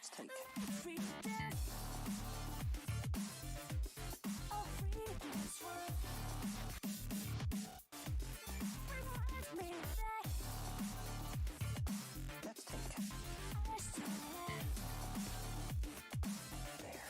Let's take it. Let's take it. There.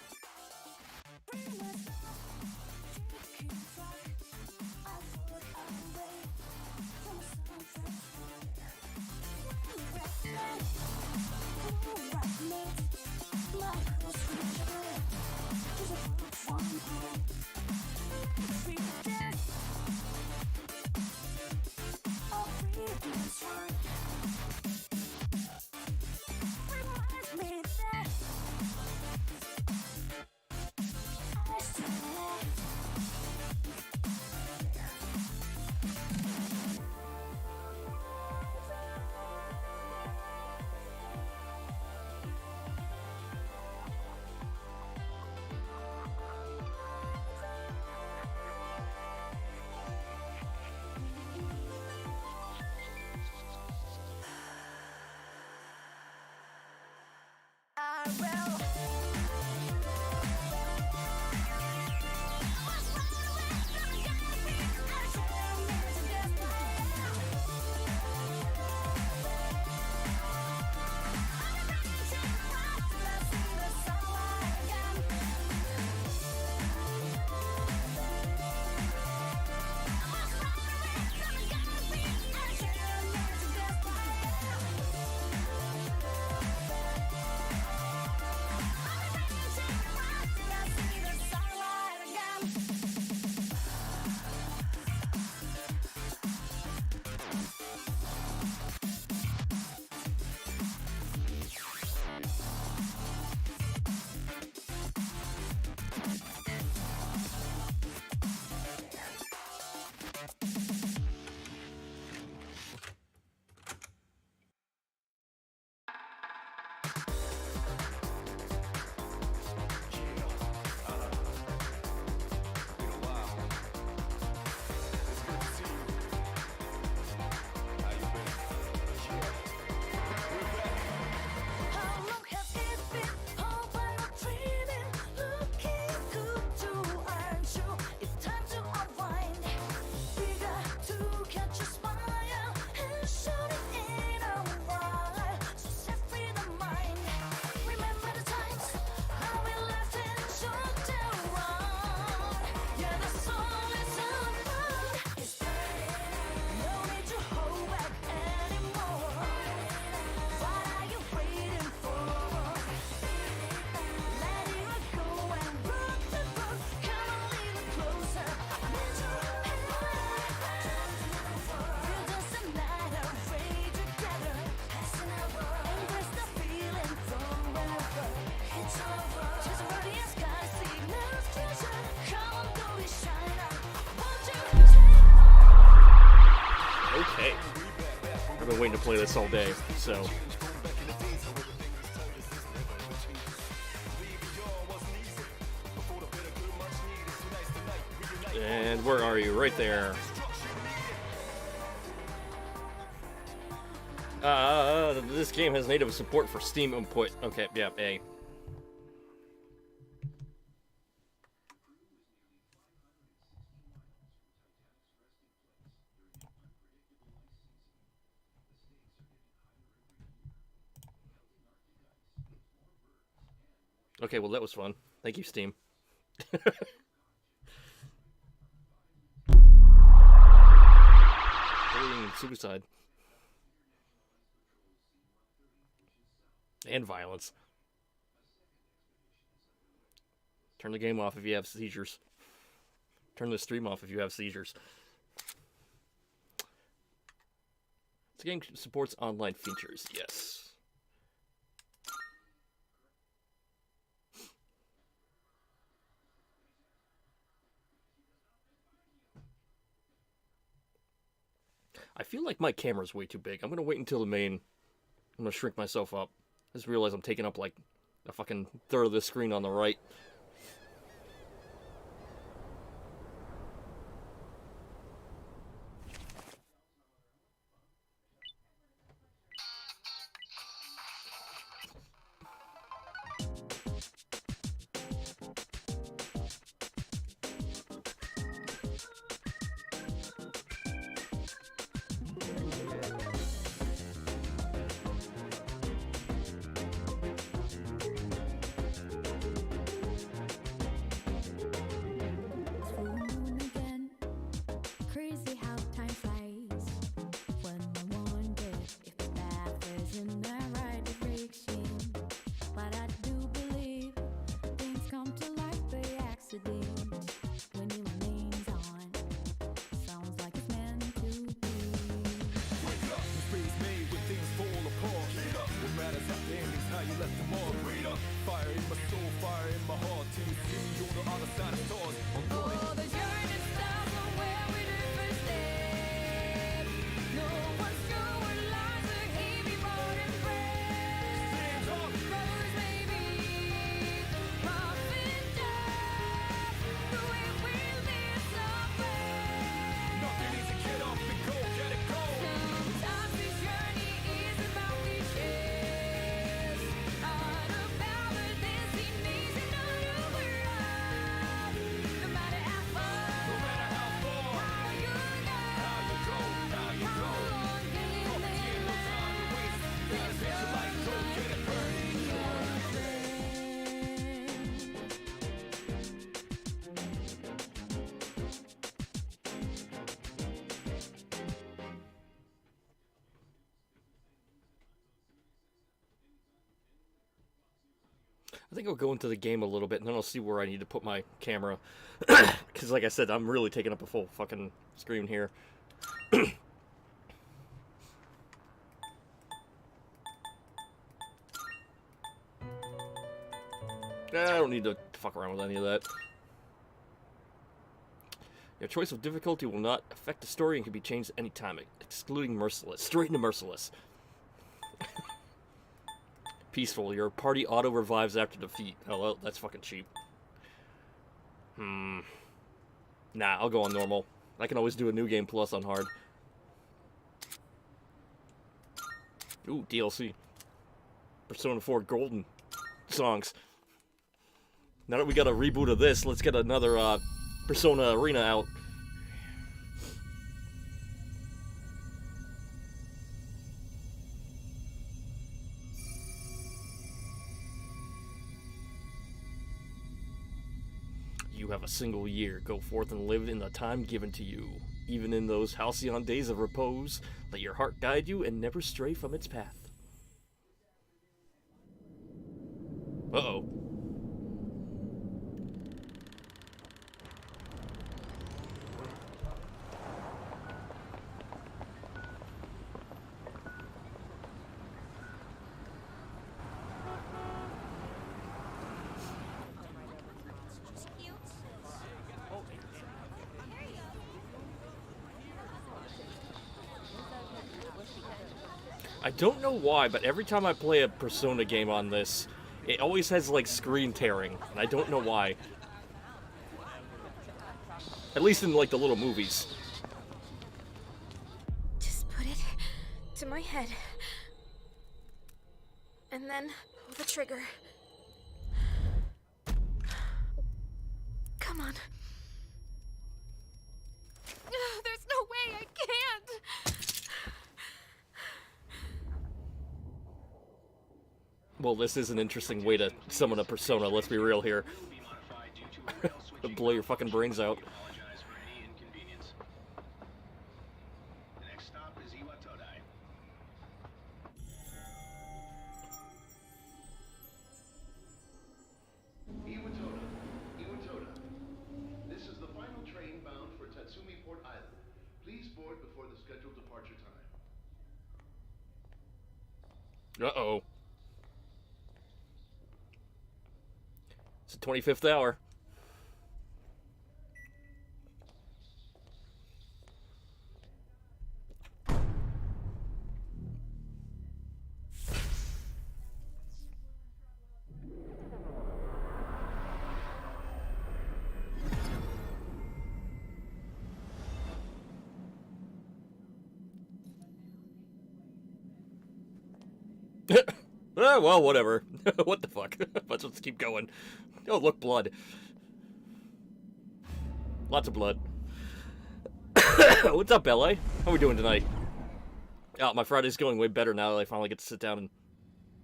Okay. I've been waiting to play this all day, so. And where are you? Right there. This game has native support for Steam input. Okay, yeah, A. Okay, well that was fun. Thank you, Steam. Suicide. And violence. Turn the game off if you have seizures. Turn the stream off if you have seizures. This game supports online features, yes. I feel like my camera's way too big. I'm gonna wait until the main. I'm gonna shrink myself up. I just realized I'm taking up like a fucking third of the screen on the right. fire in my soul, fire in my heart. Till you see me on the other side of stars. I'm gonna Oh, the journey starts from where we do first step. No one's sure what lies ahead before embrace. stand up. Rose maybe, rough and tough, the way we live somewhere. Nothing easy, get up and go, get it go. Sometimes this journey is about cliches, not about the destination of the world. No matter how far, No matter how far, how you go, how you go, how you how go. long can you Ain't no time to waste. You gotta take your life, go get it burning. I think I'll go into the game a little bit, and then I'll see where I need to put my camera. Because, like I said, I'm really taking up a full fucking screen here. I don't need to fuck around with any of that. Your choice of difficulty will not affect the story and can be changed at any time, excluding Merciless. Straight into Merciless. Peaceful. Your party auto-revives after defeat. Oh, well, that's fucking cheap. Nah, I'll go on normal. I can always do a New Game Plus on hard. Ooh, DLC. Persona 4 Golden songs. Now that we got a reboot of this, let's get another Persona Arena out. You have a single year. Go forth and live in the time given to you. Even in those halcyon days of repose, let your heart guide you and never stray from its path. Uh-oh. I don't know why, but every time I play a Persona game on this, it always has, like, screen tearing, and I don't know why. At least in, like, the little movies. Just put it to my head. And then pull the trigger. Come on. There's no way I can't. Well, this is an interesting way to summon a Persona, let's be real here. Blow your fucking brains out. Apologize for any inconvenience. The next stop is Iwatodai. Iwatoda. This is the final train bound for Tatsumi Port Island. Please board before the scheduled departure time. Uh-oh. It's the 25th hour. Well, whatever. What the fuck? Let's just keep going. Oh, look, blood. Lots of blood. What's up, LA? How we doing tonight? Oh, my Friday's going way better now that I finally get to sit down and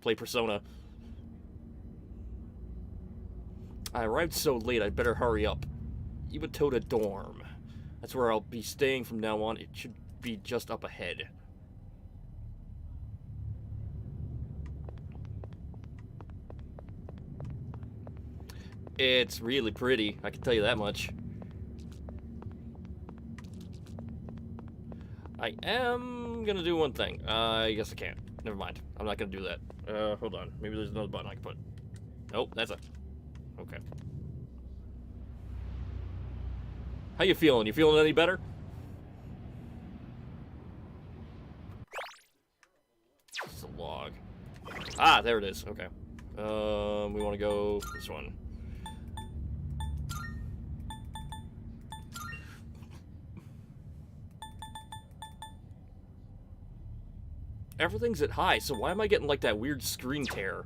play Persona. I arrived so late, I'd better hurry up. Iwatoda Dorm. That's where I'll be staying from now on. It should be just up ahead. It's really pretty, I can tell you that much. I am gonna do one thing. I guess I can't. Never mind. I'm not gonna do that. Hold on. Maybe there's another button I can put. Nope, that's a... Okay. How you feeling? You feeling any better? It's a log. Ah, there it is. Okay. We want to go this one. Everything's at high, so why am I getting like that weird screen tear?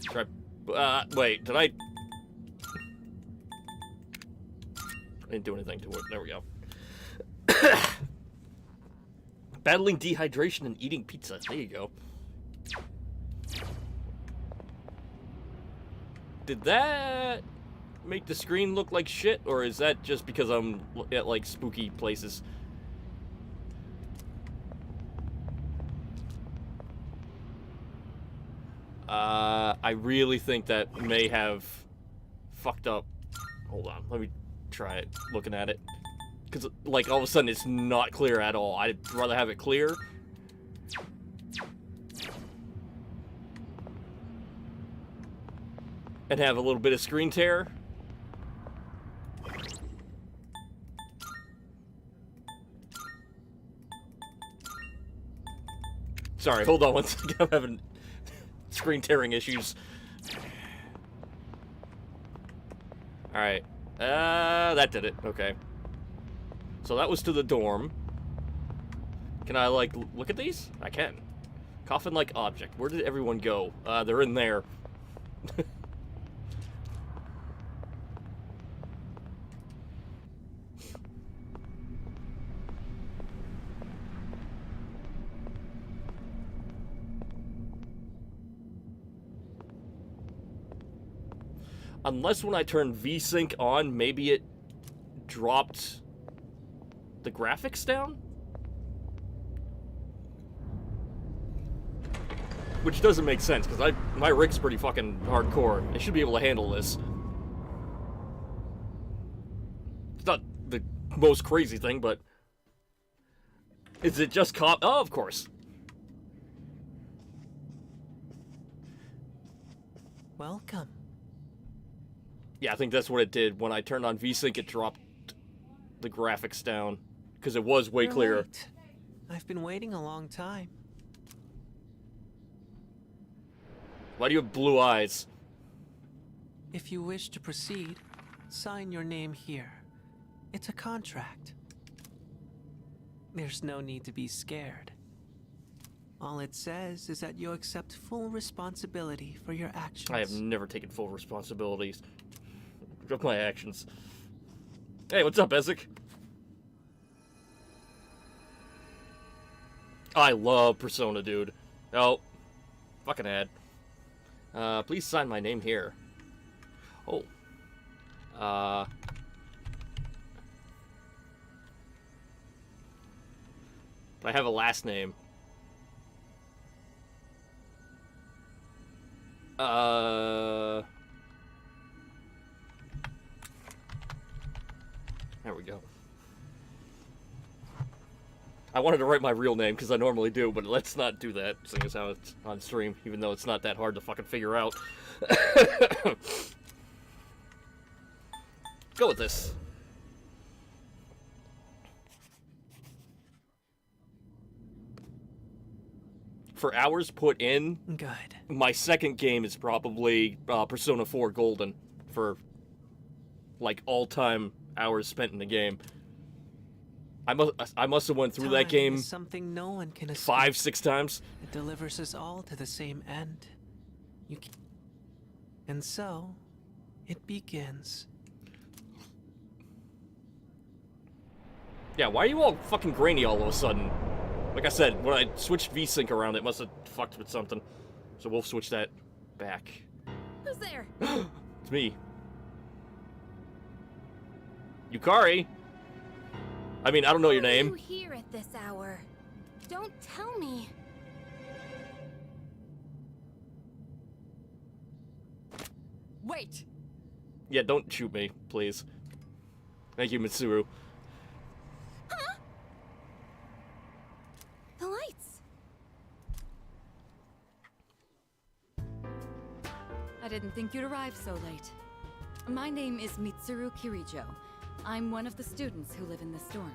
Try. Wait, did I didn't do anything to it. There we go. Battling dehydration and eating pizza. There you go. Did that make the screen look like shit, or is that just because I'm at like spooky places? I really think that may have fucked up. Hold on, let me try it, looking at it. Because, like, all of a sudden it's not clear at all. I'd rather have it clear. And have a little bit of screen tear. Sorry, hold on one second. I'm having screen tearing issues. Alright. That did it. Okay. So that was to the dorm. Can I, like, look at these? I can. Coffin-like object. Where did everyone go? They're in there. Unless when I turned VSync on, maybe it dropped the graphics down? Which doesn't make sense, because my rig's pretty fucking hardcore. I should be able to handle this. It's not the most crazy thing, but... Is it just Oh, of course. Welcome. Yeah, I think that's what it did. When I turned on VSync, it dropped the graphics down. Because it was way You're clearer. right. I've been waiting a long time. Why do you have blue eyes? If you wish to proceed, sign your name here. It's a contract. There's no need to be scared. All it says is that you accept full responsibility for your actions. I have never taken full responsibilities of my actions. Hey, what's up, Ezek? I love Persona, dude. Oh, fucking ad. Please sign my name here. Oh. I have a last name. There we go. I wanted to write my real name because I normally do, but let's not do that, seeing as how it's on stream, even though it's not that hard to fucking figure out. Go with this. For hours put in, Good. my second game is probably Persona 4 Golden for like all-time hours spent in the game. I must have went through that Time game is something no one can escape. 5-6 times. It delivers us all to the same end. And so, it begins. Yeah, why are you all fucking grainy all of a sudden? Like I said, when I switched VSync around, it must have fucked with something. So we'll switch that back. Who's there? It's me. Yukari. I mean, I don't know your Why are name. you here at this hour? Don't tell me. Wait. Yeah, don't shoot me, please. Thank you, Mitsuru. The lights. didn't think you'd arrive so late. My name is Mitsuru Kirijo. I'm one of the students who live in this dorm.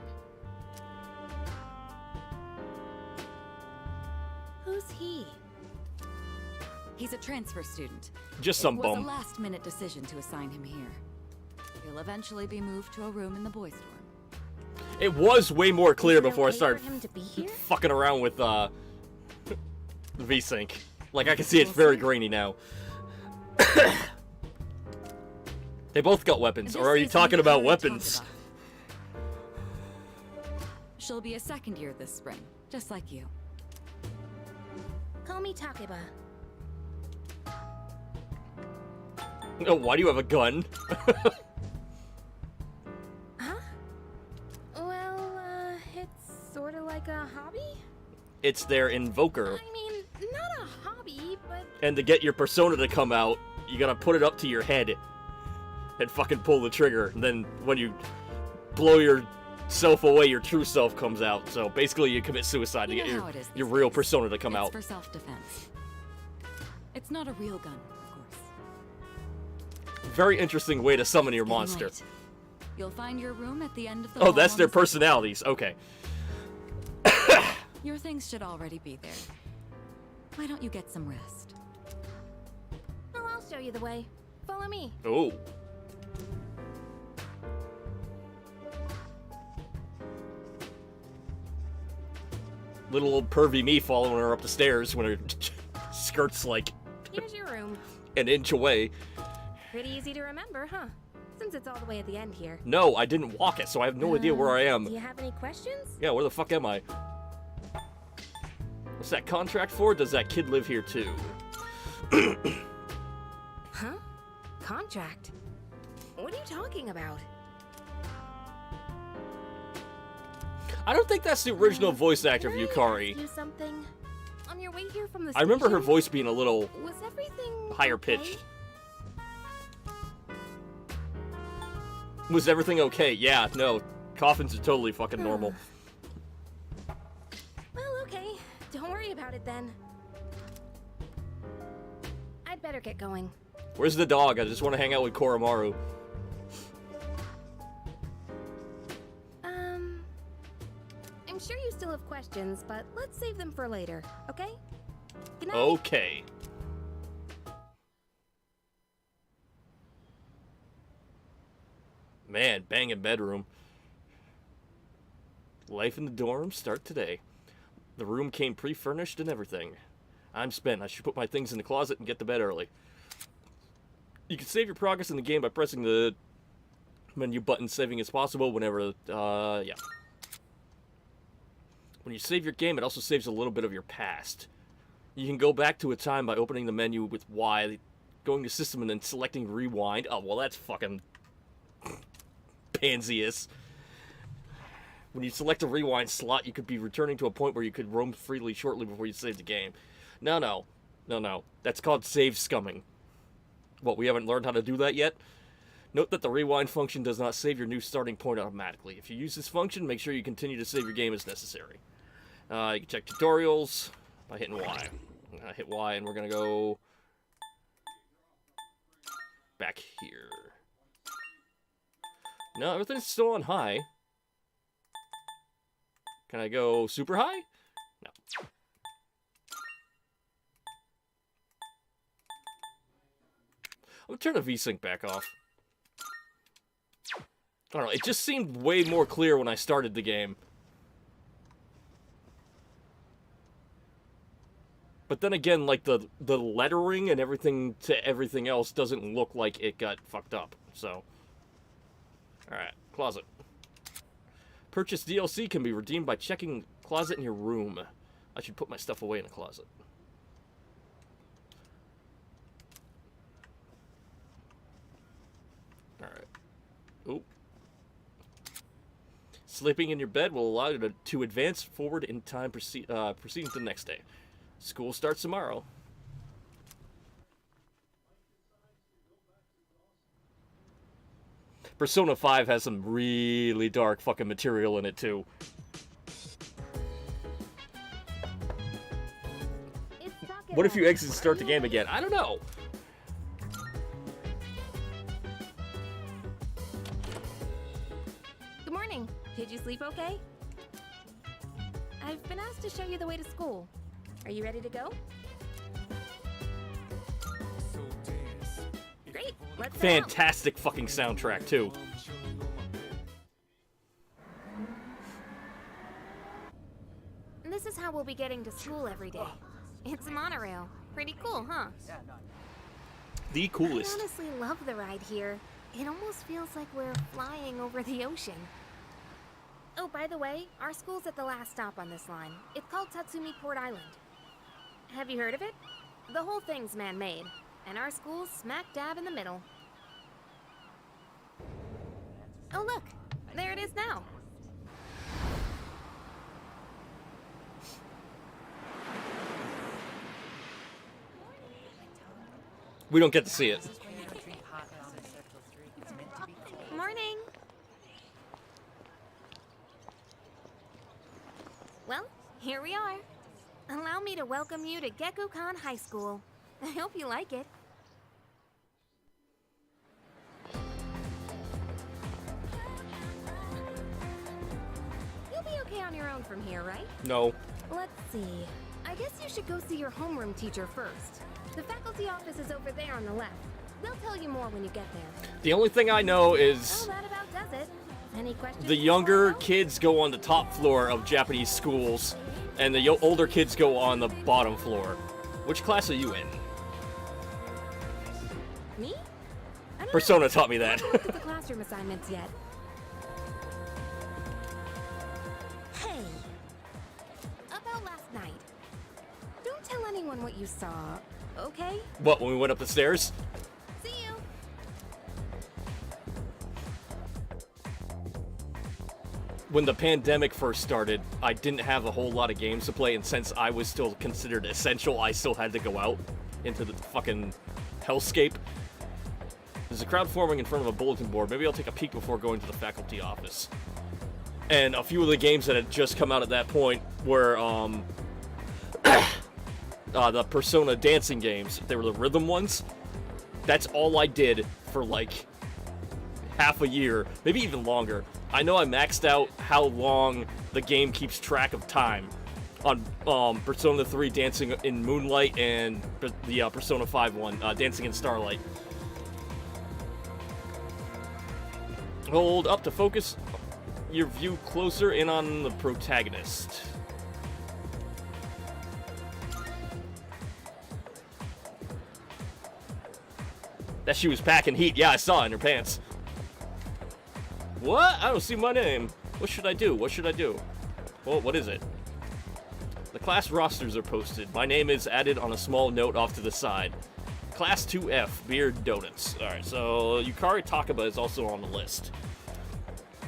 Who's he? He's a transfer student. Just some It was bum. a last-minute decision to assign him here. He'll eventually be moved to a room in the boys' dorm. It was way more clear Is it before I okay started for him to be here? fucking around with VSync. Like I can see it's very grainy now. They both got weapons, or This are you is talking about Mikari weapons? Takeba. She'll be a second year this spring, just like you. Call me Takeba. Oh, why do you have a gun? Huh? Well, it's sort of like a hobby? It's their invoker. I mean, not a hobby, but And to get your persona to come out, you gotta put it up to your head and fucking pull the trigger. And then when you blow yourself away, your true self comes out. So basically, you commit suicide to You get know your, how it is your these real days. persona to come It's out. for self-defense. It's not a real gun, of course. Very interesting way to summon your Getting monster. late. You'll find your room at the end of the Oh, hall that's on their the second personalities. Okay. floor. Your things should already be there. Why don't you get some rest? oh, I'll show you the way. Follow me. Oh. Little old pervy me following her up the stairs when her skirt's like Here's your room. an inch away. Pretty easy to remember, huh? Since it's all the way at the end here. No, I didn't walk it, so I have no idea where I Do am. you have any questions? Yeah, where the fuck am I? What's that contract for? Does that kid live here too? Huh? Contract? What are you talking about? I don't think that's the original voice actor of Can I Yukari. ask you something? On your way here from the I remember her station, voice being a little Was everything higher okay? pitched. Was everything okay? Yeah, no. Coffins are totally fucking normal. Well, okay. Don't worry about it then. I'd better get going. Where's the dog? I just want to hang out with Koromaru. I'm sure you still have questions, but let's save them for later, okay? Good night. Okay. Man, banging bedroom. Life in the dorm, start today. The room came pre-furnished and everything. I'm spent. I should put my things in the closet and get to bed early. You can save your progress in the game by pressing the menu button, saving as possible whenever, yeah. When you save your game, it also saves a little bit of your past. You can go back to a time by opening the menu with Y, going to system, and then selecting rewind. Oh, well, that's fucking pansiest. When you select a rewind slot, you could be returning to a point where you could roam freely shortly before you save the game. No. That's called save scumming. What, we haven't learned how to do that yet? Note that the rewind function does not save your new starting point automatically. If you use this function, make sure you continue to save your game as necessary. You can check tutorials by hitting Y. I'm gonna hit Y and we're gonna go back here. No, everything's still on high. Can I go super high? No. I'm gonna turn the VSync back off. I don't know, it just seemed way more clear when I started the game. But then again, like, the lettering and everything to everything else doesn't look like it got fucked up, so. Alright, closet. Purchase DLC can be redeemed by checking closet in your room. I should put my stuff away in a closet. Alright. Oop. Sleeping in your bed will allow you to advance forward in time, proceeding to the next day. School starts tomorrow. Persona 5 has some really dark fucking material in it, too. It's What if you Takeba. exit and start the game again? I don't know. Did you sleep okay? I've been asked to show you the way to school. Are you ready to go? So dance. Great, let's go. Fantastic fucking soundtrack, too. This is how we'll be getting to school every day. It's a monorail. Pretty cool, huh? The I coolest. honestly love the ride here. It almost feels like we're flying over the ocean. Oh, by the way, our school's at the last stop on this line. It's called Tatsumi Port Island. Have you heard of it? The whole thing's man-made, and our school's smack dab in the middle. Oh look, there it is now. We don't get to see it. Morning. Well, here we are. Allow me to welcome you to Gekukan High School. I hope you like it. You'll be okay on your own from here, right? No. Let's see. I guess you should go see your homeroom teacher first. The faculty office is over there on the left. They'll tell you more when you get there. The only thing I know Oh, is that about does it. Any questions? the before younger I go? kids go on the top floor of Japanese schools, and the older kids go on the bottom floor. Which class are you in? Me? I don't Persona taught me know. I that. haven't looked at the classroom assignments yet. Hey, about last night. Don't tell anyone what you saw, okay? What, when we went up the stairs? See you. When the pandemic first started, I didn't have a whole lot of games to play, and since I was still considered essential, I still had to go out into the fucking hellscape. There's a crowd forming in front of a bulletin board. Maybe I'll take a peek before going to the faculty office. And a few of the games that had just come out at that point were, the Persona dancing games. They were the rhythm ones. That's all I did for, like, half a year, maybe even longer. I know I maxed out how long the game keeps track of time on Persona 3 Dancing in Moonlight and the Persona 5 one, Dancing in Starlight. Hold up to focus your view closer in on the protagonist. That she was packing heat. Yeah, I saw it in her pants. What? I don't see my name. What should I do? What should I do? Well, what is it? The class rosters are posted. My name is added on a small note off to the side. Class 2F, beer donuts. Alright, so Yukari Takaba is also on the list.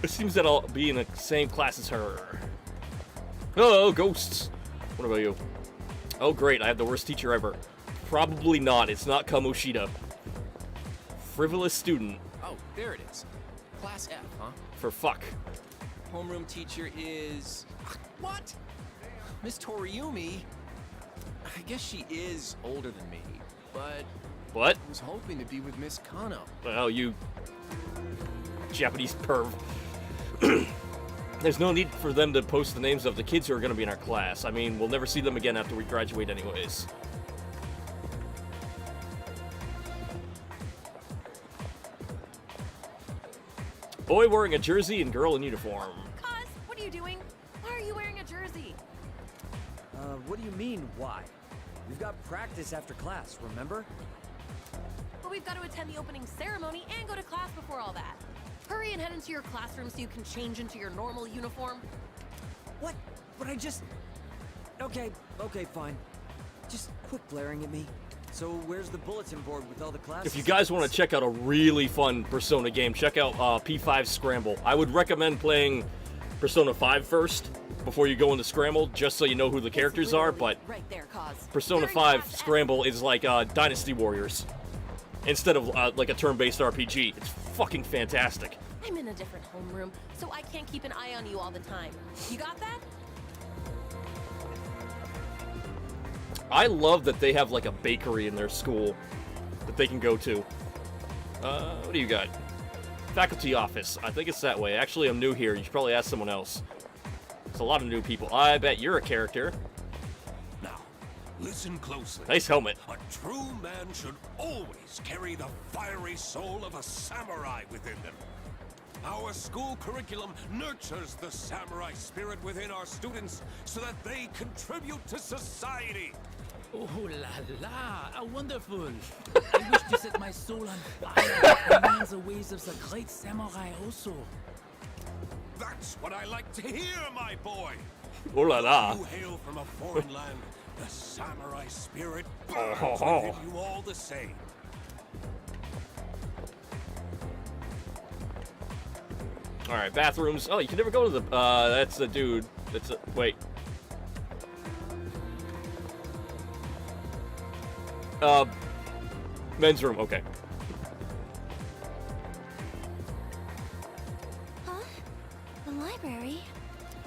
It seems that I'll be in the same class as her. Oh, ghosts. What about you? Oh, great, I have the worst teacher ever. Probably not. It's not Kamoshida. Frivolous student. Oh, there it is. Class F, huh? For fuck. Homeroom teacher is... What? Miss Toriumi? I guess she is older than me, but What? I was hoping to be with Miss Kano. Well, you Japanese perv. There's no need for them to post the names of the kids who are going to be in our class. I mean, we'll never see them again after we graduate anyways. Boy wearing a jersey and girl in uniform. Cuz, what are you doing? Why are you wearing a jersey? What do you mean, why? We've got practice after class, remember? But we've got to attend the opening ceremony and go to class before all that. Hurry and head into your classroom so you can change into your normal uniform. What? But I just... Okay, fine. Just quit glaring at me. So where's the bulletin board with all the classes? If you guys want to check out a really fun Persona game, check out P5 Scramble. I would recommend playing Persona 5 first before you go into Scramble, just so you know who the characters are, but Right there, Cuz. Persona You're in 5 class F. Scramble is like Dynasty Warriors instead of like a turn-based RPG. It's fucking fantastic. I'm in a different homeroom, so I can't keep an eye on you all the time. You got that? I love that they have like a bakery in their school that they can go to. What do you got? Faculty office. I think it's that way. Actually, I'm new here. You should probably ask someone else. There's a lot of new people. I bet you're a character. Now, listen closely. Nice helmet. A true man should always carry the fiery soul of a samurai within them. Our school curriculum nurtures the samurai spirit within our students so that they contribute to society. Oh la la, how wonderful! I wish to set my soul on fire and learn the ways of the great samurai also. That's what I like to hear, my boy. Oh la la. You hail from a foreign land. The samurai spirit burns ho, ho. within you all the same. All right, bathrooms. Oh, you can never go to the. That's the dude. That's a. Wait. Men's room. Okay. Huh? The library?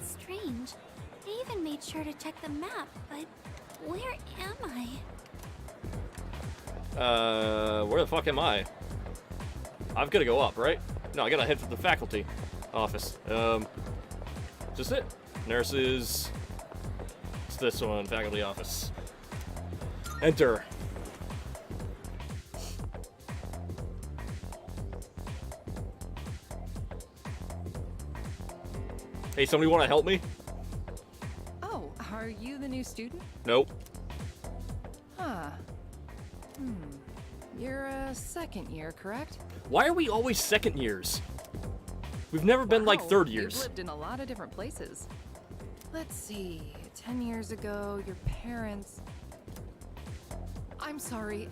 Strange. I even made sure to check the map, but where am I? Where the fuck am I? I've got to go up, right? No, I gotta head for the faculty office. Just it. Nurses. It's this one, faculty office. Enter. Hey, somebody want to help me? Oh, are you the new student? Nope. Huh. You're a second year, correct? Why are we always second years? We've never been like Wow, third You've years. lived in a lot of different places. Let's see. 10 years ago, your parents... I'm sorry.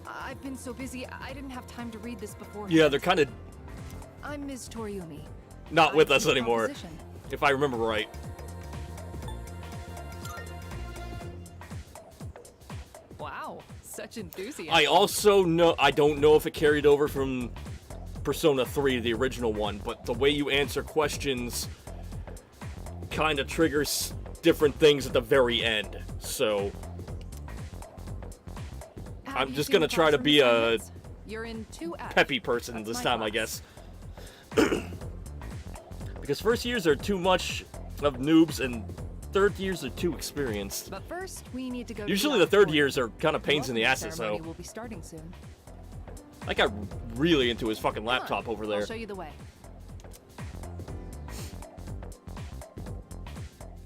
I've been so busy, I didn't have time to read this before. Yeah, they're kind of I'm Ms. Toriumi. not with I us teach anymore, composition. if I remember right. Wow, such enthusiasm. I also know, I don't know if it carried over from Persona 3, the original one, but the way you answer questions kind of triggers different things at the very end. So How do I'm you just feel gonna try to classroom be a assignments? You're in 2F. peppy person That's this my time, I class. guess. Because first years are too much of noobs and third years are too experienced. But first, we need to go. Usually to the third years are kind of pains in the welcome asses, ceremony so will be starting soon. I got really into his fucking Come on, laptop over there. I'll show you the way.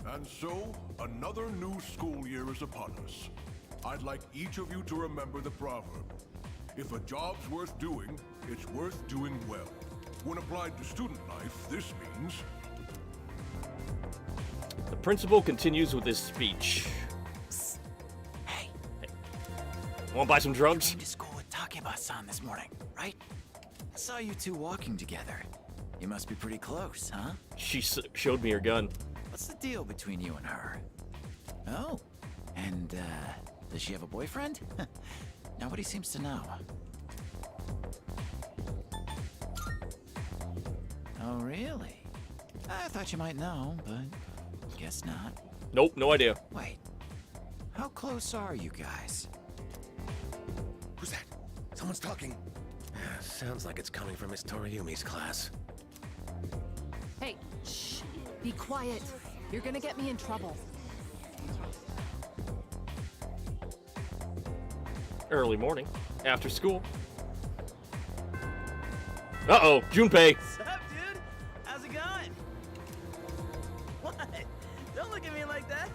And so, another new school year is upon us. I'd like each of you to remember the proverb. If a job's worth doing, it's worth doing well. When applied to student life, this means... The principal continues with his speech. Hey. Want to buy some drugs? Came to school with Takeba-san this morning, right? I saw you two walking together. You must be pretty close, huh? She showed me her gun. What's the deal between you and her? Oh, and, does she have a boyfriend? Nobody seems to know. Oh, really? I thought you might know, but guess not. Nope, no idea. Wait, how close are you guys? Who's that? Someone's talking. Sounds like it's coming from Miss Toriumi's class. Hey, shh. Be quiet. You're gonna get me in trouble. Early morning, after school. Uh-oh, Junpei. What's up, dude? How's it going? What? Don't look at me like that.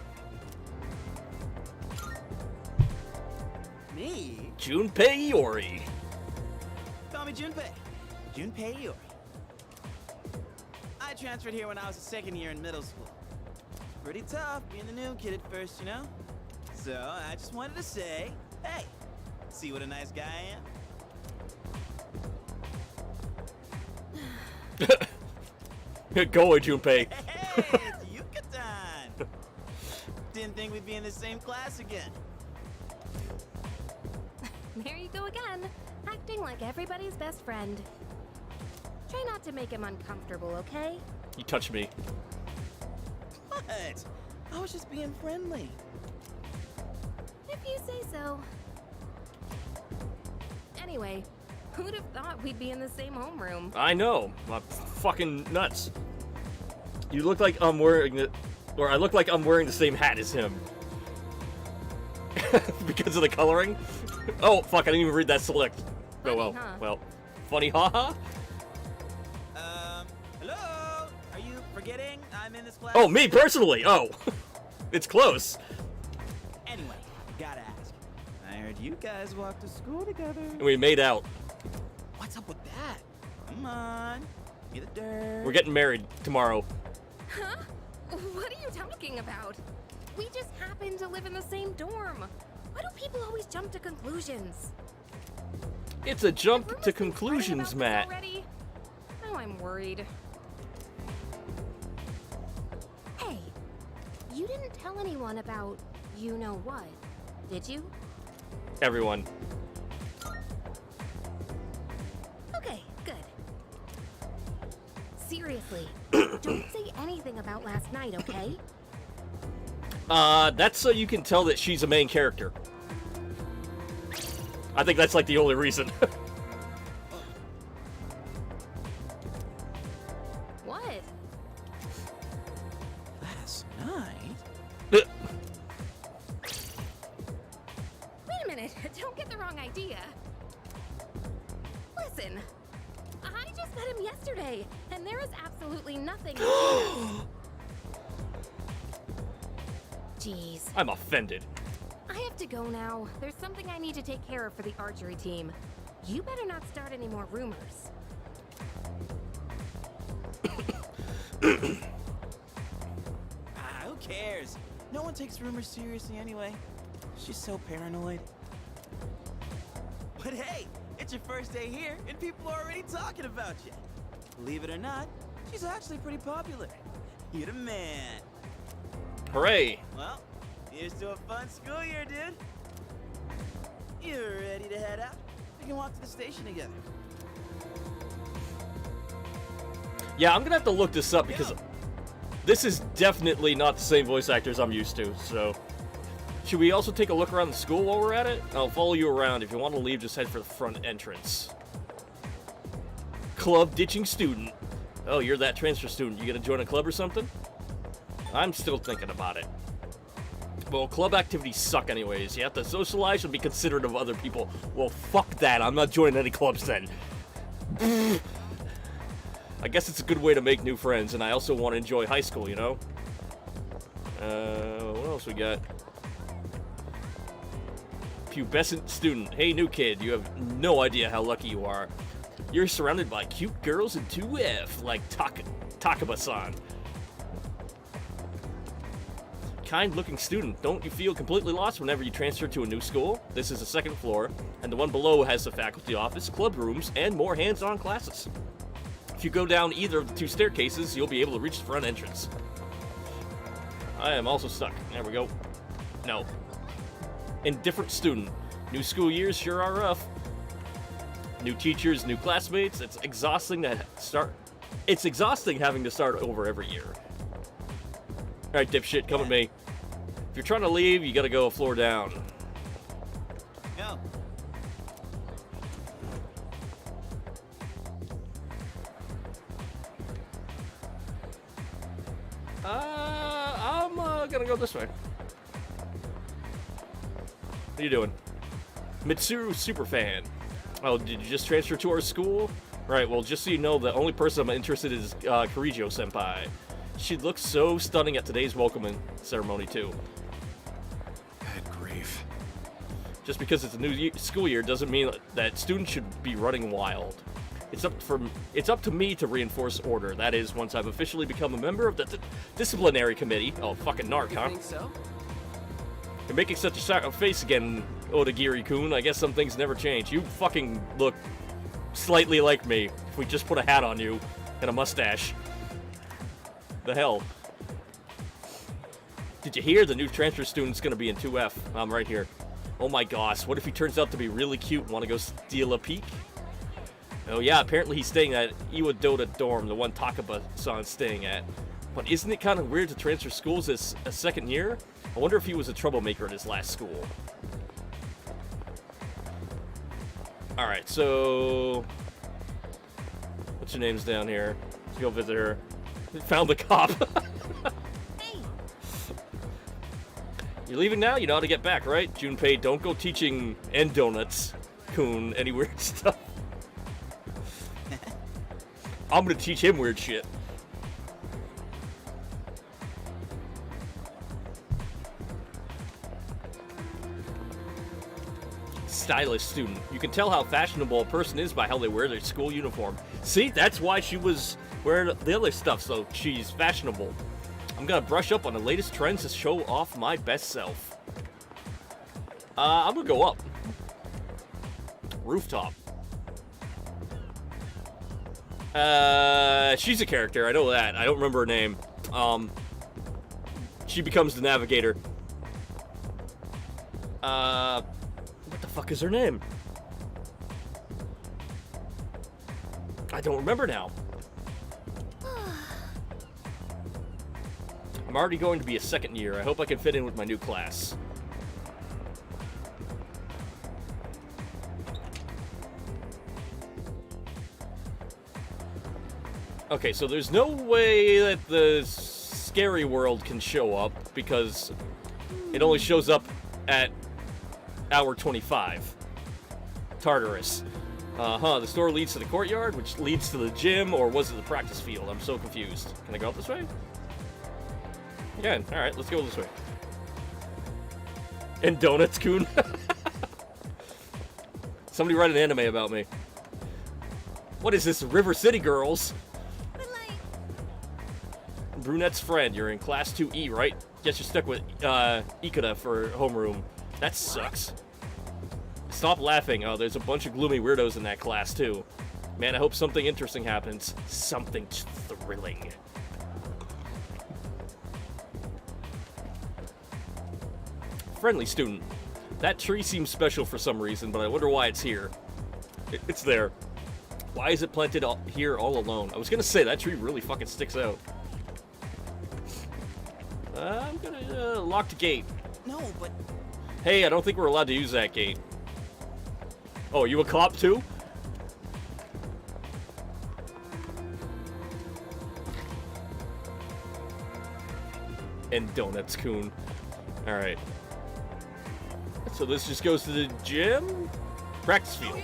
Me? Junpei Iori. Call me Junpei. Junpei Iori. I transferred here when I was a second year in middle school. It's pretty tough being the new kid at first, you know? So I just wanted to say, hey, see what a nice guy I am? Go away, Junpei. Hey, it's Yucatan! Didn't think we'd be in the same class again. There you go again, acting like everybody's best friend. Try not to make him uncomfortable, okay? You touched me. What? I was just being friendly. If you say so. Anyway, Who'd have thought we'd be in the same homeroom? I know. I'm fucking nuts. You look like I'm wearing the... Or I look like I'm wearing the same hat as him. Because of the coloring? Oh, fuck, I didn't even read that select. Oh, well. huh? Well. Funny, haha? Hello? Are you forgetting I'm in this class? Oh, me personally? Oh. It's close. Anyway, gotta ask. I heard you guys walk to school together. And we made out. What's up with that? Come on. Give me the dirt. We're getting married tomorrow. Huh? What are you talking about? We just happen to live in the same dorm. Why do people always jump to conclusions? It's a jump to conclusions, Matt. Already? Now I'm worried. Hey, you didn't tell anyone about you know what, did you? Everyone. Okay, good. Seriously, don't say anything about last night, okay? That's so you can tell that she's a main character. I think that's like the only reason. What? Last night? Wait a minute, don't get the wrong idea. Listen, I just met him yesterday, and there is absolutely nothing between us. Jeez. I'm offended. I have to go now. There's something I need to take care of for the archery team. You better not start any more rumors. Who cares? No one takes rumors seriously anyway. She's so paranoid. But hey, it's your first day here, and people are already talking about you. Believe it or not, she's actually pretty popular. You're the man. Hooray. Well, here's to a fun school year, dude. You're ready to head out? We can walk to the station together. Yeah, I'm gonna have to look this up because this is definitely not the same voice actors I'm used to, so... Should we also take a look around the school while we're at it? I'll follow you around. If you want to leave, just head for the front entrance. Club ditching student. Oh, you're that transfer student. You gonna join a club or something? I'm still thinking about it. Well, club activities suck anyways. You have to socialize and be considerate of other people. Well, fuck that. I'm not joining any clubs then. I guess it's a good way to make new friends, and I also want to enjoy high school, you know? What else we got? Pubescent student. Hey, new kid, you have no idea how lucky you are. You're surrounded by cute girls in 2F, like Takaba-san. Kind-looking student. Don't you feel completely lost whenever you transfer to a new school? This is the second floor, and the one below has the faculty office, club rooms, and more hands-on classes. If you go down either of the two staircases, you'll be able to reach the front entrance. I am also stuck. There we go. No. Indifferent student. New school years sure are rough. New teachers, new classmates. It's exhausting having to start over every year. Alright, dipshit, come with me. If you're trying to leave, you gotta go a floor down. Go. I'm gonna go this way. What are you doing? Mitsuru Superfan. Oh, did you just transfer to our school? Right, well, just so you know, the only person I'm interested in is Kirijo-senpai. She looks so stunning at today's welcoming ceremony, too. Good grief. Just because it's a new school year doesn't mean that students should be running wild. It's up to me to reinforce order. That is, once I've officially become a member of the disciplinary committee. Oh, fucking narc, huh? You think so? You're making such a face again, Odagiri-kun. I guess some things never change. You fucking look slightly like me if we just put a hat on you and a mustache. The hell? Did you hear? The new transfer student's gonna be in 2F. I'm right here. Oh my gosh, what if he turns out to be really cute and want to go steal a peek? Oh yeah, apparently he's staying at Iwadota dorm, the one Takaba-san's staying at. But isn't it kind of weird to transfer schools as a second year? I wonder if he was a troublemaker at his last school. Alright, so... What's your name's down here? Let's go visit her. Found the cop. You're leaving now? You know how to get back, right? Junpei, don't go teaching end donuts, Kun, any weird stuff. I'm gonna teach him weird shit. Stylish student. You can tell how fashionable a person is by how they wear their school uniform. See, that's why she was wearing the other stuff, so she's fashionable. I'm gonna brush up on the latest trends to show off my best self. I'm gonna go up. Rooftop. She's a character, I know that. I don't remember her name. She becomes the navigator. What the fuck is her name? I don't remember now. I'm already going to be a second year. I hope I can fit in with my new class. Okay, so there's no way that the scary world can show up because it only shows up at hour 25. Tartarus. The store leads to the courtyard, which leads to the gym, or was it the practice field? I'm so confused. Can I go up this way? Yeah, alright, let's go this way. And donuts, Kun. Somebody write an anime about me. What is this, River City Girls? Brunette's friend, you're in class 2E, right? Guess you're stuck with Ikeda for homeroom. That sucks. Stop laughing. Oh, there's a bunch of gloomy weirdos in that class, too. Man, I hope something interesting happens. Something thrilling. Friendly student. That tree seems special for some reason, but I wonder why it's here. It's there. Why is it planted here all alone? I was gonna say, that tree really fucking sticks out. I'm gonna lock the gate. No, but... Hey, I don't think we're allowed to use that gate. Oh, are you a cop too? And donuts, Kun. Alright. So this just goes to the gym? Practice field.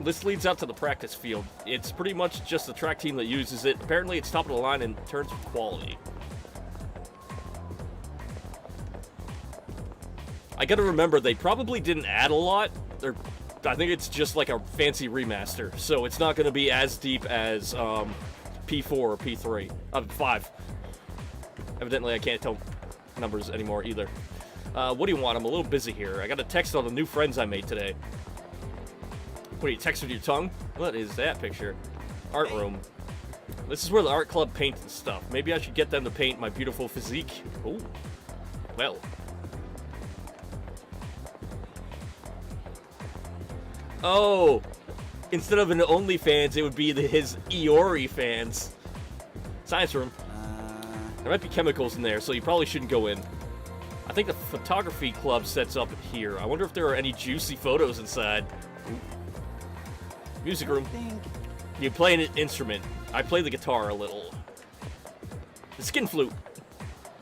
This leads out to the practice field. It's pretty much just the track team that uses it. Apparently it's top of the line in terms of quality. I gotta remember, they probably didn't add a lot. I think it's just like a fancy remaster, so it's not gonna be as deep as P4 or P3. 5. Evidently, I can't tell numbers anymore either. What do you want? I'm a little busy here. I got a text on the new friends I made today. What, you text with your tongue? What is that picture? Art room. This is where the art club paints and stuff. Maybe I should get them to paint my beautiful physique. Ooh. Well. Oh, instead of an OnlyFans, it would be his Iori fans. Science room. There might be chemicals in there, so you probably shouldn't go in. I think the photography club sets up here. I wonder if there are any juicy photos inside. Ooh. Music room. You play an instrument. I play the guitar a little. The skin flute.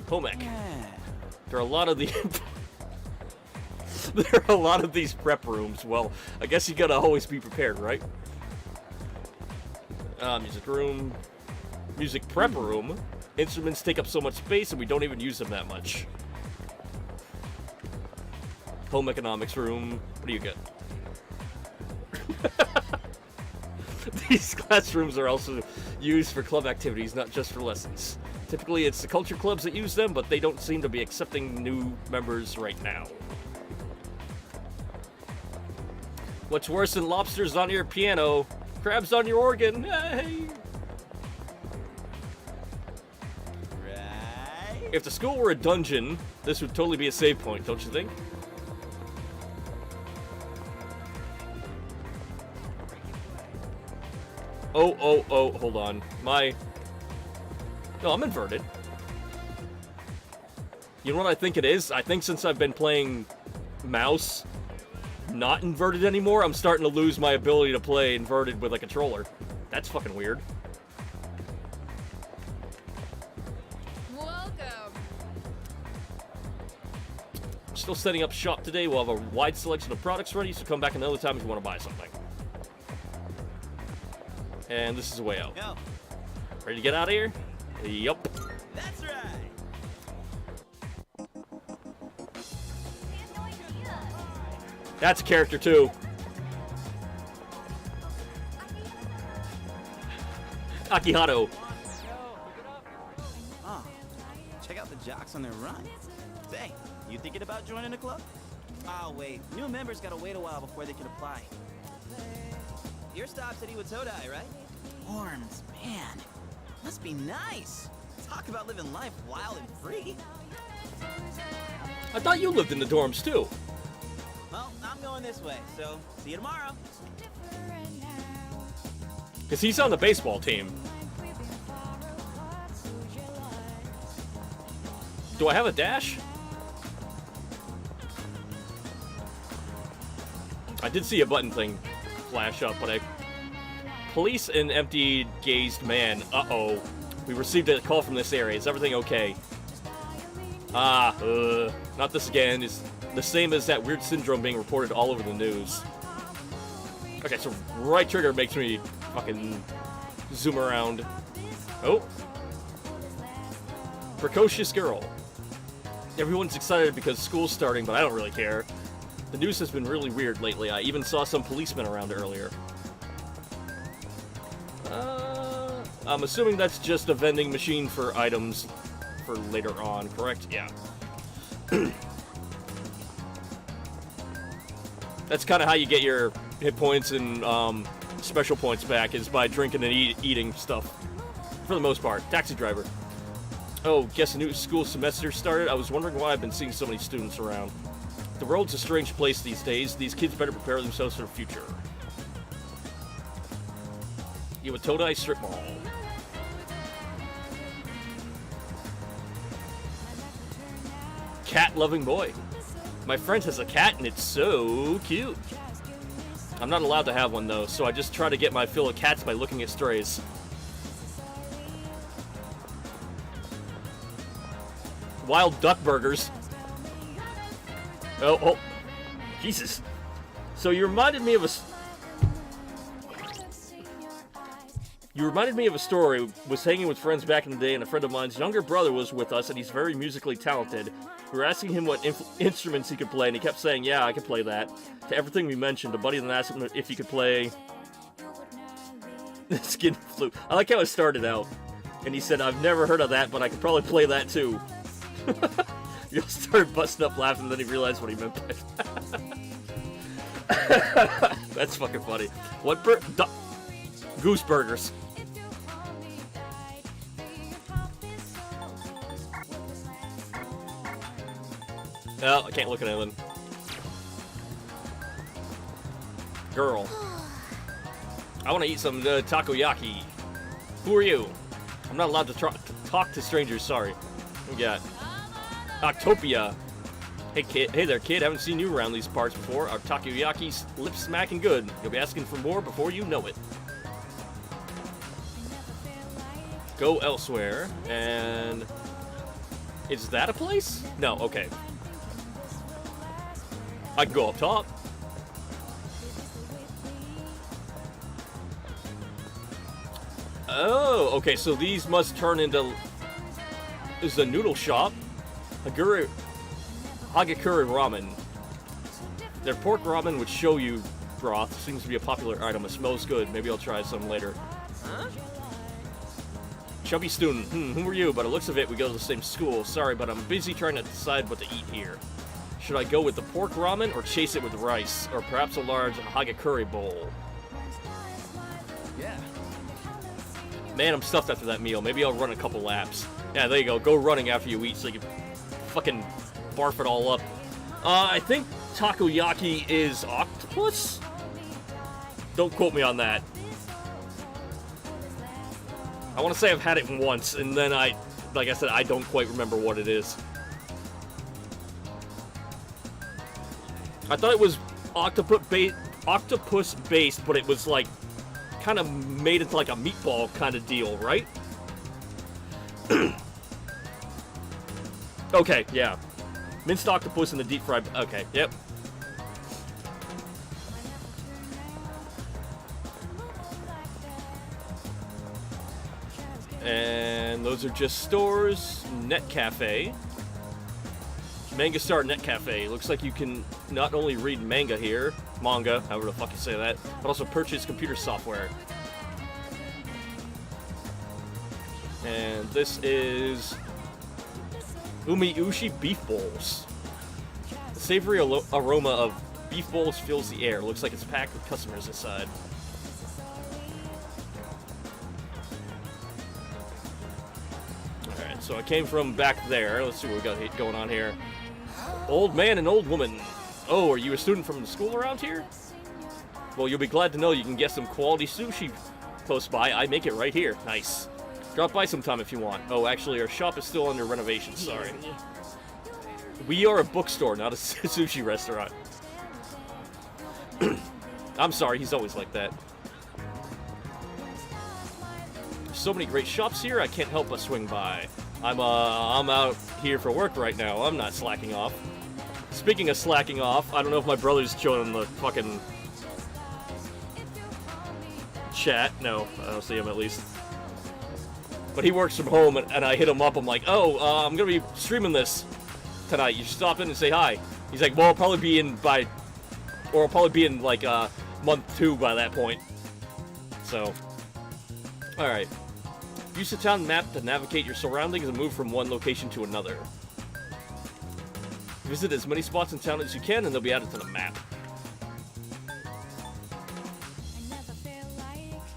Homek. Yeah. There are a lot of the... There are a lot of these prep rooms. Well, I guess you gotta always be prepared, right? Music room. Music prep room. Instruments take up so much space and we don't even use them that much. Home economics room. What do you get? These classrooms are also used for club activities, not just for lessons. Typically, it's the culture clubs that use them, but they don't seem to be accepting new members right now. What's worse than lobsters on your piano? Crabs on your organ. Hey. Right. If the school were a dungeon, this would totally be a save point, don't you think? Oh, hold on. No, I'm inverted. You know what I think it is? I think since I've been playing mouse, not inverted anymore, I'm starting to lose my ability to play inverted with a controller. That's fucking weird. Welcome. Still setting up shop today. We'll have a wide selection of products ready, so come back another time if you want to buy something. And this is the way out. Yo. Ready to get out of here? Yup. That's right. That's a character too. Akihito. Oh, check out the jocks on their run. Say, you thinking about joining the club? Oh wait, new members gotta wait a while before they can apply. Your stop's at Iwatodai, right? Worms, man. Must be nice. Talk about living life wild and free. I thought you lived in the dorms too. Well, I'm going this way, so see you tomorrow. Because he's on the baseball team. Do I have a dash? I did see a button thing flash up, but I... Police and empty-gazed man. Uh-oh. We received a call from this area. Is everything okay? Not this again. It's the same as that weird syndrome being reported all over the news. Okay, so right trigger makes me fucking zoom around. Oh. Precocious girl. Everyone's excited because school's starting, but I don't really care. The news has been really weird lately. I even saw some policemen around earlier. I'm assuming that's just a vending machine for items for later on, correct? Yeah. That's kind of how you get your hit points and special points back, is by drinking and eating stuff. For the most part. Taxi driver. Oh, guess a new school semester started? I was wondering why I've been seeing so many students around. The world's a strange place these days. These kids better prepare themselves for the future. Iwatodai Strip Mall. Cat-loving boy. My friend has a cat and it's so cute. I'm not allowed to have one though, so I just try to get my fill of cats by looking at strays. Wild duck burgers. Oh, Jesus. So you reminded me of a story. Was hanging with friends back in the day, and a friend of mine's younger brother was with us, and he's very musically talented. We were asking him what instruments he could play, and he kept saying, yeah, I can play that. To everything we mentioned, a buddy then asked him if he could play the skin flute. I like how it started out. And he said, I've never heard of that, but I could probably play that too. You started busting up laughing, and then he realized what he meant by that. That's fucking funny. What Goose burgers. No, I can't look at anything. Girl. I want to eat some takoyaki. Who are you? I'm not allowed to talk to strangers, sorry. What we got? Octopia. Hey there, kid. Haven't seen you around these parts before. Our takoyaki's lip smacking good. You'll be asking for more before you know it. Go elsewhere, and... Is that a place? No, okay. I can go up top. Oh, okay, so these must turn into... This is a noodle shop. Hagakure ramen. Their pork ramen with shoyu broth seems to be a popular item. It smells good. Maybe I'll try some later. Huh? Chubby student. Who are you? By the looks of it, we go to the same school. Sorry, but I'm busy trying to decide what to eat here. Should I go with the pork ramen or chase it with rice? Or perhaps a large hagakure bowl? Yeah. Man, I'm stuffed after that meal. Maybe I'll run a couple laps. Yeah, there you go. Go running after you eat so you can fucking barf it all up. I think takoyaki is octopus? Don't quote me on that. I want to say I've had it once, and then like I said, I don't quite remember what it is. I thought it was octopus based, but it was like kind of made into like a meatball kind of deal, right? Okay, yeah. Minced octopus in the deep fried. Okay, yep. And those are just stores. Net Cafe. Manga Star Net Cafe. Looks like you can not only read manga here, manga, however the fuck you say that, but also purchase computer software. And this is Umi Ushi Beef Bowls. The savory aroma of beef bowls fills the air. Looks like it's packed with customers inside. Alright, so I came from back there. Let's see what we got going on here. Old man and old woman. Oh, are you a student from the school around here? Well, you'll be glad to know you can get some quality sushi close by. I make it right here. Nice. Drop by sometime if you want. Oh, actually, our shop is still under renovation. Sorry. We are a bookstore, not a sushi restaurant. I'm sorry, he's always like that. There's so many great shops here, I can't help but swing by. I'm out here for work right now. I'm not slacking off. Speaking of slacking off, I don't know if my brother's joining the fucking chat. No, I don't see him at least. But he works from home, and I hit him up. I'm like, oh, I'm gonna be streaming this tonight. You should stop in and say hi. He's like, well, I'll probably be in like month 2 by that point. So, all right. Use the town map to navigate your surroundings and move from one location to another. Visit as many spots in town as you can, and they'll be added to the map.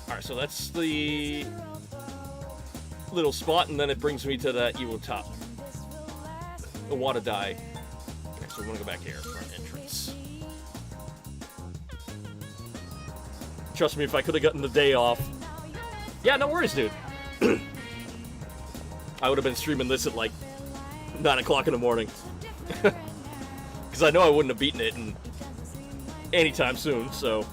All right, so that's the little spot, and then it brings me to that evil top. Iwata-dai. Okay, so we're gonna go back here for an entrance. Trust me, if I could have gotten the day off. Yeah, no worries, dude. I would have been streaming this at like 9 o'clock in the morning. Because I know I wouldn't have beaten it anytime soon, so.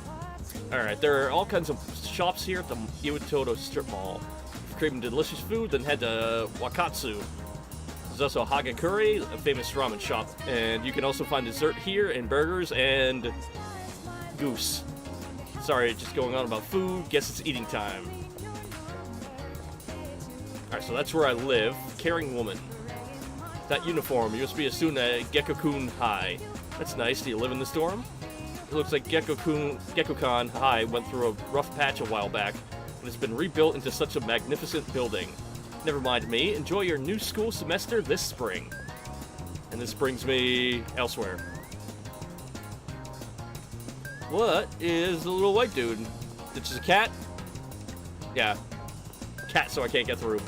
Alright, there are all kinds of shops here at the Iwatoto Strip Mall. If you're craving delicious food, then head to Wakatsu. There's also Hagakure, a famous ramen shop. And you can also find dessert here and burgers and goose. Sorry, just going on about food. Guess it's eating time. Alright, so that's where I live. Caring woman. That uniform, you must be a student at Gekkokun High. That's nice. Do you live in this dorm? It looks like Gekkokun High went through a rough patch a while back, and it's been rebuilt into such a magnificent building. Never mind me. Enjoy your new school semester this spring. And this brings me elsewhere. What is the little white dude? It's just a cat? Yeah. Cat, so I can't get through.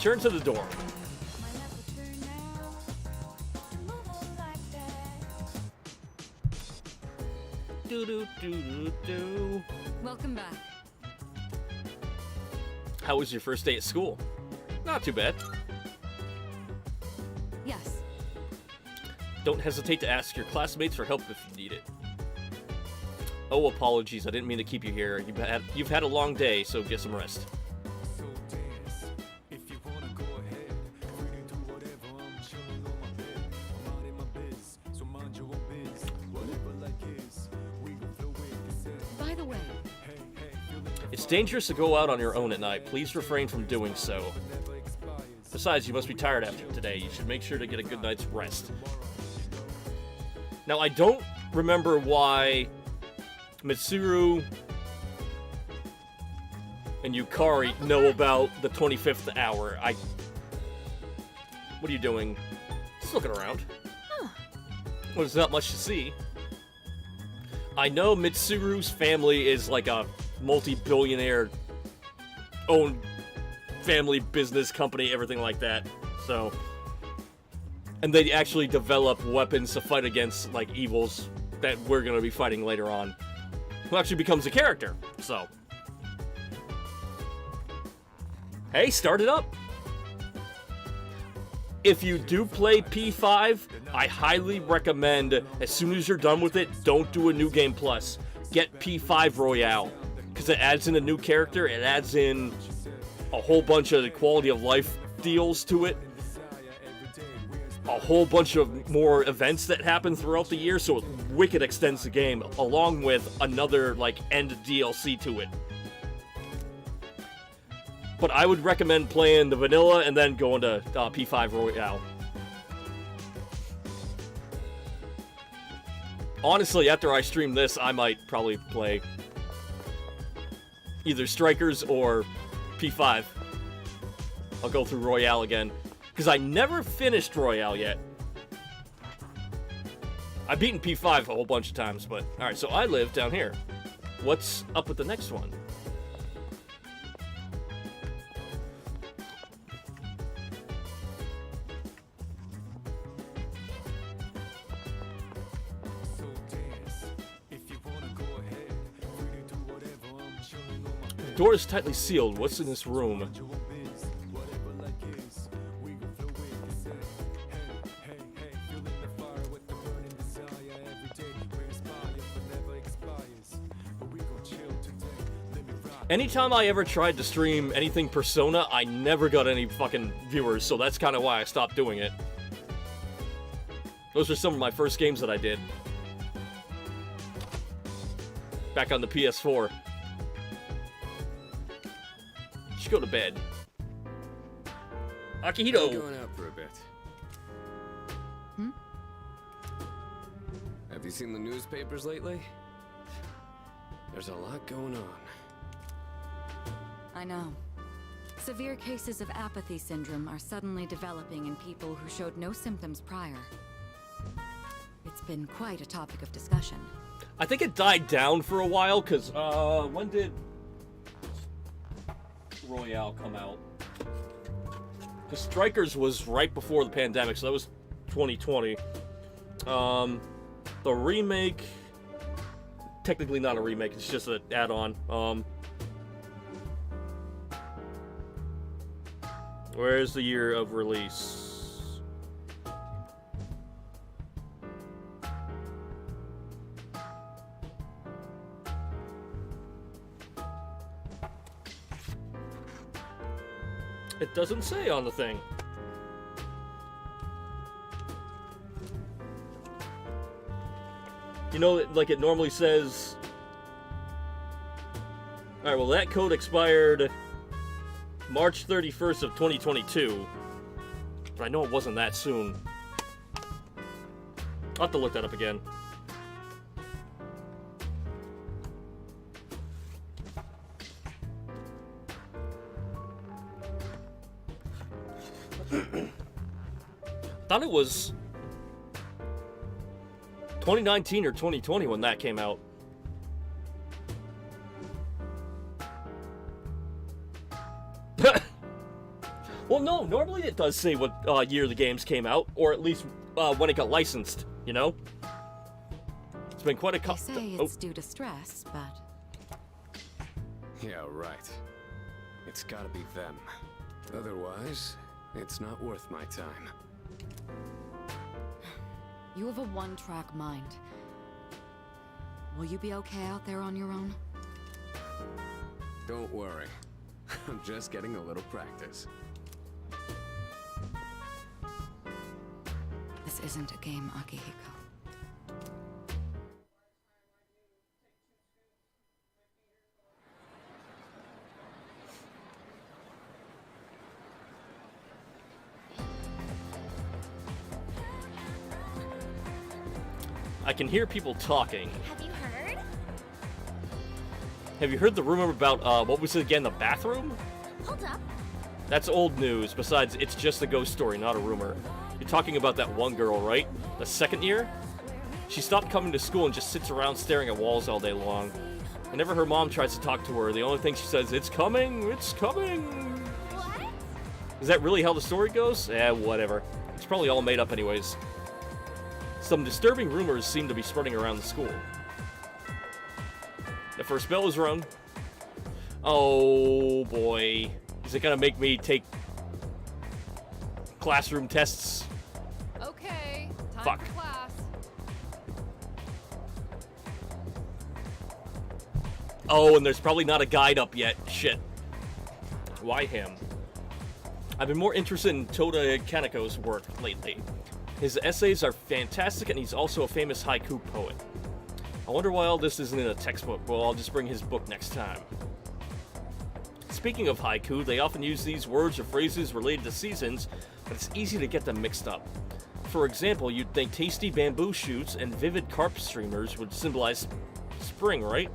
Turn to the dorm. Do-do-do-do-do. Welcome back. How was your first day at school? Not too bad. Yes. Don't hesitate to ask your classmates for help if you need it. Oh, apologies. I didn't mean to keep you here. You've had a long day, so get some rest. By the way, It's dangerous to go out on your own at night. Please refrain from doing so. Besides, you must be tired after today. You should make sure to get a good night's rest. Now, I don't remember why Mitsuru and Yukari know about the 25th hour. What are you doing? Just looking around. Huh. Well, there's not much to see. I know Mitsuru's family is like a multi-billionaire owned family business company, everything like that. So, and they actually develop weapons to fight against like evils that we're gonna be fighting later on. Who actually becomes a character. So, hey, start it up. if you do play P5, I highly recommend, as soon as you're done with it, don't do a New Game Plus. Get P5 Royale, because it adds in a new character, it adds in a whole bunch of quality of life deals to it, a whole bunch of more events that happen throughout the year, so it wicked extends the game, along with another, like, end DLC to it. But I would recommend playing the vanilla and then going to P5 Royale. Honestly, after I stream this, I might probably play either Strikers or P5. I'll go through Royale again, because I never finished Royale yet. I've beaten P5 a whole bunch of times, but... Alright, so I live down here. What's up with the next one? The door is tightly sealed. What's in this room? Anytime I ever tried to stream anything Persona, I never got any fucking viewers, so that's kind of why I stopped doing it. Those are some of my first games that I did. Back on the PS4. Should go to bed. Akihito! Going out for a bit. Have you seen the newspapers lately? There's a lot going on. I know. Severe cases of apathy syndrome are suddenly developing in people who showed no symptoms prior. It's been quite a topic of discussion. I think it died down for a while, because, when did Royale come out? The Strikers was right before the pandemic, so that was 2020. The remake... Technically not a remake, it's just an add-on. Where's the year of release? It doesn't say on the thing. You know, like it normally says... Alright, well that code expired March 31st of 2022. But I know it wasn't that soon. I'll have to look that up again. Thought it was 2019 or 2020 when that came out. Well, no, normally it does say what year the games came out, or at least when it got licensed, you know? It's been quite a couple... They say it's due to stress, but... Yeah, right. It's gotta be them. Otherwise, it's not worth my time. You have a one-track mind. Will you be okay out there on your own? Don't worry. I'm just getting a little practice. This isn't a game, Akihiko. I can hear people talking. Have you heard? Have you heard the rumor about, what was it again, the bathroom? Hold up. That's old news. Besides, it's just a ghost story, not a rumor. You're talking about that one girl, right? The second year? She stopped coming to school and just sits around staring at walls all day long. Whenever her mom tries to talk to her, the only thing she says, "It's coming! It's coming!" What? Is that really how the story goes? Eh, whatever. It's probably all made up anyways. Some disturbing rumors seem to be spreading around the school. The first bell is rung. Oh boy. Is it gonna make me take classroom tests. Okay, time Fuck. for class. Oh, and there's probably not a guide up yet. Shit. Why him? I've been more interested in Toda Kaneko's work lately. His essays are fantastic, and he's also a famous haiku poet. I wonder why all this isn't in a textbook. Well, I'll just bring his book next time. Speaking of haiku, they often use these words or phrases related to seasons, but it's easy to get them mixed up. For example, you'd think tasty bamboo shoots and vivid carp streamers would symbolize spring, right?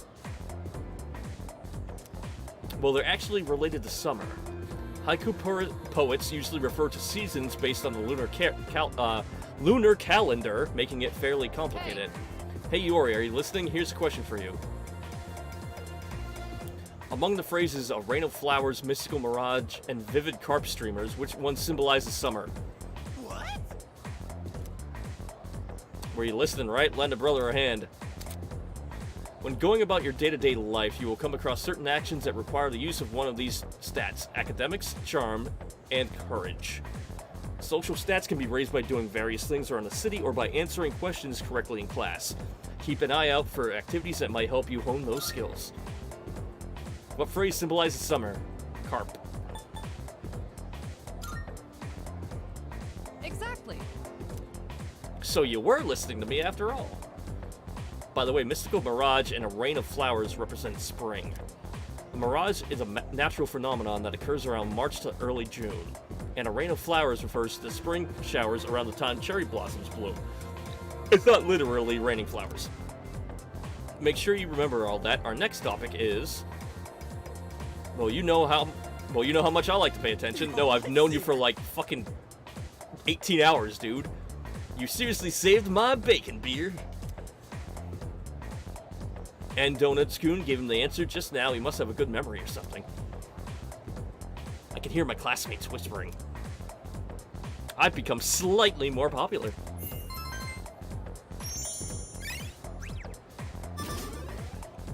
Well, they're actually related to summer. Haiku poets usually refer to seasons based on the lunar calendar, making it fairly complicated. Hey Yori, are you listening? Here's a question for you. Among the phrases a rain of flowers, mystical mirage, and vivid carp streamers, which one symbolizes summer? What? Were you listening, right? Lend a brother a hand. When going about your day-to-day life, you will come across certain actions that require the use of one of these stats: academics, charm, and courage. Social stats can be raised by doing various things around the city or by answering questions correctly in class. Keep an eye out for activities that might help you hone those skills. What phrase symbolizes summer? Carp. Exactly. So you were listening to me after all. By the way, mystical mirage and a rain of flowers represent spring. A mirage is a natural phenomenon that occurs around March to early June, and a rain of flowers refers to the spring showers around the time cherry blossoms bloom. It's not literally raining flowers. Make sure you remember all that. Our next topic is... Well, you know how much I like to pay attention. No, I've known you for like fucking 18 hours, dude. You seriously saved my bacon, beer. And Donuts-kun gave him the answer just now. He must have a good memory or something. I can hear my classmates whispering. I've become slightly more popular.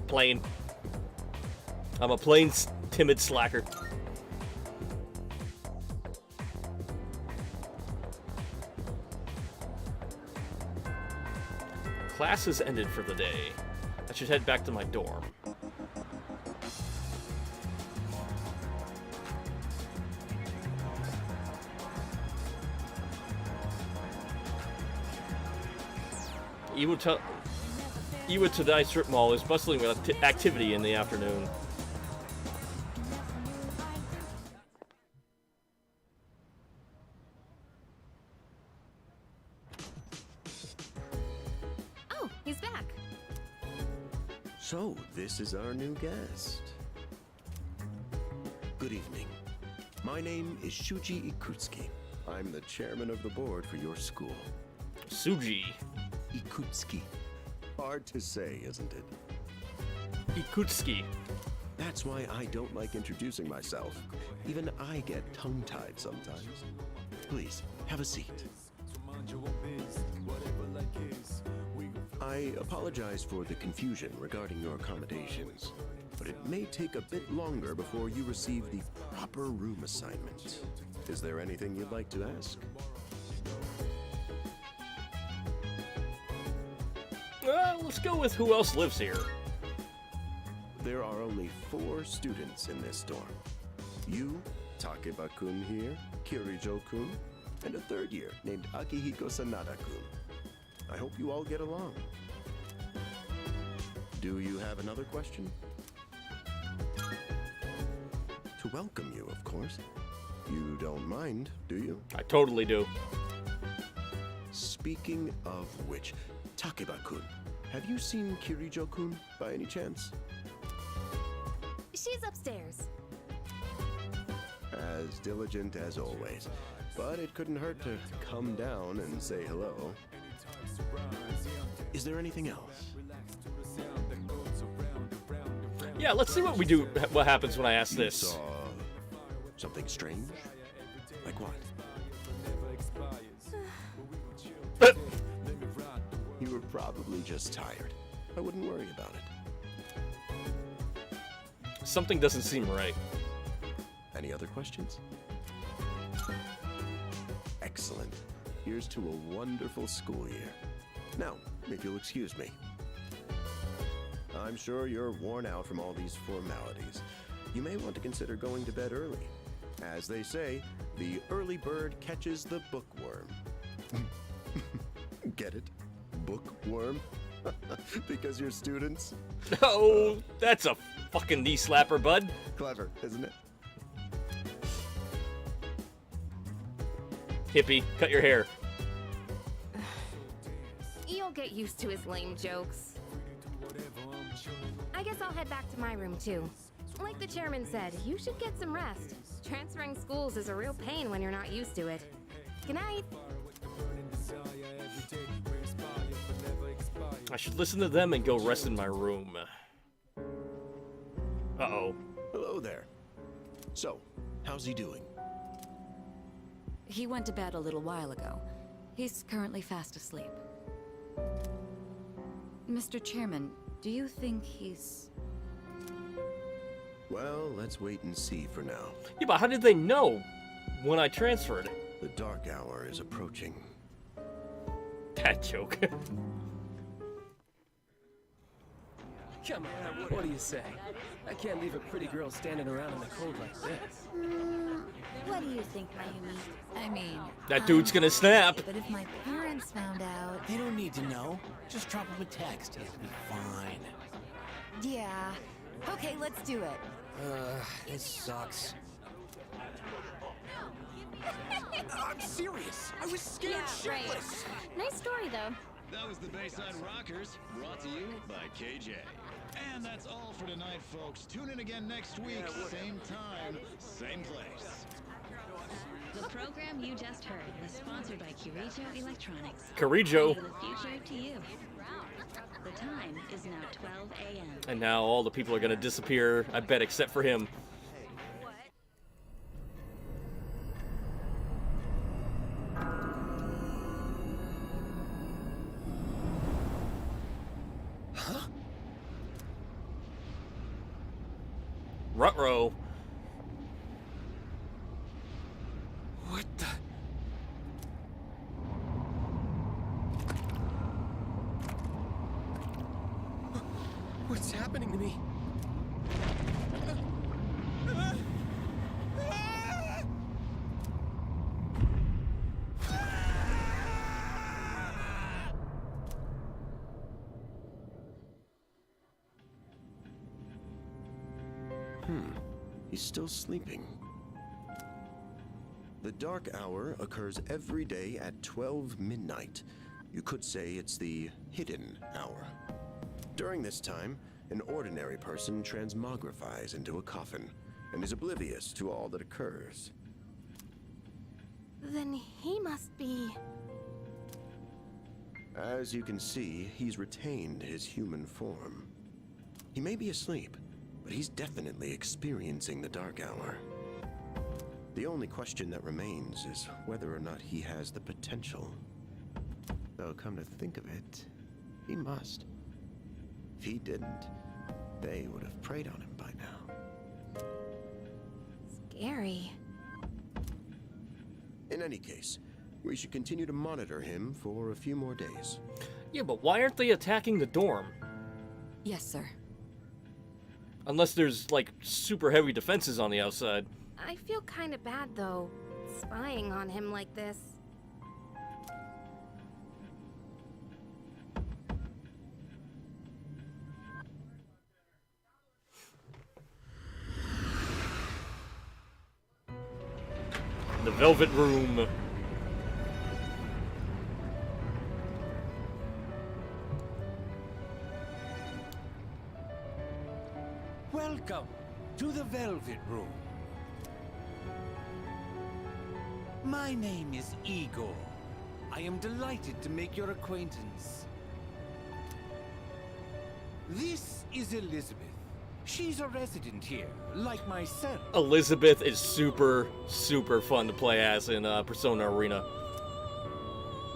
Plain. I'm a plain, timid slacker. Class has ended for the day. I should head back to my dorm. Iwa Todai Strip Mall is bustling with activity in the afternoon. Oh, he's back. So, this is our new guest. Good evening. My name is Shuji Ikutsuki. I'm the chairman of the board for your school. Suji. Ikutsuki. Hard to say, isn't it? Ikutsuki. That's why I don't like introducing myself. Even I get tongue-tied sometimes. Please, have a seat. I apologize for the confusion regarding your accommodations, but it may take a bit longer before you receive the proper room assignment. Is there anything you'd like to ask? Let's go with who else lives here. There are only 4 students in this dorm. You, Takeba-kun here, Kirijo-kun, and a 3rd year named Akihiko Sanada-kun. I hope you all get along. Do you have another question? To welcome you, of course. You don't mind, do you? I totally do. Speaking of which, Takeba-kun, have you seen Kirijo-kun by any chance? She's upstairs. As diligent as always, but it couldn't hurt to come down and say hello. Is there anything else? Yeah, let's see what we do. What happens when I ask this? You saw something strange? Like what? You were probably just tired. I wouldn't worry about it. Something doesn't seem right. Any other questions? Excellent. Here's to a wonderful school year. Now, if you'll excuse me. I'm sure you're worn out from all these formalities. You may want to consider going to bed early. As they say, the early bird catches the bookworm. Get it? Bookworm? Because you're students? Oh, that's a fucking knee slapper, bud. Clever, isn't it? Hippie, cut your hair. You'll get used to his lame jokes. I guess I'll head back to my room too. Like the chairman said, you should get some rest. Transferring schools is a real pain when you're not used to it. Good night. I should listen to them and go rest in my room. Uh-oh. Hello there. So, how's he doing? He went to bed a little while ago. He's currently fast asleep. Mr. Chairman, do you think he's... Well, let's wait and see for now. Yeah, but how did they know when I transferred? The dark hour is approaching. That joke. Come on, what do you say? I can't leave a pretty girl standing around in the cold like this. What do you think, Mayumi? I mean... That dude's gonna snap. But if my parents found out... They don't need to know. Just drop him a text. It'll be fine. Yeah. Okay, let's do it. This sucks. I'm serious. I was scared shitless. Nice story, though. That was the Bayside Rockers, brought to you by KJ. And that's all for tonight, folks. Tune in again next week, same time, same place. The program you just heard was sponsored by Kirijo Electronics. Kirijo. The future to you. The time is now 12 a.m. And now all the people are gonna disappear, I bet, except for him. Huh? Ruh-roh. What the... What's happening to me? He's still sleeping. The dark hour occurs every day at 12 midnight. You could say it's the hidden hour. During this time, an ordinary person transmogrifies into a coffin and is oblivious to all that occurs. Then he must be... As you can see, he's retained his human form. He may be asleep, but he's definitely experiencing the dark hour. The only question that remains is whether or not he has the potential. Though, come to think of it, he must. If he didn't, they would have preyed on him by now. Scary. In any case, we should continue to monitor him for a few more days. Yeah, but why aren't they attacking the dorm? Yes, sir. Unless there's, like, super heavy defenses on the outside. I feel kind of bad, though, spying on him like this. The Velvet Room. Welcome to the Velvet Room. My name is Igor. I am delighted to make your acquaintance. This is Elizabeth. She's a resident here, like myself. Elizabeth is super, super fun to play as in Persona Arena.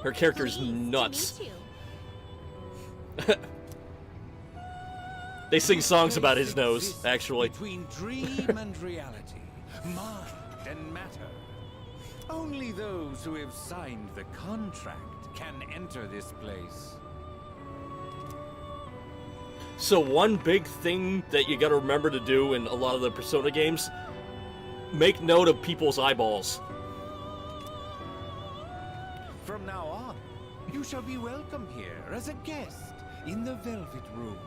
Her character's nuts. They sing songs about his nose, actually. Between dream and reality, mind and matter. Only those who have signed the contract can enter this place. So one big thing that you gotta remember to do in a lot of the Persona games, make note of people's eyeballs. From now on, you shall be welcome here as a guest in the Velvet Room.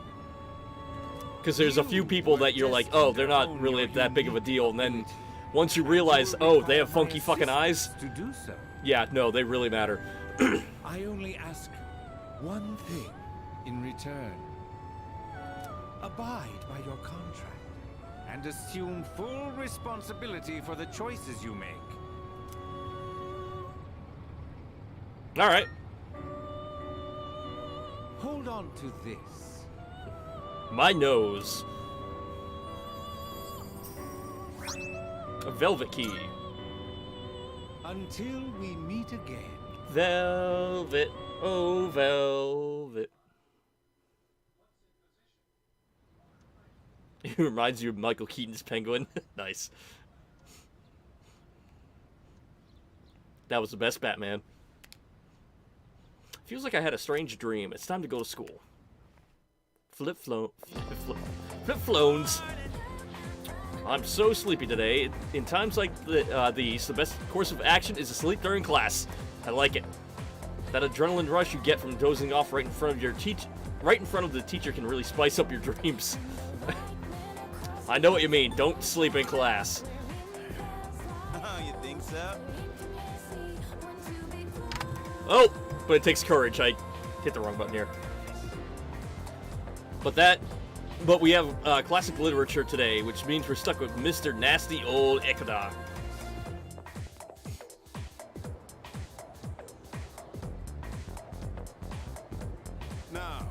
Because there's a few people that you're like, oh, they're not really that big of a deal, and then once you realize, oh, they have funky fucking eyes, to do so. yeah, no, they really matter. I only ask one thing in return. Abide by your contract and assume full responsibility for the choices you make. All right. Hold on to this. My nose. A velvet key. Until we meet again. Velvet, oh velvet. It reminds you of Michael Keaton's Penguin. Nice. That was the best Batman. Feels like I had a strange dream. It's time to go to school. Flip flones. I'm so sleepy today. In times like these, the best course of action is to sleep during class. I like it. That adrenaline rush you get from dozing off right in front of your the teacher can really spice up your dreams. I know what you mean. Don't sleep in class. Oh, you think so? Oh, but it takes courage. I hit the wrong button here. But we have classic literature today, which means we're stuck with Mr. Nasty Old Ikuda. Now,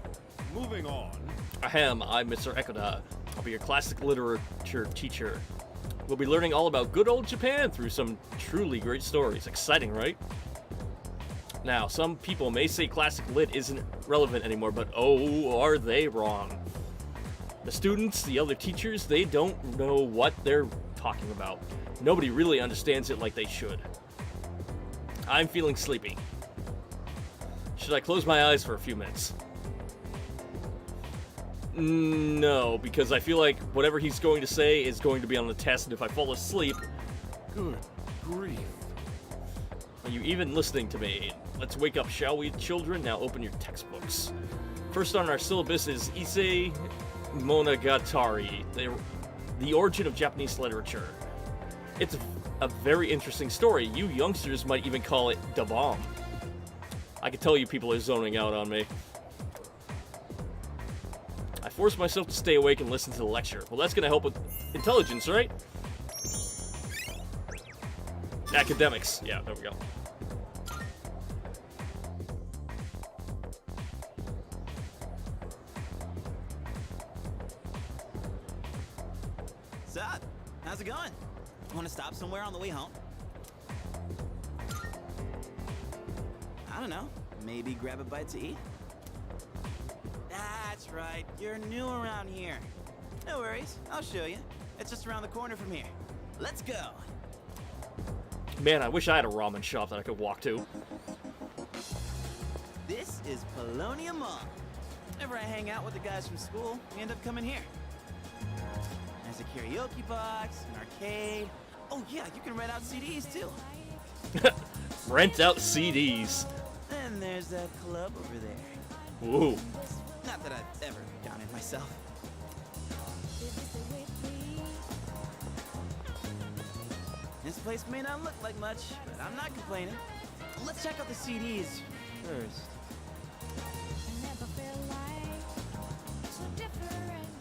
moving on. Ahem, I'm Mr. Ikuda. I'll be your classic literature teacher. We'll be learning all about good old Japan through some truly great stories. Exciting, right? Now, some people may say classic lit isn't relevant anymore, but oh, are they wrong. The students, the other teachers, they don't know what they're talking about. Nobody really understands it like they should. I'm feeling sleepy. Should I close my eyes for a few minutes? No, because I feel like whatever he's going to say is going to be on the test, and if I fall asleep... Good grief. Are you even listening to me? Let's wake up, shall we, children? Now open your textbooks. First on our syllabus is Issei Monogatari, the origin of Japanese literature. It's a very interesting story. You youngsters might even call it da bomb. I can tell you people are zoning out on me. I forced myself to stay awake and listen to the lecture. Well, that's going to help with intelligence, right? Academics. Yeah, there we go. Sup? How's it going? Want to stop somewhere on the way home? I don't know. Maybe grab a bite to eat? That's right. You're new around here. No worries. I'll show you. It's just around the corner from here. Let's go. Man, I wish I had a ramen shop that I could walk to. This is Polonia Mall. Whenever I hang out with the guys from school, we end up coming here. There's a karaoke box, an arcade. Oh yeah, you can rent out CDs too. Rent out CDs. And there's that club over there. Ooh. Not that I've ever done it myself. This place may not look like much, but I'm not complaining. Let's check out the CDs first.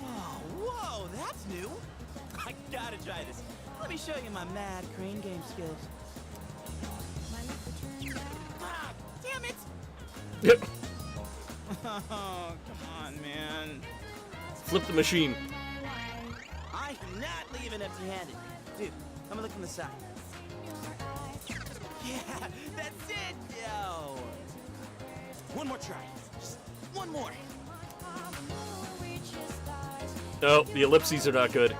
Oh, whoa, that's new. I gotta try this. Let me show you my mad crane game skills. Ah, damn it! Yep. Oh, come on, man. Flip the machine. I am not leaving empty-handed. Dude, I'm gonna look on the side. Yeah, that's it, yo! One more try. Just one more. No, the ellipses are not good.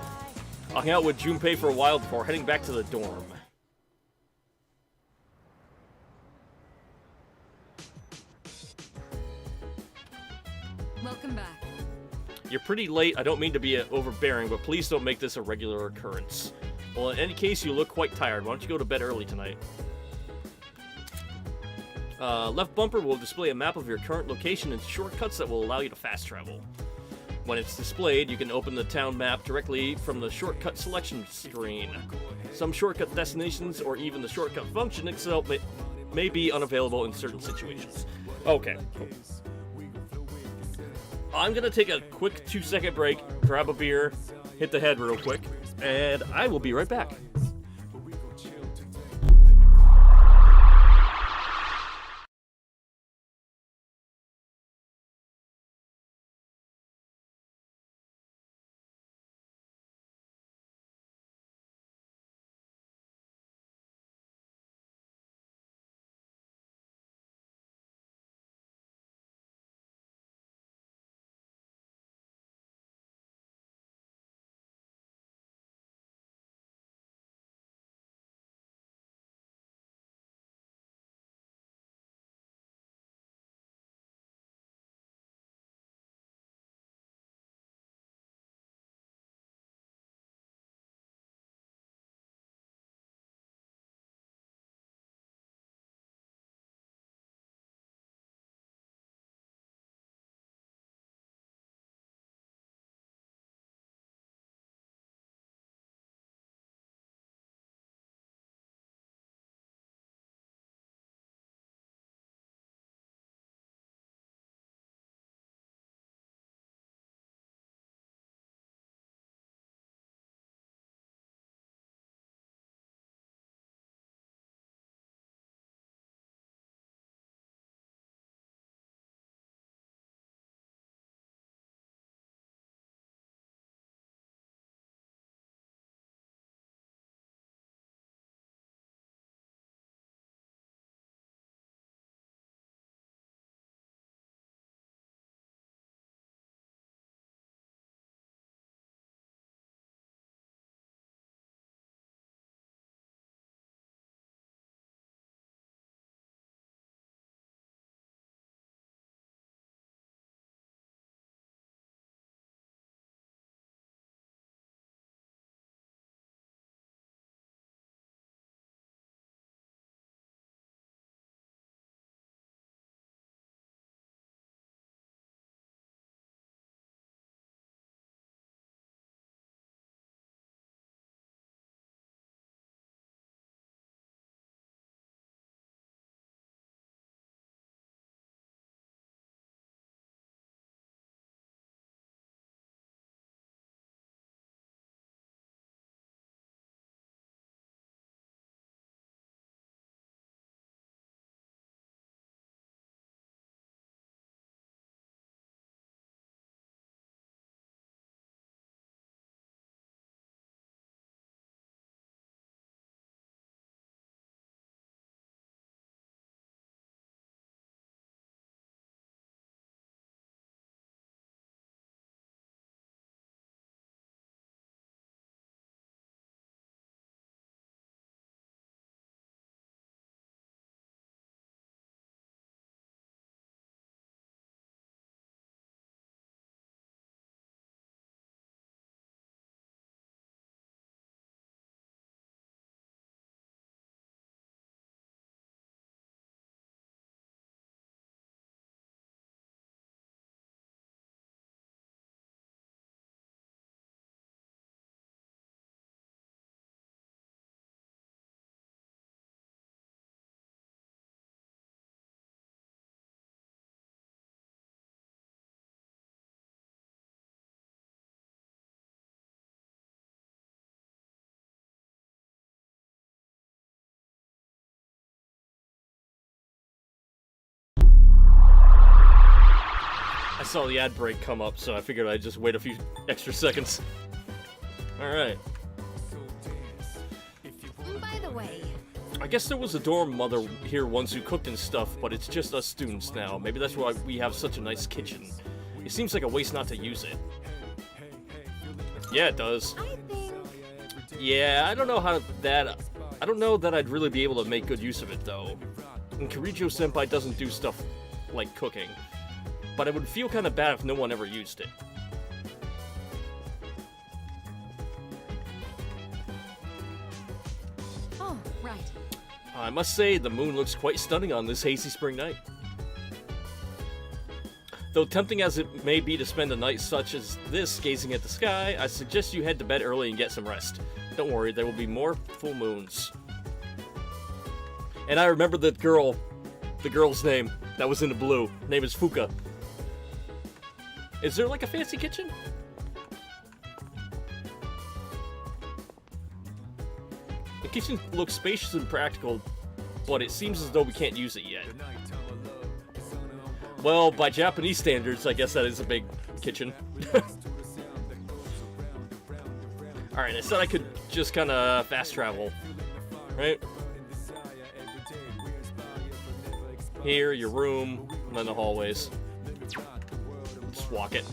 I'll hang out with Junpei for a while before heading back to the dorm. Welcome back. You're pretty late. I don't mean to be overbearing, but please don't make this a regular occurrence. Well, in any case, you look quite tired. Why don't you go to bed early tonight? Left bumper will display a map of your current location and shortcuts that will allow you to fast travel. When it's displayed, you can open the town map directly from the shortcut selection screen. Some shortcut destinations, or even the shortcut function itself, may be unavailable in certain situations. Okay. I'm gonna take a quick 2-second break, grab a beer, hit the head real quick, and I will be right back. I saw the ad break come up, so I figured I'd just wait a few extra seconds. Alright. By the way, I guess there was a dorm mother here once who cooked and stuff, but it's just us students now. Maybe that's why we have such a nice kitchen. It seems like a waste not to use it. Yeah, it does. Yeah, I don't know I don't know that I'd really be able to make good use of it, though. And Kirijo Senpai doesn't do stuff like cooking. but I would feel kind of bad if no one ever used it. Oh, right. I must say, the moon looks quite stunning on this hazy spring night. Though tempting as it may be to spend a night such as this gazing at the sky, I suggest you head to bed early and get some rest. Don't worry, there will be more full moons. And I remember the girl's name that was in the blue. Her name is Fuka. Is there like a fancy kitchen? The kitchen looks spacious and practical, but it seems as though we can't use it yet. Well, by Japanese standards, I guess that is a big kitchen. Alright, I said I could just kind of fast travel, right? Here, your room, and then the hallways. Just walk it.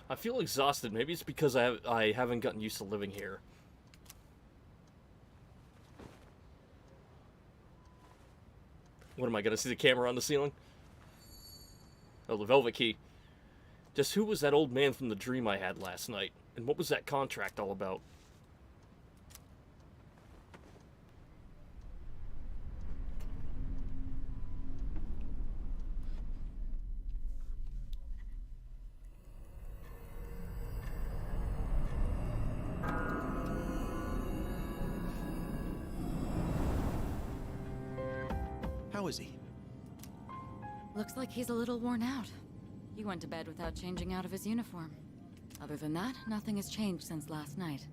I feel exhausted. Maybe it's because I haven't gotten used to living here. What am I gonna see the camera on the ceiling? Oh, the velvet key. Just who was that old man from the dream I had last night? And what was that contract all about? How is he? Looks like he's a little worn out. He went to bed without changing out of his uniform. Other than that, nothing has changed since last night.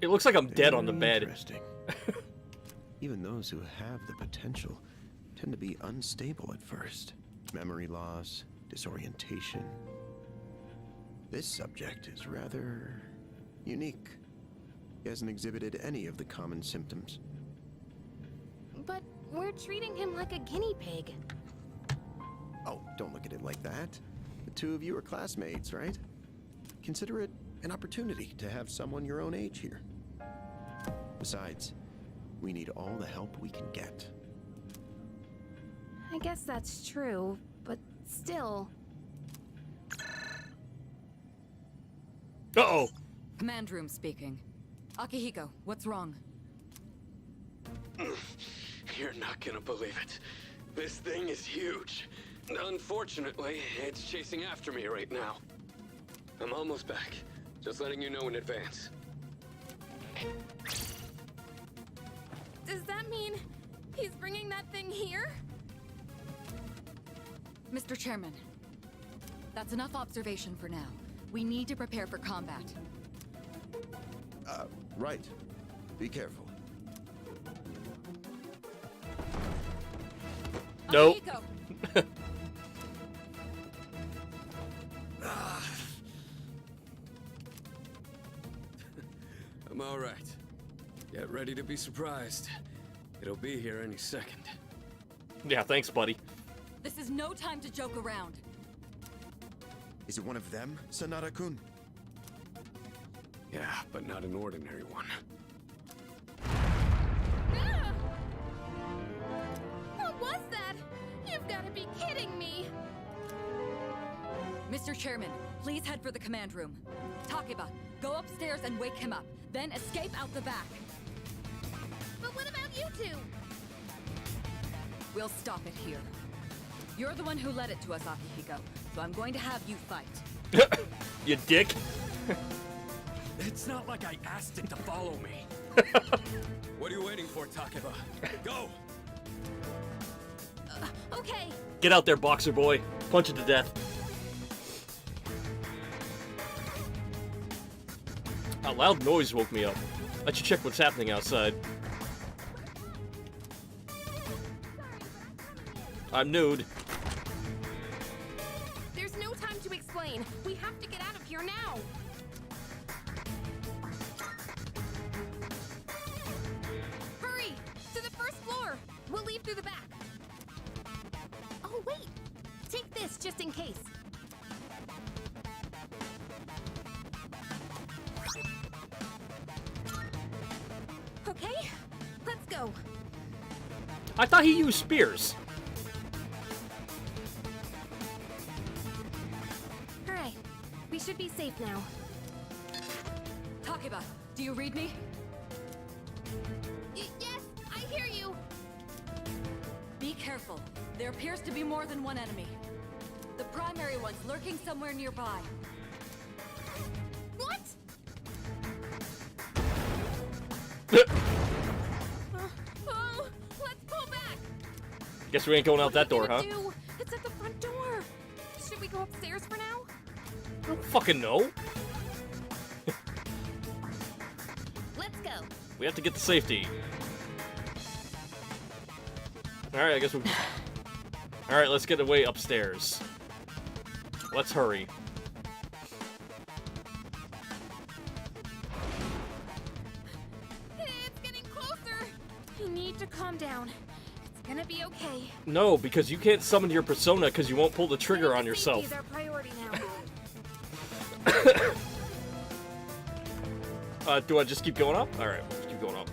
It looks like I'm dead on the bed. Interesting. Even those who have the potential tend to be unstable at first. Memory loss, disorientation. This subject is rather unique. He hasn't exhibited any of the common symptoms. But we're treating him like a guinea pig. Oh, don't look at it like that. The two of you are classmates, right? Consider it an opportunity to have someone your own age here. Besides, we need all the help we can get. I guess that's true, but still. Uh-oh. Command room speaking. Akihiko, what's wrong? You're not gonna believe it. This thing is huge. Unfortunately, it's chasing after me right now. I'm almost back. Just letting you know in advance. Does that mean he's bringing that thing here? Mr. Chairman, that's enough observation for now. We need to prepare for combat. Right. Be careful. Nope. Akihiko! I'm all right. Get ready to be surprised. It'll be here any second. Yeah, thanks, buddy. This is no time to joke around. Is it one of them, Sanada-kun? Yeah, but not an ordinary one. What was that? You've got to be kidding me! Mr. Chairman, please head for the command room. Takeba, go upstairs and wake him up. Then escape out the back. But what about you two? We'll stop it here. You're the one who led it to us, Akihiko, so I'm going to have you fight. You dick. It's not like I asked it to follow me. What are you waiting for, Takeba? Go! Okay. Get out there, boxer boy. Punch it to death. A loud noise woke me up. I should check what's happening outside. I'm nude. There's no time to explain. We have to get out of here now. through the back. Oh, wait. Take this just in case. Okay, let's go. I thought he used spears. All right, we should be safe now. Takeba, do you read me? Yes, I hear you. Be careful. There appears to be more than one enemy. The primary one's lurking somewhere nearby. What? Let's pull back. Guess we ain't going out that door, What are huh? we gonna do? It's at the front door. Should we go upstairs for now? I don't fucking know. Let's go. We have to get to safety. Alright, I guess we... Alright, let's get away upstairs. Let's hurry. It's getting closer. You need to calm down. It's gonna be okay. No, because you can't summon your persona because you won't pull the trigger on yourself. Safety's our priority now. Do I just keep going up? Alright, let's keep going up.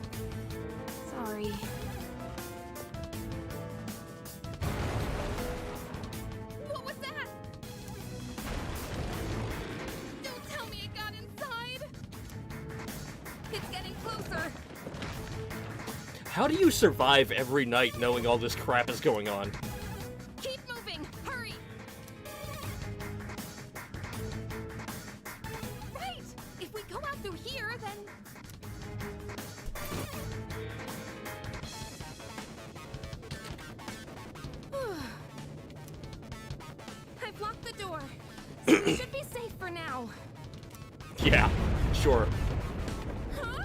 Sorry. What was that? Don't tell me it got inside. It's getting closer. How do you survive every night knowing all this crap is going on? Keep moving. Hurry. Right. If we go out through here, then... I've locked the door. So we should be safe for now. Yeah, sure. Huh?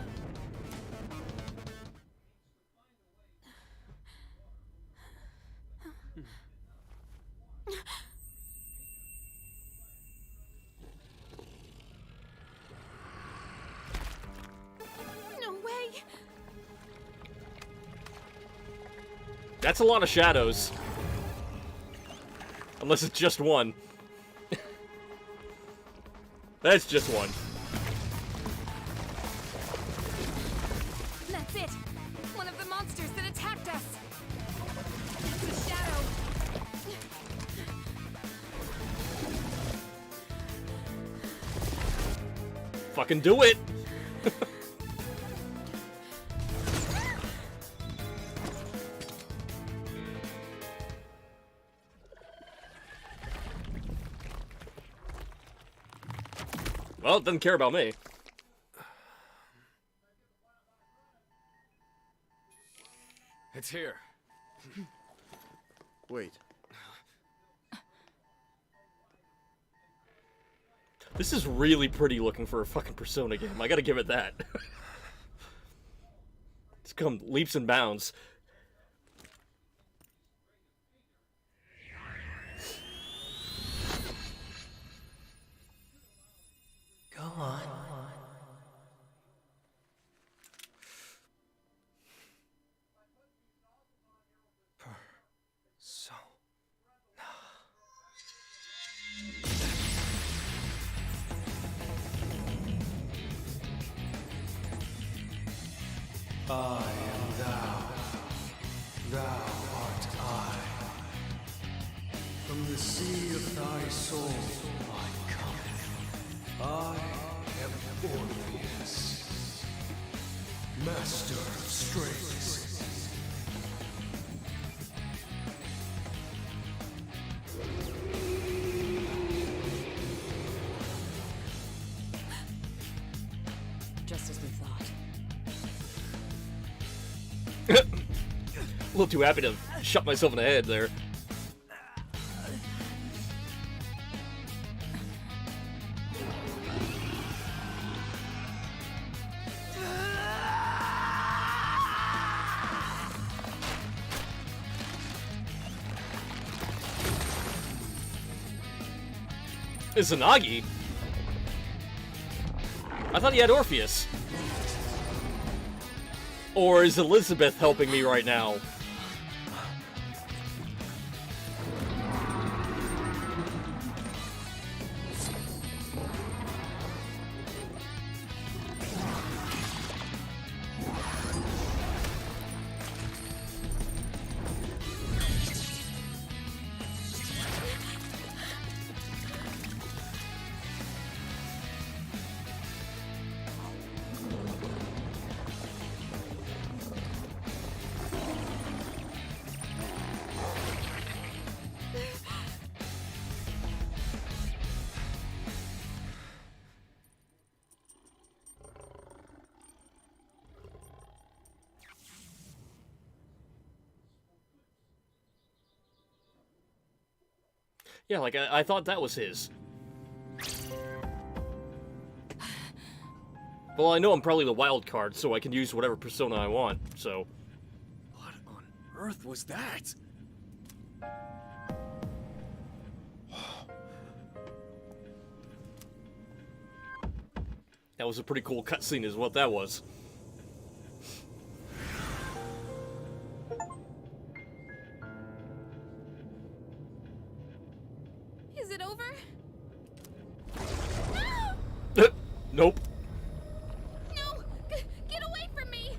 No way. That's a lot of shadows. Unless it's just one. That's just one. That's it. One of the monsters that attacked us. It's a shadow. Fucking do it! Well, it doesn't care about me. It's here. Wait. This is really pretty looking for a fucking Persona game. I gotta give it that. It's come leaps and bounds. Go on. I am thou. Thou art I. From the sea of thy soul I come. I am Orpheus, master of strings. Just as we thought. A little too happy to shut myself in the head there. Izanagi? I thought he had Orpheus. Or is Elizabeth helping me right now? Yeah, like, I thought that was his. Well, I know I'm probably the wild card, so I can use whatever persona I want, so... What on earth was that? That was a pretty cool cutscene is what that was. Is it over? Nope. No! Get away from me!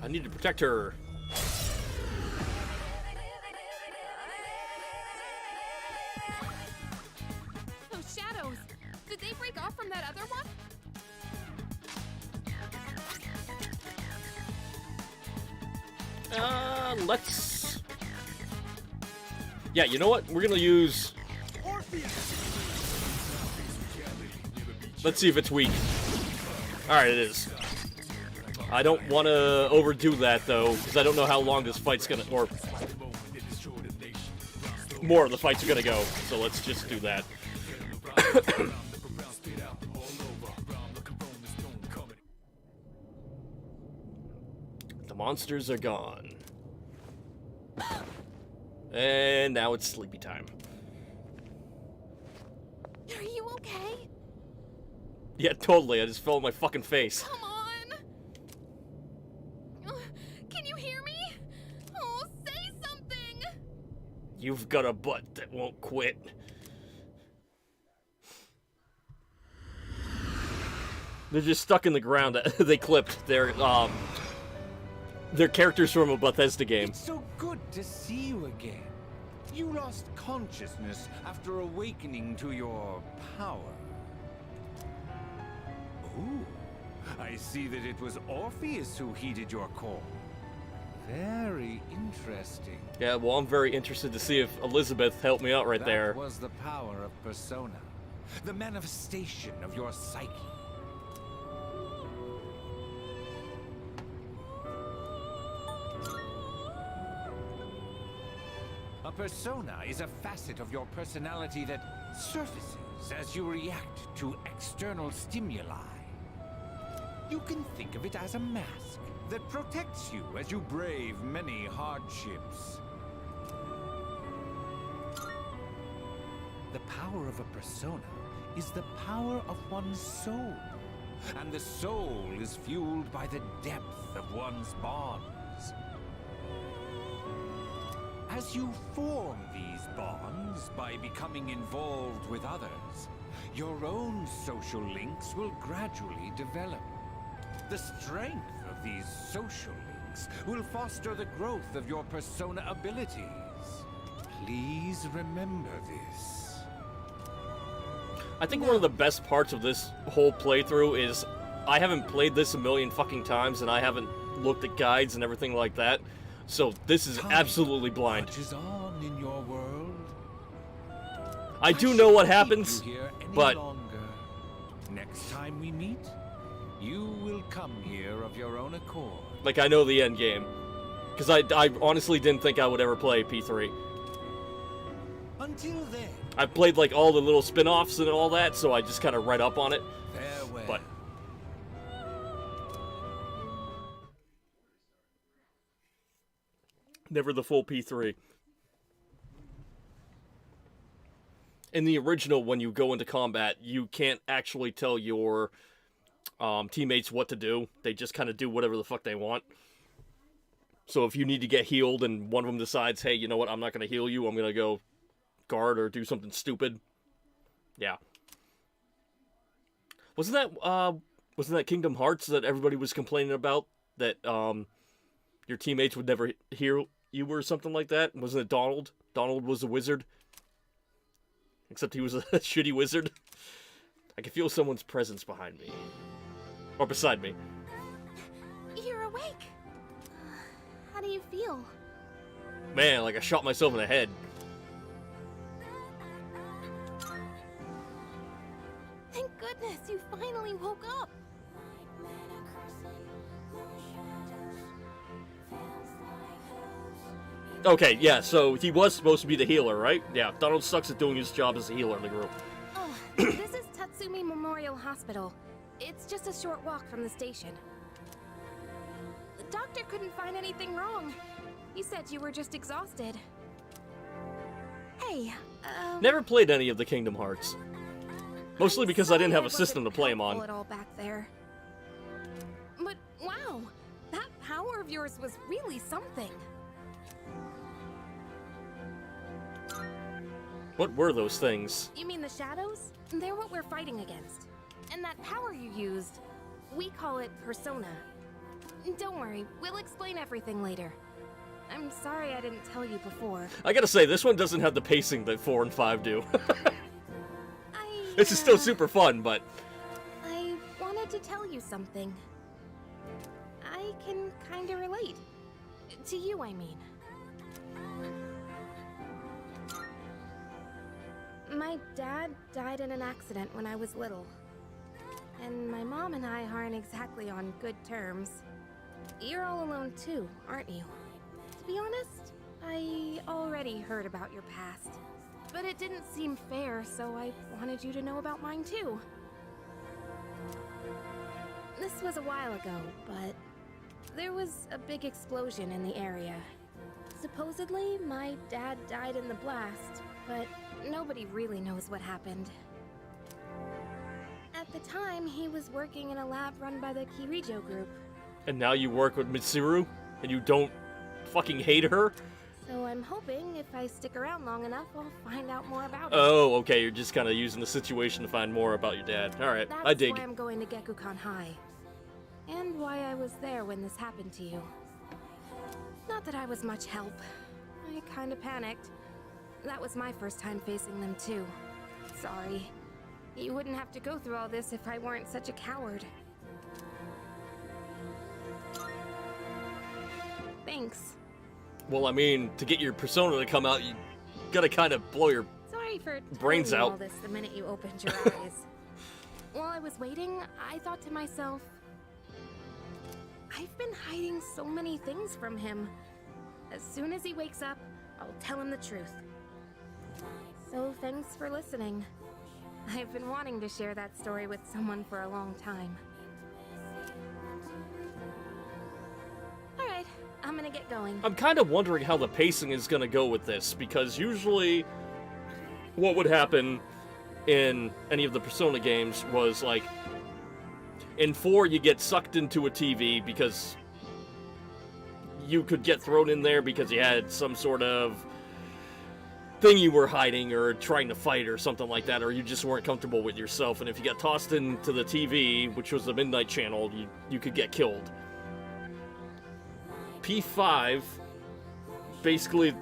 I need to protect her. Those shadows! Did they break off from that other one? Let's... Yeah, you know what? We're gonna use... Let's see if it's weak. Alright, it is. I don't want to overdo that, though, because I don't know how long this fight's gonna... Or... more of the fight's gonna go, so let's just do that. The monsters are gone. And now it's sleepy time. Are you okay? Yeah, totally. I just fell on my fucking face. Come on! Can you hear me? Oh, say something! You've got a butt that won't quit. They're just stuck in the ground. They clipped their characters from a Bethesda game. It's so good to see you again. You lost consciousness after awakening to your power. Ooh, I see that it was Orpheus who heeded your call. Very interesting. Yeah, well, I'm very interested to see if Elizabeth helped me out right there. That was the power of Persona, the manifestation of your psyche. A persona is a facet of your personality that surfaces as you react to external stimuli. You can think of it as a mask that protects you as you brave many hardships. The power of a persona is the power of one's soul, and the soul is fueled by the depth of one's bonds. As you form these bonds by becoming involved with others, your own social links will gradually develop. The strength of these social links will foster the growth of your persona abilities. Please remember this. I think one of the best parts of this whole playthrough is I haven't played this a million fucking times and I haven't looked at guides and everything like that. So this is absolutely blind. What is on in your world? I do know what happens, but Longer. Next time we meet, you will come here of your own accord. like I know the end game, because I honestly didn't think I would ever play P3. Until then, I've played like all the little spin-offs and all that, so I just kind of read up on it. farewell. But never the full P3. In the original, when you go into combat, you can't actually tell your teammates what to do. They just kind of do whatever the fuck they want. So if you need to get healed and one of them decides, hey, you know what, I'm not going to heal you, I'm going to go guard or do something stupid. Yeah. Wasn't that Kingdom Hearts that everybody was complaining about? That your teammates would never heal you or something like that? Wasn't it Donald? Donald was a wizard. Except he was a shitty wizard. I can feel someone's presence behind me. Or beside me. You're awake. How do you feel? Man, like I shot myself in the head. Thank goodness you finally woke up. Okay, yeah, so he was supposed to be the healer, right? Yeah, Donald sucks at doing his job as a healer in the group. Oh, this is Tatsumi Memorial Hospital. It's just a short walk from the station. The doctor couldn't find anything wrong. He said you were just exhausted. Hey, Never played any of the Kingdom Hearts. Mostly because I didn't have a wasn't system to play them helpful on. at all back there. But wow, that power of yours was really something. What were those things? You mean the shadows? They're what we're fighting against. And that power you used, we call it Persona. Don't worry, we'll explain everything later. I'm sorry I didn't tell you before. I gotta say, this one doesn't have the pacing that 4 and 5 do. This is still super fun, but... I wanted to tell you something. I can kinda relate. To you, I mean. My dad died in an accident when I was little. And my mom and I aren't exactly on good terms. You're all alone too, aren't you? To be honest, I already heard about your past. But it didn't seem fair, so I wanted you to know about mine too. This was a while ago, but there was a big explosion in the area. Supposedly, my dad died in the blast, but nobody really knows what happened. At the time, he was working in a lab run by the Kirijo group, And now you work with Mitsuru? And you don't fucking hate her? so I'm hoping if I stick around long enough, I'll find out more about it. Oh, okay, you're just kind of using the situation to find more about your dad. Alright, That's I dig. why I'm going to Gekukan High. And why I was there when this happened to you. Not that I was much help. I kinda panicked. That was my first time facing them too. Sorry. You wouldn't have to go through all this if I weren't such a coward. Thanks. Well, I mean, to get your persona to come out, you gotta kind of blow your... Sorry for Brains telling you out. all this the minute you opened your eyes. While I was waiting, I thought to myself, I've been hiding so many things from him. As soon as he wakes up, I'll tell him the truth. So thanks for listening. I've been wanting to share that story with someone for a long time. Alright, I'm gonna get going. I'm kind of wondering how the pacing is gonna go with this, because usually what would happen in any of the Persona games was, like, in 4 you get sucked into a TV because you could get thrown in there because you had some sort of thing you were hiding or trying to fight or something like that, or you just weren't comfortable with yourself, and if you got tossed into the TV, which was the Midnight Channel, you could get killed. P5, basically,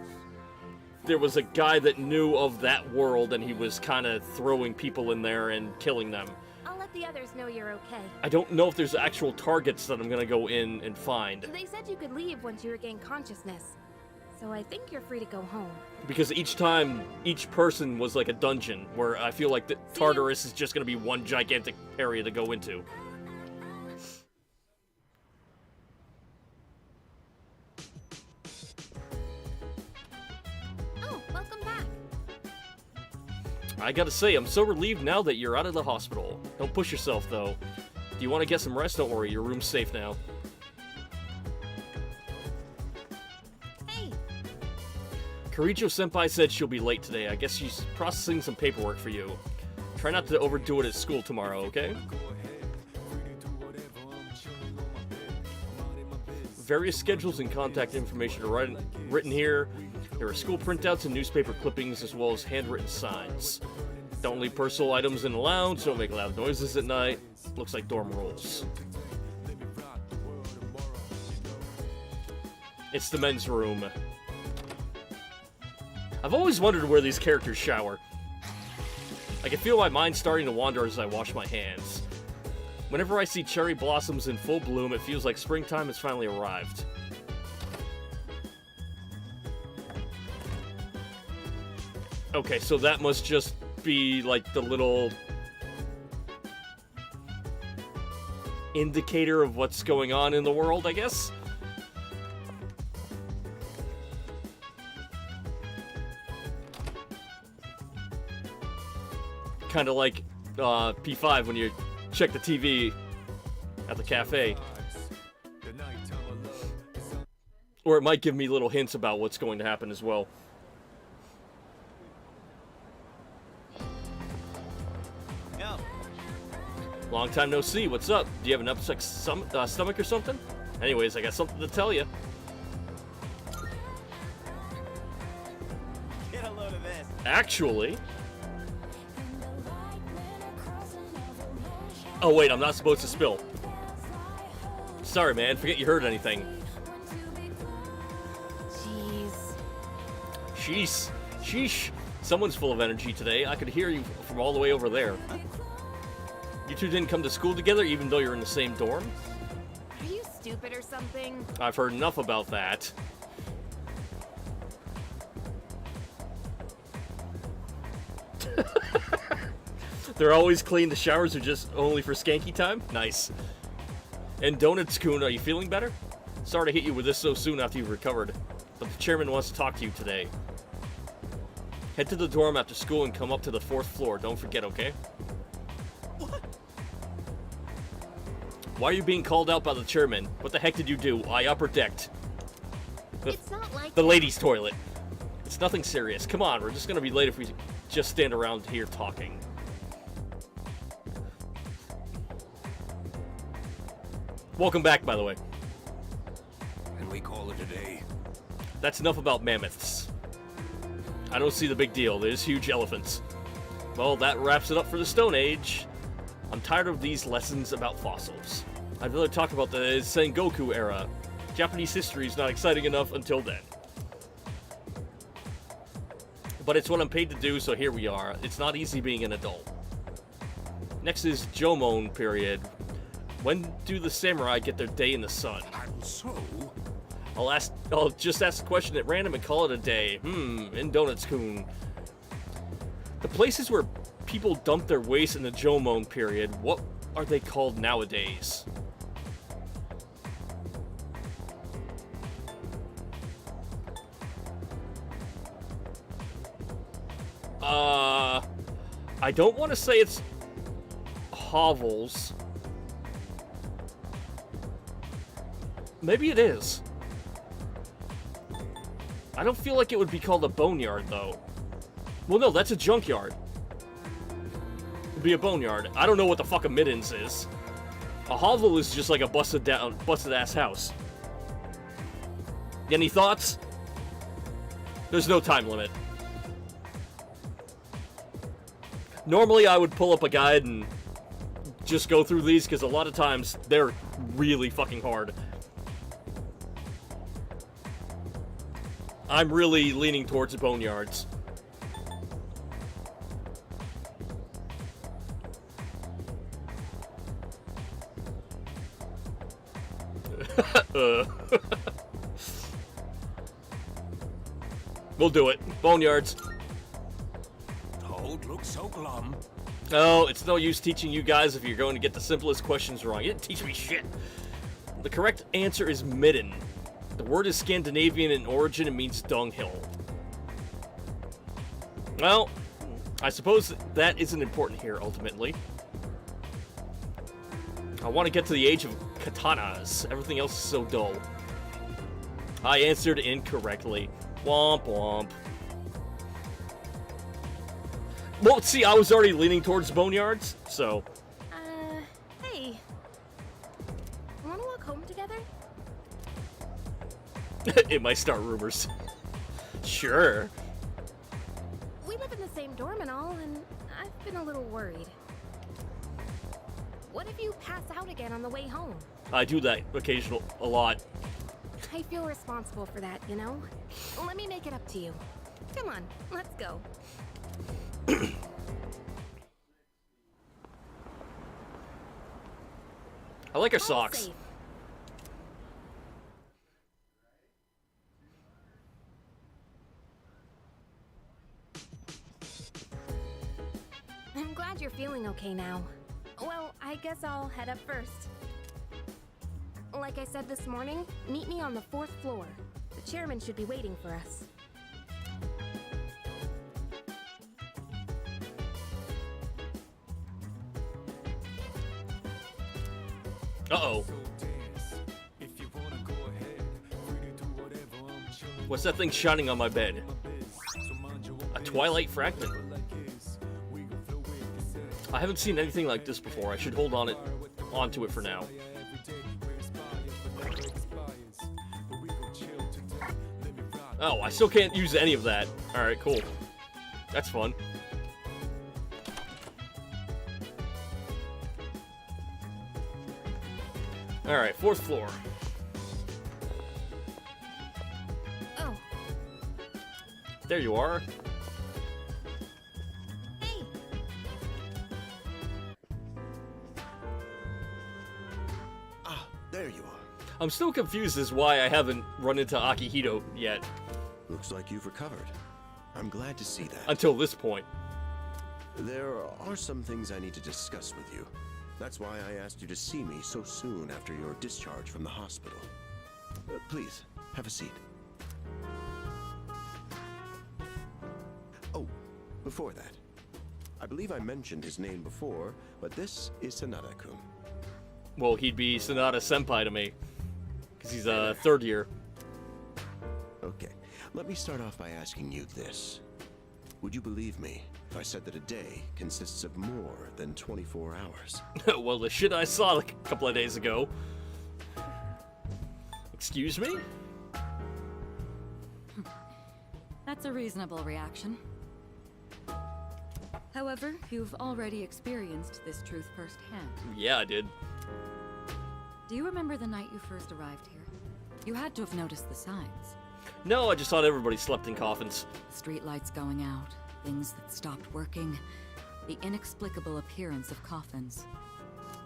there was a guy that knew of that world, and he was kind of throwing people in there and killing them. I'll let the others know you're okay. I don't know if there's actual targets that I'm gonna go in and find, They said you could leave once you regain consciousness. So I think you're free to go home. because each time, each person was like a dungeon, where I feel like the Tartarus is just gonna be one gigantic area to go into. Oh, welcome back. I gotta say, I'm so relieved now that you're out of the hospital. Don't push yourself, though. Do you want to get some rest? Don't worry, your room's safe now. Hey. Kirijo-senpai said she'll be late today. I guess she's processing some paperwork for you. Try not to overdo it at school tomorrow, okay? Various schedules and contact information are written here. There are school printouts and newspaper clippings, as well as handwritten signs. Don't leave personal items in the lounge. Don't make loud noises at night. Looks like dorm rules. It's the men's room. I've always wondered where these characters shower. I can feel my mind starting to wander as I wash my hands. Whenever I see cherry blossoms in full bloom, it feels like springtime has finally arrived. Okay, so that must just be like the little indicator of what's going on in the world, I guess? kind of like P5 when you check the TV at the cafe. Or it might give me little hints about what's going to happen as well. Yo. Long time no see. What's up? Do you have an upset stomach or something? Anyways, I got something to tell you. Get a load of this. Actually... Oh wait, I'm not supposed to spill. Sorry, man. Forget you heard anything. Jeez. Sheesh. Sheesh. Someone's full of energy today. I could hear you from all the way over there. You two didn't come to school together even though you're in the same dorm? Are you stupid or something? I've heard enough about that. They're always clean. The showers are just only for skanky time? Nice. And Donuts-kun, are you feeling better? Sorry to hit you with this so soon after you've recovered, but the chairman wants to talk to you today. Head to the dorm after school and come up to the 4th floor. Don't forget, okay? What? Why are you being called out by the chairman? What the heck did you do? I upper decked. It's not like the ladies' toilet. It's nothing serious. Come on, we're just gonna be late if we just stand around here talking. Welcome back, by the way. And we call it a day. That's enough about mammoths. I don't see the big deal. There's huge elephants. Well, that wraps it up for the Stone Age. I'm tired of these lessons about fossils. I'd rather talk about the Sengoku era. Japanese history is not exciting enough until then. But it's what I'm paid to do, so here we are. It's not easy being an adult. Next is Jomon period. When do the samurai get their day in the sun? And so... I'll just ask the question at random and call it a day. In Donuts-kun. The places where people dump their waste in the Jomon period, what are they called nowadays? I don't want to say it's hovels. Maybe it is. I don't feel like it would be called a boneyard, though. Well, no, that's a junkyard. It'd be a boneyard. I don't know what the fuck a middens is. A hovel is just like a busted-ass house. Any thoughts? There's no time limit. Normally, I would pull up a guide and just go through these, because a lot of times, they're really fucking hard. I'm really leaning towards the boneyards. We'll do it. Boneyards. Toad looks so glum. Oh, it's no use teaching you guys if you're going to get the simplest questions wrong. You didn't teach me shit. The correct answer is midden. The word is Scandinavian in origin and means dunghill. Well, I suppose that isn't important here, ultimately. I want to get to the age of katanas. Everything else is so dull. I answered incorrectly. Womp womp. Well, see, I was already leaning towards boneyards, so... Hey. Wanna walk home together? It might start rumors. Sure. We live in the same dorm and all, and I've been a little worried. What if you pass out again on the way home? I do that a lot. I feel responsible for that, you know? Let me make it up to you. Come on, let's go. I like her socks. Safe. I'm glad you're feeling okay now. Well, I guess I'll head up first. Like I said this morning, meet me on the 4th floor. The chairman should be waiting for us. Uh-oh. What's that thing shining on my bed? A Twilight fragment. I haven't seen anything like this before. I should hold onto it for now. Oh, I still can't use any of that. Alright, cool. That's fun. Alright, 4th floor. Oh. There you are. Hey. Ah, there you are. I'm still confused as why I haven't run into Akihito yet. Looks like you've recovered. I'm glad to see that. Until this point. There are some things I need to discuss with you. That's why I asked you to see me so soon after your discharge from the hospital. Please, have a seat. Oh, before that, I believe I mentioned his name before, but this is Sanada-kun. Well, he'd be Sanada Senpai to me. Because he's a 3rd year. Okay, let me start off by asking you this. Would you believe me if I said that a day consists of more than 24 hours? Well, the shit I saw like a couple of days ago. Excuse me? That's a reasonable reaction. However, you've already experienced this truth firsthand. Yeah, I did. Do you remember the night you first arrived here? You had to have noticed the signs. No, I just thought everybody slept in coffins. Streetlights going out, things that stopped working, the inexplicable appearance of coffins.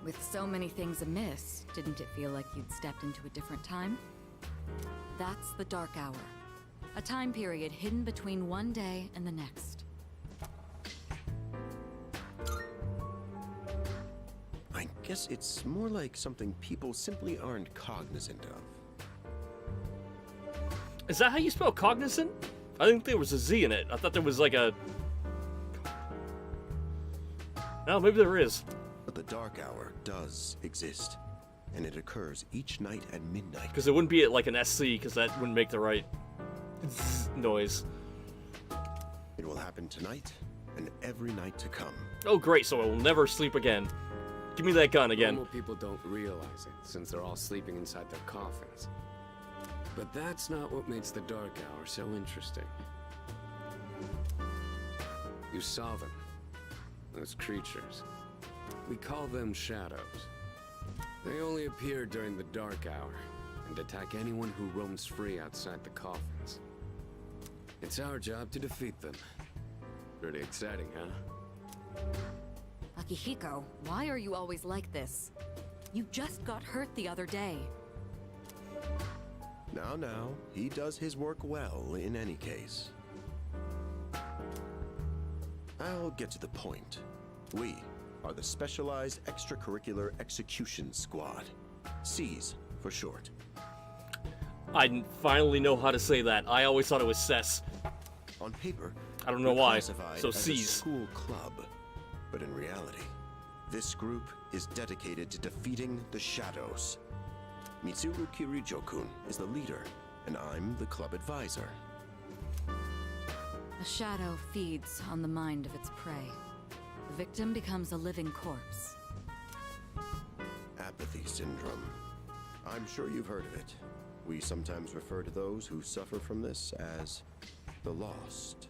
With so many things amiss, didn't it feel like you'd stepped into a different time? That's the Dark Hour. A time period hidden between one day and the next. I guess it's more like something people simply aren't cognizant of. Is that how you spell cognizant? I didn't think there was a Z in it. I thought there was like a... No, maybe there is. But the Dark Hour does exist, and it occurs each night at midnight. Because it wouldn't be like an SC, because that wouldn't make the right noise. It will happen tonight, and every night to come. Oh great, so I will never sleep again. Give me that gun again. Normal people don't realize it, since they're all sleeping inside their coffins. But that's not what makes the Dark Hour so interesting. You saw them. Those creatures. We call them shadows. They only appear during the Dark Hour, and attack anyone who roams free outside the coffins. It's our job to defeat them. Pretty exciting, huh? Akihiko, why are you always like this? You just got hurt the other day. Now, he does his work well in any case. I'll get to the point. We are the Specialized Extracurricular Execution Squad. SEES for short. I finally know how to say that. I always thought it was SES. On paper, I don't know we're why. classified So as a SEES. school club. But in reality, this group is dedicated to defeating the shadows. Mitsuru Kirijo-kun is the leader, and I'm the club advisor. A shadow feeds on the mind of its prey. The victim becomes a living corpse. Apathy syndrome. I'm sure you've heard of it. We sometimes refer to those who suffer from this as the lost.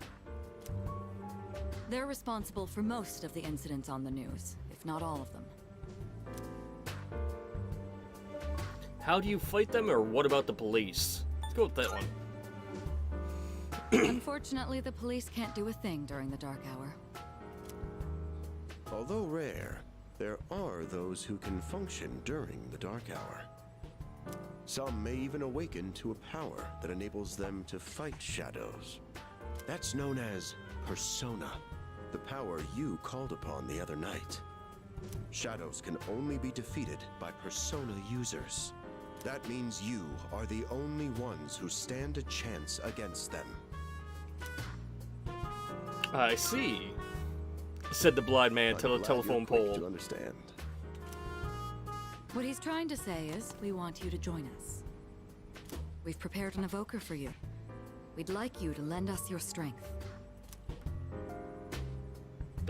They're responsible for most of the incidents on the news, if not all of them. How do you fight them, or what about the police? Let's go with that one. Unfortunately, the police can't do a thing during the Dark Hour. Although rare, there are those who can function during the Dark Hour. Some may even awaken to a power that enables them to fight shadows. That's known as Persona, the power you called upon the other night. Shadows can only be defeated by Persona users. That means you are the only ones who stand a chance against them. I see, said the blind man to the telephone Quick pole. to understand. What he's trying to say is, we want you to join us. We've prepared an evoker for you. We'd like you to lend us your strength.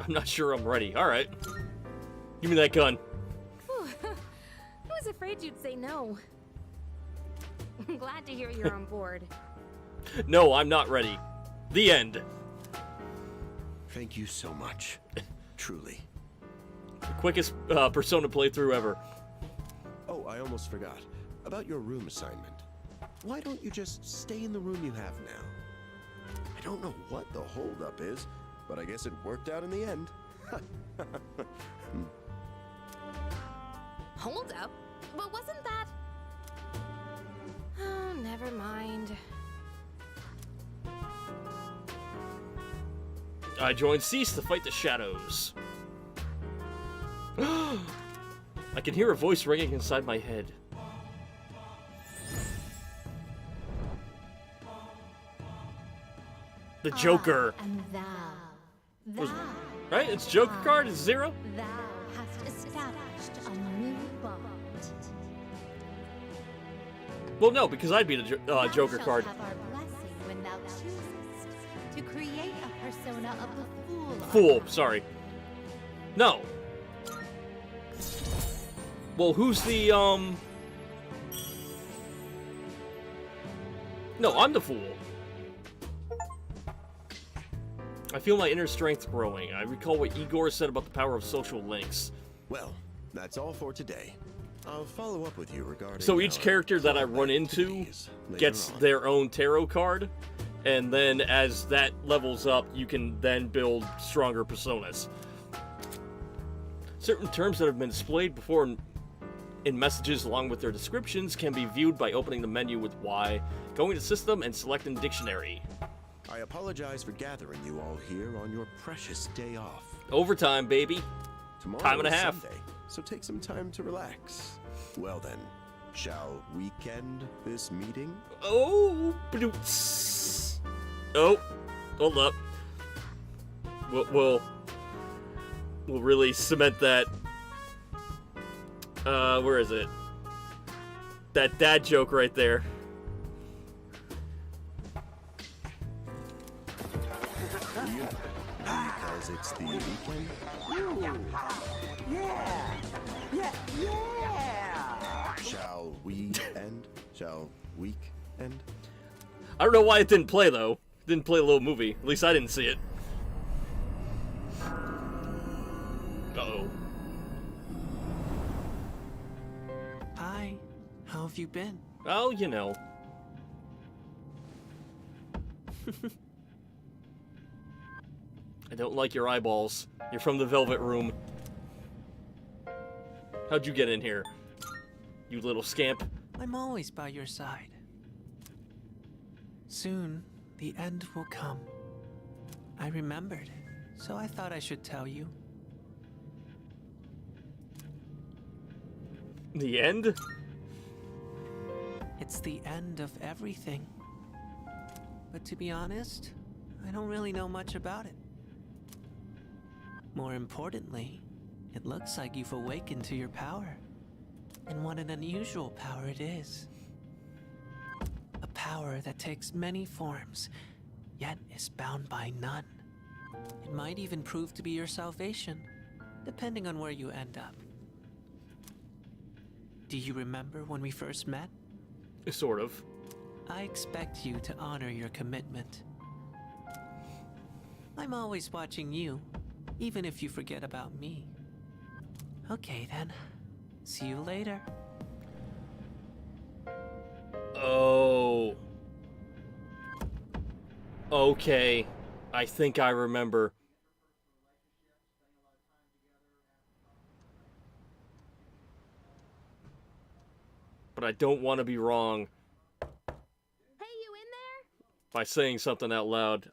I'm not sure I'm ready. Alright. Give me that gun. Whew. I was afraid you'd say no. I'm glad to hear you're on board. No, I'm not ready. The end. Thank you so much. Truly. The quickest Persona playthrough ever. Oh, I almost forgot. About your room assignment. Why don't you just stay in the room you have now? I don't know what the holdup is, but I guess it worked out in the end. Hold up? But wasn't that... Oh, never mind. I joined Cease to fight the shadows. I can hear a voice ringing inside my head. The Joker. And thou, Right? It's Joker card? It's 0? thou hast established a new bond. Well, no, because I'd be the Thou Joker shalt card. have our blessing when thou choosest to create a persona of the fool. Fool, sorry. No. Well, who's the, No, I'm the fool. I feel my inner strength growing. I recall what Igor said about the power of social links. Well, that's all for today. I'll follow up with you regarding... So each our character that I run into later gets on. their own tarot card, and then as that levels up, you can then build stronger personas. Certain terms that have been displayed before in messages along with their descriptions can be viewed by opening the menu with Y, going to System, and selecting Dictionary. I apologize for gathering you all here on your precious day off. Overtime, baby. Tomorrow Time and a is half. Sunday, so take some time to relax. Well then, shall we end this meeting? Oh, badoots. Oh, hold up. We'll really cement that. Where is it? That dad joke right there. Because it's the weekend? Shall we end? Shall week end? I don't know why it didn't play though. It didn't play a little movie. At least I didn't see it. Uh-oh. Hi, how have you been? Oh, you know. I don't like your eyeballs. You're from the Velvet Room. How'd you get in here? You little scamp. I'm always by your side. Soon, the end will come. I remembered, so I thought I should tell you. The end? It's the end of everything. But to be honest, I don't really know much about it. More importantly, it looks like you've awakened to your power. And what an unusual power it is. A power that takes many forms, yet is bound by none. It might even prove to be your salvation, depending on where you end up. Do you remember when we first met? Sort of. I expect you to honor your commitment. I'm always watching you, even if you forget about me. Okay then. See you later. Oh. Okay. I think I remember. But I don't want to be wrong. Hey, you in there? By saying something out loud.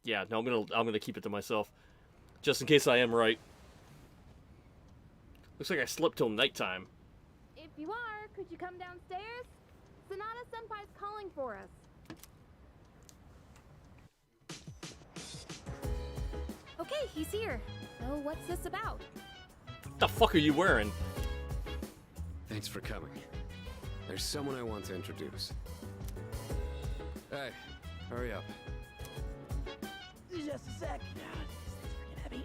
Yeah, no, I'm gonna keep it to myself. Just in case I am right. Looks like I slept till nighttime. If you are, could you come downstairs? Sonata Senpai's calling for us. Okay, he's here. So what's this about? What the fuck are you wearing? Thanks for coming. There's someone I want to introduce. Hey, hurry up. Just a sec. This is freaking heavy.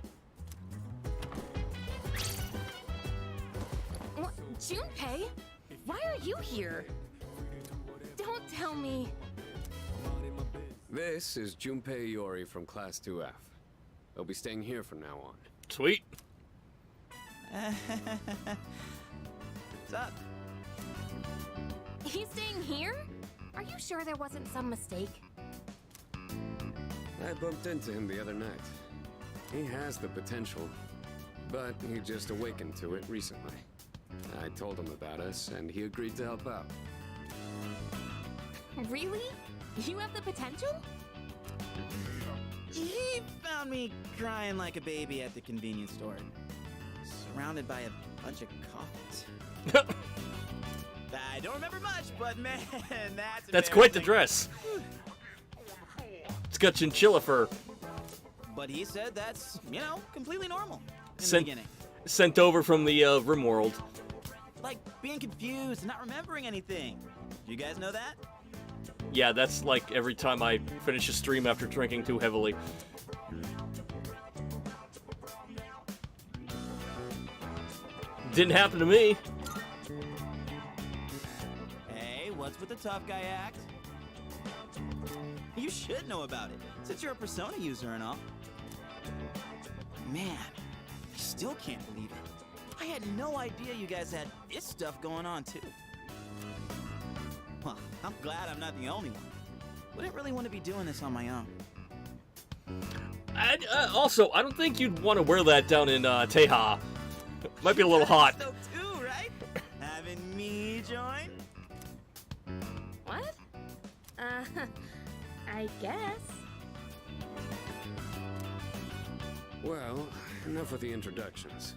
What? Junpei? Why are you here? Don't tell me. This is Junpei Iori from Class 2F. They'll be staying here from now on. Sweet. What's up? He's staying here? Are you sure there wasn't some mistake? I bumped into him the other night. He has the potential, but he just awakened to it recently. I told him about us, and he agreed to help out. Really? You have the potential? He found me crying like a baby at the convenience store, surrounded by a bunch of coffins. I don't remember much, but man, That's quite the dress. It's got chinchilla fur. But he said that's, you know, completely normal in the Sent, beginning. sent over from the RimWorld. Like being confused and not remembering anything. Do you guys know that? Yeah, that's like every time I finish a stream after drinking too heavily. Didn't happen to me. Hey, what's with the tough guy act? You should know about it, since you're a Persona user and all. Man, I still can't believe it. I had no idea you guys had this stuff going on, too. Well, I'm glad I'm not the only one. Wouldn't really want to be doing this on my own. Also, I don't think you'd want to wear that down in Teha. Might be a little hot. So too, right? Having me join? What? I guess. Well, enough with the introductions.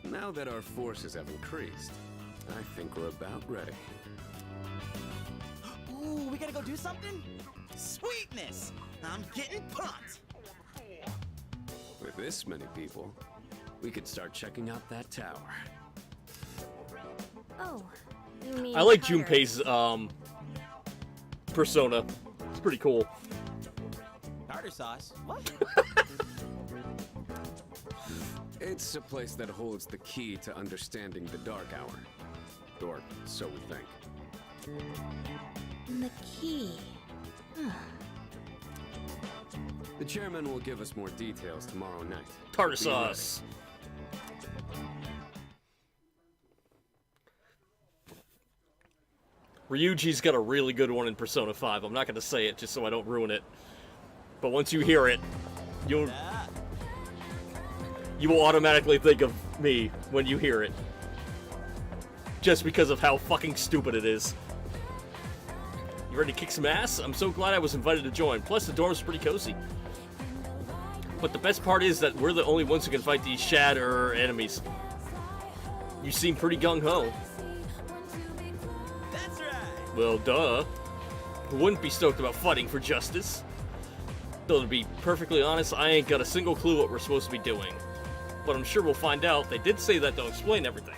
Now that our forces have increased, I think we're about ready. Ooh, we gotta go do something? Sweetness! I'm getting pumped! With this many people, we could start checking out that tower. Oh, you mean I like Carter. Junpei's persona. It's pretty cool. Tartar sauce? What? It's a place that holds the key to understanding the Dark Hour. Or so we think. The key. The chairman will give us more details tomorrow night. Tartar Be ready. sauce. Ryuji's got a really good one in Persona 5. I'm not going to say it just so I don't ruin it. But once you hear it, you will automatically think of me when you hear it. Just because of how fucking stupid it is. You ready to kick some ass? I'm so glad I was invited to join. Plus, the dorm's pretty cozy. But the best part is that we're the only ones who can fight these Shatter enemies. You seem pretty gung-ho. That's right! Well, duh. Who wouldn't be stoked about fighting for justice? Though, to be perfectly honest, I ain't got a single clue what we're supposed to be doing. But I'm sure we'll find out. They did say that they'll explain everything.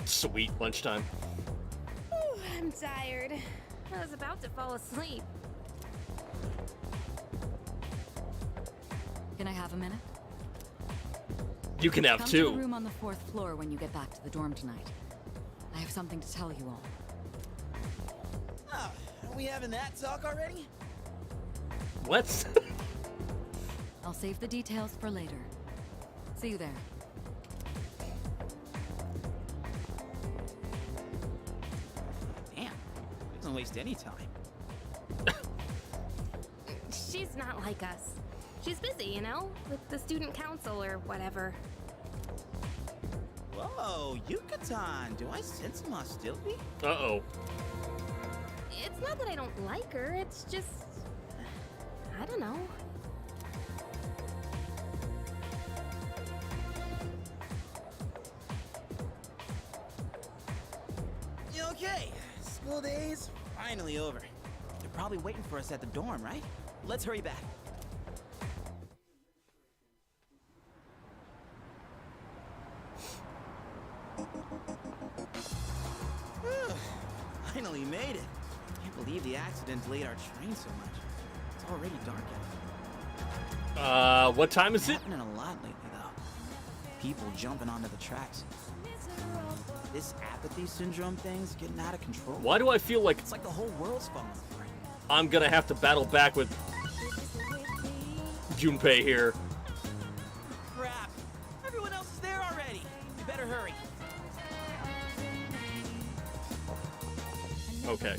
Sweet, lunchtime. Ooh, I'm tired. I was about to fall asleep. Can I have a minute? You can have Come two. to the room on the 4th floor when you get back to the dorm tonight. I have something to tell you all. Oh, are we having that talk already? What? I'll save the details for later. See you there. Damn, doesn't waste any time. She's not like us. She's busy, you know, with the student council or whatever. Whoa, Yucatan, do I sense some hostility? Uh-oh. It's not that I don't like her, it's just... I don't know. Okay, school day's finally over. They're probably waiting for us at the dorm, right? Let's hurry back. then delayed our train so much. It's already dark out. What time is it? Happening a lot lately, though. People jumping onto the tracks. This apathy syndrome thing's getting out of control. Why do I feel like it's like the whole world's falling apart? I'm gonna have to battle back with Junpei here? Crap! Everyone else is there already. You better hurry. Okay.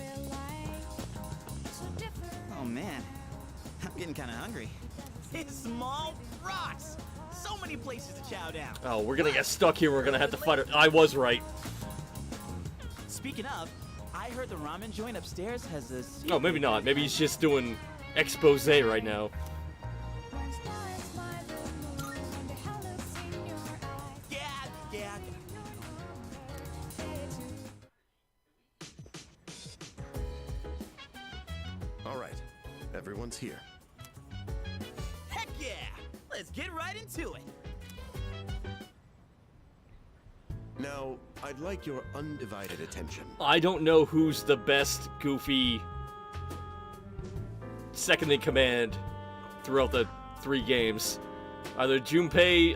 Oh man, I'm getting kind of hungry. These small rocks. So many places to chow down. Oh, we're gonna get stuck here. We're gonna have to fight it. I was right. Speaking of, I heard the ramen joint upstairs has this. Oh, maybe not. Maybe he's just doing expose right now. Yeah. All right, everyone's here. Heck yeah! Let's get right into it. Now, I'd like your undivided attention. I don't know who's the best Goofy second in command throughout the 3 games. Either Junpei,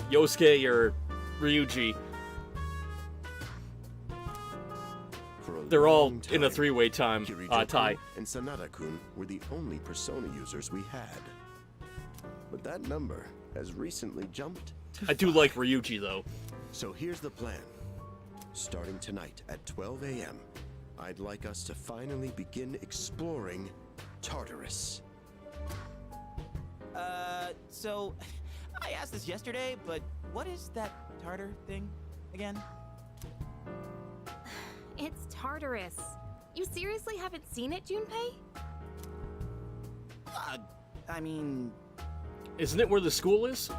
Yosuke, or Ryuji. They're all in a 3-way tie. And Sanada-kun were the only Persona users we had. But that number has recently jumped to I do 5. like Ryuji, though. So here's the plan. Starting tonight at 12 a.m., I'd like us to finally begin exploring Tartarus. So I asked this yesterday, but what is that Tartar thing again? It's Tartarus. You seriously haven't seen it, Junpei? I mean... Isn't it where the school is?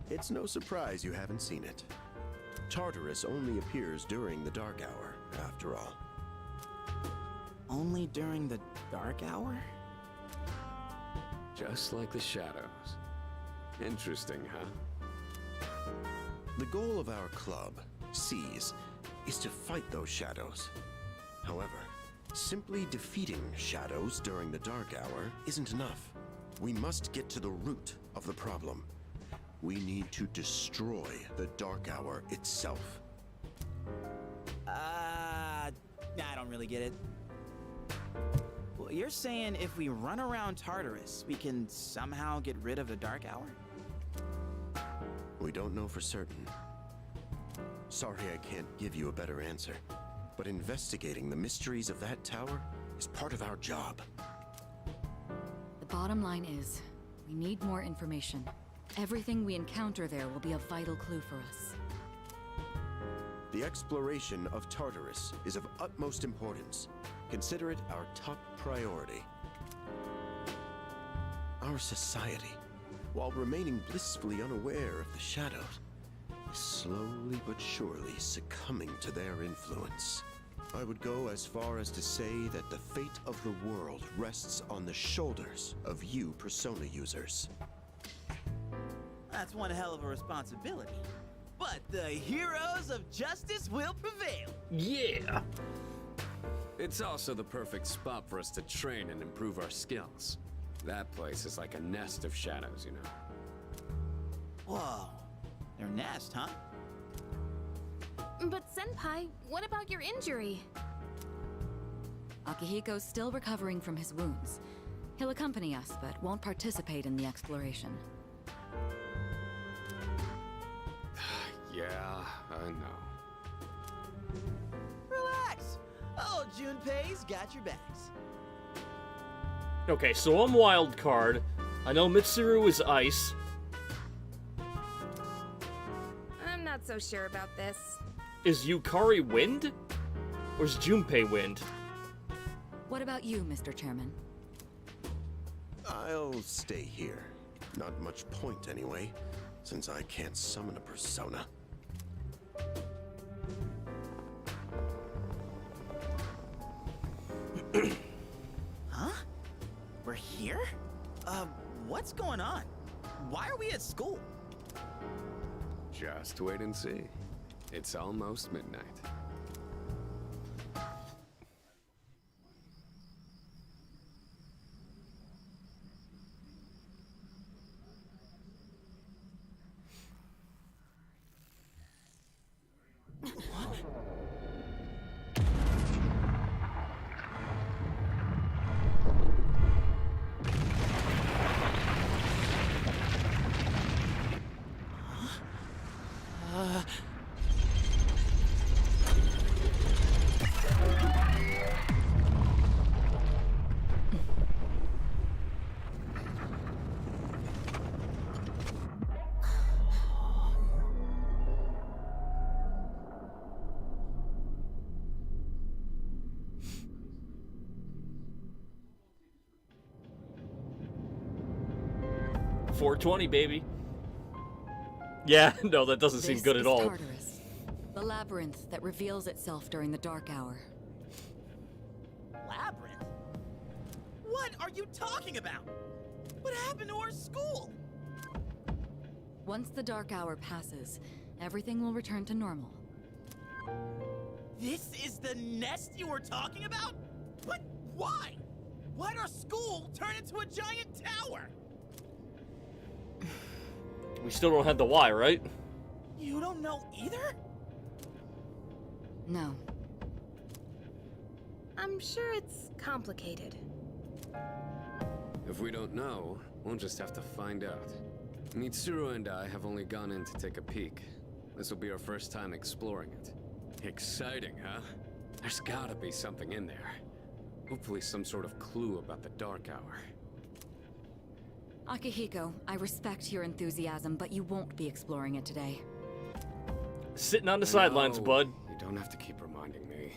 It's no surprise you haven't seen it. Tartarus only appears during the dark hour, after all. Only during the dark hour? Just like the shadows. Interesting, huh? The goal of our club, SEAS, is to fight those shadows. However, simply defeating shadows during the dark hour isn't enough. We must get to the root of the problem. We need to destroy the dark hour itself. I don't really get it. Well, you're saying if we run around Tartarus, we can somehow get rid of the dark hour? We don't know for certain. Sorry I can't give you a better answer, but investigating the mysteries of that tower is part of our job. The bottom line is, we need more information. Everything we encounter there will be a vital clue for us. The exploration of Tartarus is of utmost importance. Consider it our top priority. Our society, while remaining blissfully unaware of the shadows, is slowly but surely succumbing to their influence. I would go as far as to say that the fate of the world rests on the shoulders of you Persona users. That's one hell of a responsibility. But the heroes of justice will prevail. Yeah. It's also the perfect spot for us to train and improve our skills. That place is like a nest of shadows, you know. Whoa. Their nest, huh? But Senpai, what about your injury? Akihiko's still recovering from his wounds. He'll accompany us, but won't participate in the exploration. Yeah, I know. Relax. Oh, Junpei's got your backs. Okay, so I'm wild card. I know Mitsuru is ice. I'm not so sure about this. Is Yukari wind? Or is Junpei wind? What about you, Mr. Chairman? I'll stay here. Not much point anyway, since I can't summon a persona. Huh? We're here? What's going on? Why are we at school? Just wait and see. It's almost midnight. 420, baby. Yeah, no, that doesn't seem good at all. Tartarus, the labyrinth that reveals itself during the dark hour. Labyrinth? What are you talking about? What happened to our school? Once the dark hour passes, everything will return to normal. This is the nest you were talking about? But why? Why'd our school turn into a giant tower? We still don't have the why, right? You don't know either? No. I'm sure it's complicated. If we don't know, we'll just have to find out. Mitsuru and I have only gone in to take a peek. This will be our first time exploring it. Exciting, huh? There's gotta be something in there. Hopefully some sort of clue about the Dark Hour. Akihiko, I respect your enthusiasm, but you won't be exploring it today. Sitting on the sidelines, bud. You don't have to keep reminding me.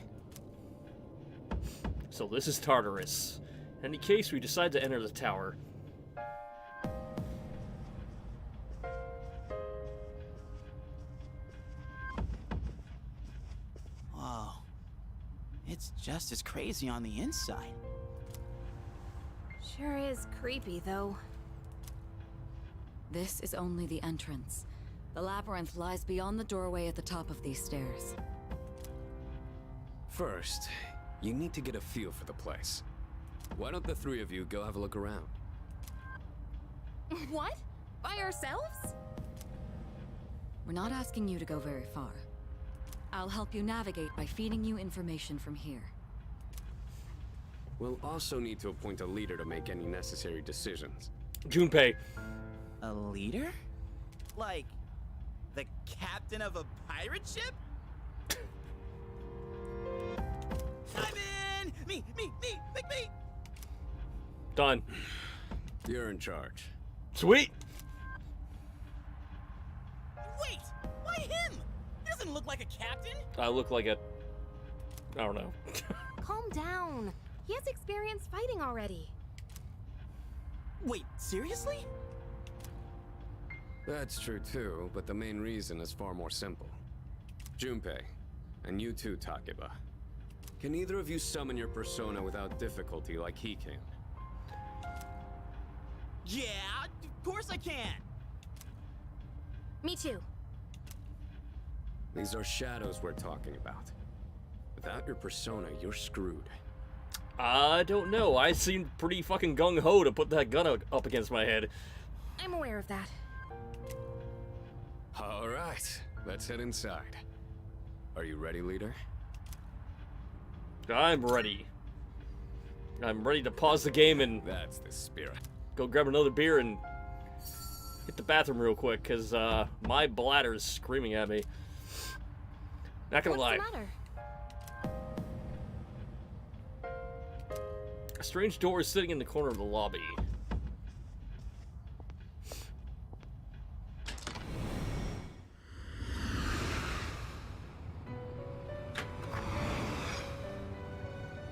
So this is Tartarus. In any case, we decide to enter the tower. Whoa. It's just as crazy on the inside. Sure is creepy, though. This is only the entrance. The labyrinth lies beyond the doorway at the top of these stairs. First, you need to get a feel for the place. Why don't the three of you go have a look around? What? By ourselves? We're not asking you to go very far. I'll help you navigate by feeding you information from here. We'll also need to appoint a leader to make any necessary decisions. Junpei. A leader? Like, the captain of a pirate ship? I'm in! Me! Pick me! Done. You're in charge. Sweet! Wait! Why him? He doesn't look like a captain! I look like a... I don't know. Calm down. He has experience fighting already. Wait, seriously? That's true too, but the main reason is far more simple. Junpei, and you too, Takeba. Can either of you summon your persona without difficulty like he can? Yeah, of course I can! Me too. These are shadows we're talking about. Without your persona, you're screwed. I don't know. I seemed pretty fucking gung-ho to put that gun up against my head. I'm aware of that. All right, let's head inside. Are you ready, leader? I'm ready. I'm ready to pause the game and... That's the spirit. Go grab another beer and hit the bathroom real quick, because my bladder is screaming at me. Not gonna lie. What's the matter? A strange door is sitting in the corner of the lobby.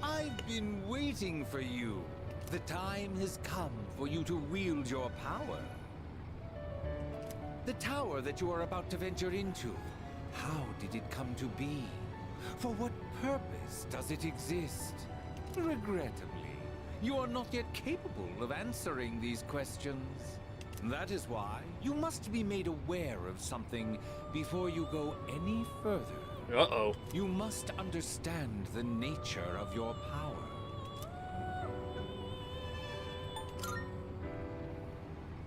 I've been waiting for you. The time has come for you to wield your power. The tower that you are about to venture into, how did it come to be? For what purpose does it exist? Regrettably, you are not yet capable of answering these questions. That is why you must be made aware of something before you go any further. Uh-oh. You must understand the nature of your power.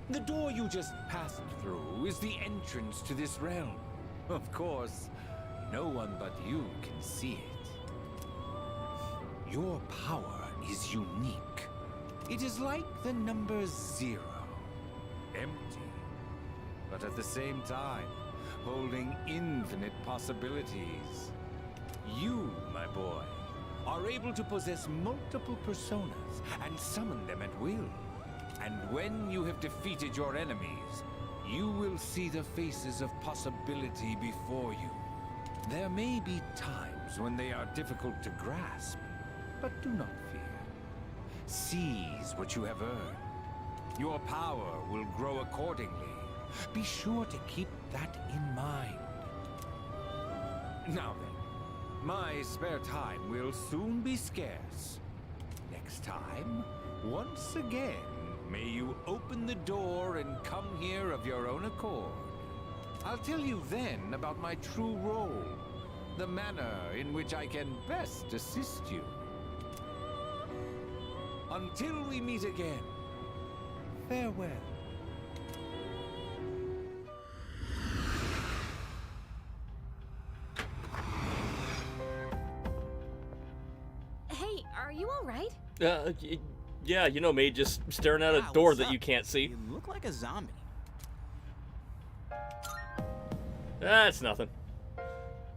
The door you just passed through is the entrance to this realm. Of course, no one but you can see it. Your power is unique. It is like the number 0. Empty. But at the same time, holding infinite possibilities. You, my boy, are able to possess multiple personas and summon them at will. And when you have defeated your enemies, you will see the faces of possibility before you. There may be times when they are difficult to grasp, but do not fear. Seize what you have earned. Your power will grow accordingly. Be sure to keep that in mind. Now then, my spare time will soon be scarce. Next time, once again, may you open the door and come here of your own accord. I'll tell you then about my true role, the manner in which I can best assist you. Until we meet again, farewell. Hey, are you alright? Yeah, you know me, just staring at a door that you can't see. You look like a zombie. That's nothing.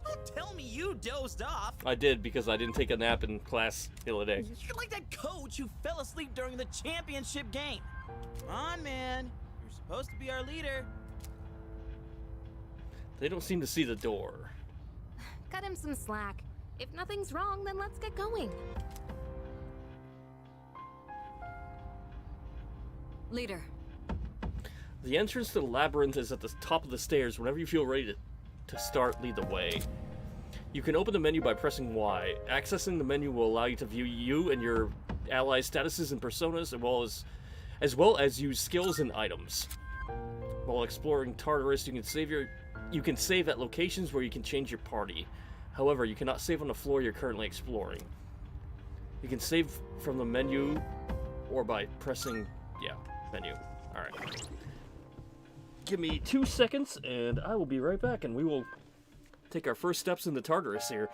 Don't tell me you dozed off. I did because I didn't take a nap in class the other day. You're like that coach who fell asleep during the championship game. Come on, man. You're supposed to be our leader. They don't seem to see the door. Cut him some slack. If nothing's wrong, then let's get going. Leader. The entrance to the labyrinth is at the top of the stairs. Whenever you feel ready to start, lead the way. You can open the menu by pressing Y. Accessing the menu will allow you to view you and your allies' statuses and personas, as well as use skills and items. While exploring Tartarus, you can save at locations where you can change your party. However, you cannot save on the floor you're currently exploring. You can save from the menu or by pressing, menu. Alright. Give me 2 seconds and I will be right back and we will take our first steps in the Tartarus here.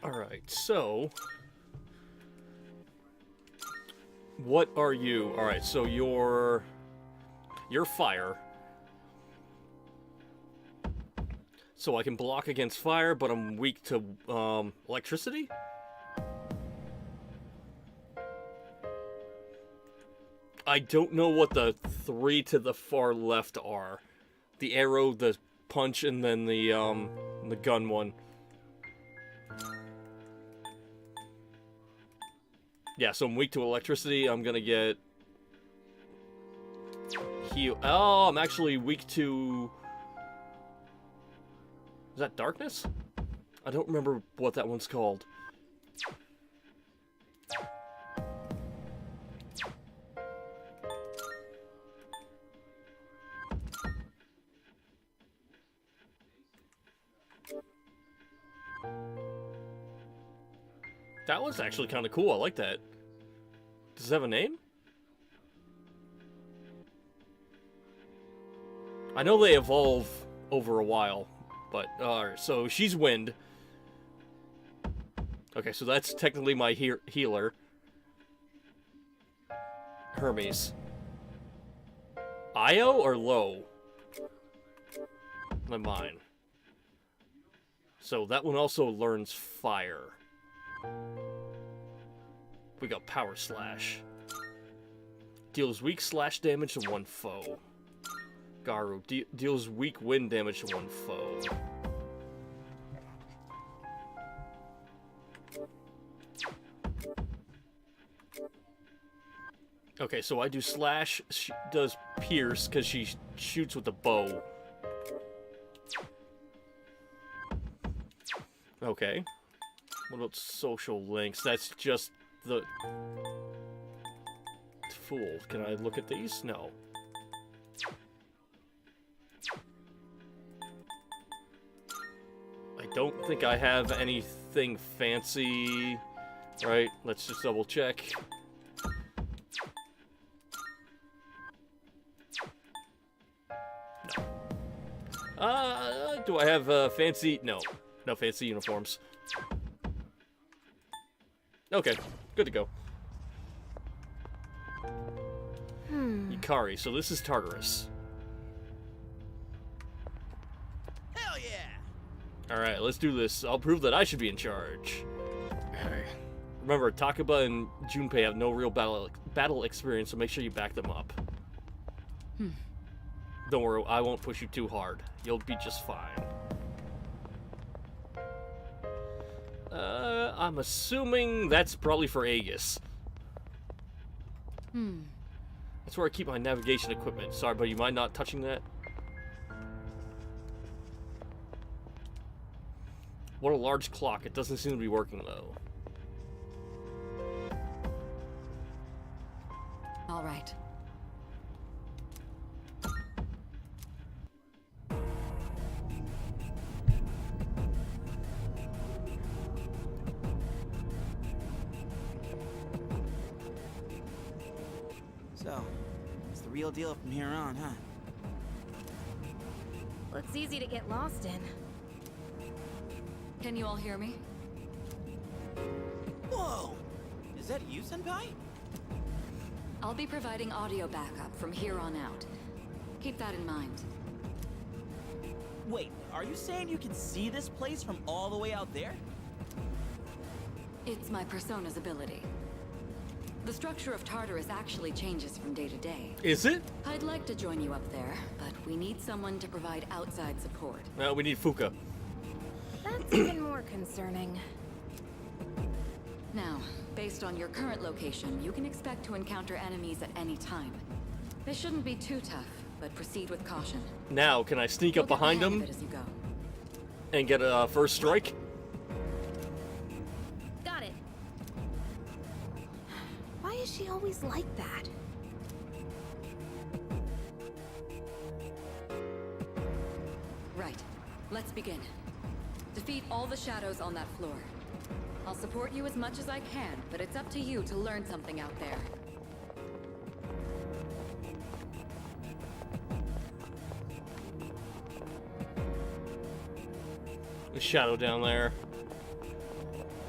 Alright, so what are you? Alright, so you're fire. So I can block against fire, but I'm weak to electricity? I don't know what the 3 to the far left are. The arrow, the punch, and then the gun one. Yeah, so I'm weak to electricity. I'm gonna get heal. Oh, I'm actually weak to. Is that darkness? I don't remember what that one's called. That was actually kind of cool. I like that. Does it have a name? I know they evolve over a while, but so she's wind. Okay, so that's technically my healer. Hermes. Io or Low? Not mine. So that one also learns fire. We got Power Slash. Deals weak slash damage to one foe. Garu deals weak wind damage to one foe. Okay, so I do slash, she does pierce because she shoots with a bow. Okay. What about social links? That's just the fool. Can I look at these? No. I don't think I have anything fancy. Right, let's just double check. No. Do I have fancy? No. No fancy uniforms. Okay, good to go. Yukari, so this is Tartarus. Hell yeah! Alright, let's do this. I'll prove that I should be in charge. Remember, Takeba and Junpei have no real battle experience, so make sure you back them up. Don't worry, I won't push you too hard. You'll be just fine. I'm assuming that's probably for Aegis. That's where I keep my navigation equipment. Sorry, but you mind not touching that? What a large clock. It doesn't seem to be working, though. All right. So, it's the real deal from here on, huh? Well, it's easy to get lost in. Can you all hear me? Whoa! Is that you, Senpai? I'll be providing audio backup from here on out. Keep that in mind. Wait, are you saying you can see this place from all the way out there? It's my persona's ability. The structure of Tartarus actually changes from day to day. Is it? I'd like to join you up there, but we need someone to provide outside support. No, we need Fuka. That's even more concerning. Now, based on your current location, you can expect to encounter enemies at any time. They shouldn't be too tough, but proceed with caution. Now, can I sneak up behind him As you go. and get a first strike? Got it. Why is she always like that? Right. Let's begin. Defeat all the shadows on that floor. I'll support you as much as I can, but it's up to you to learn something out there. The shadow down there.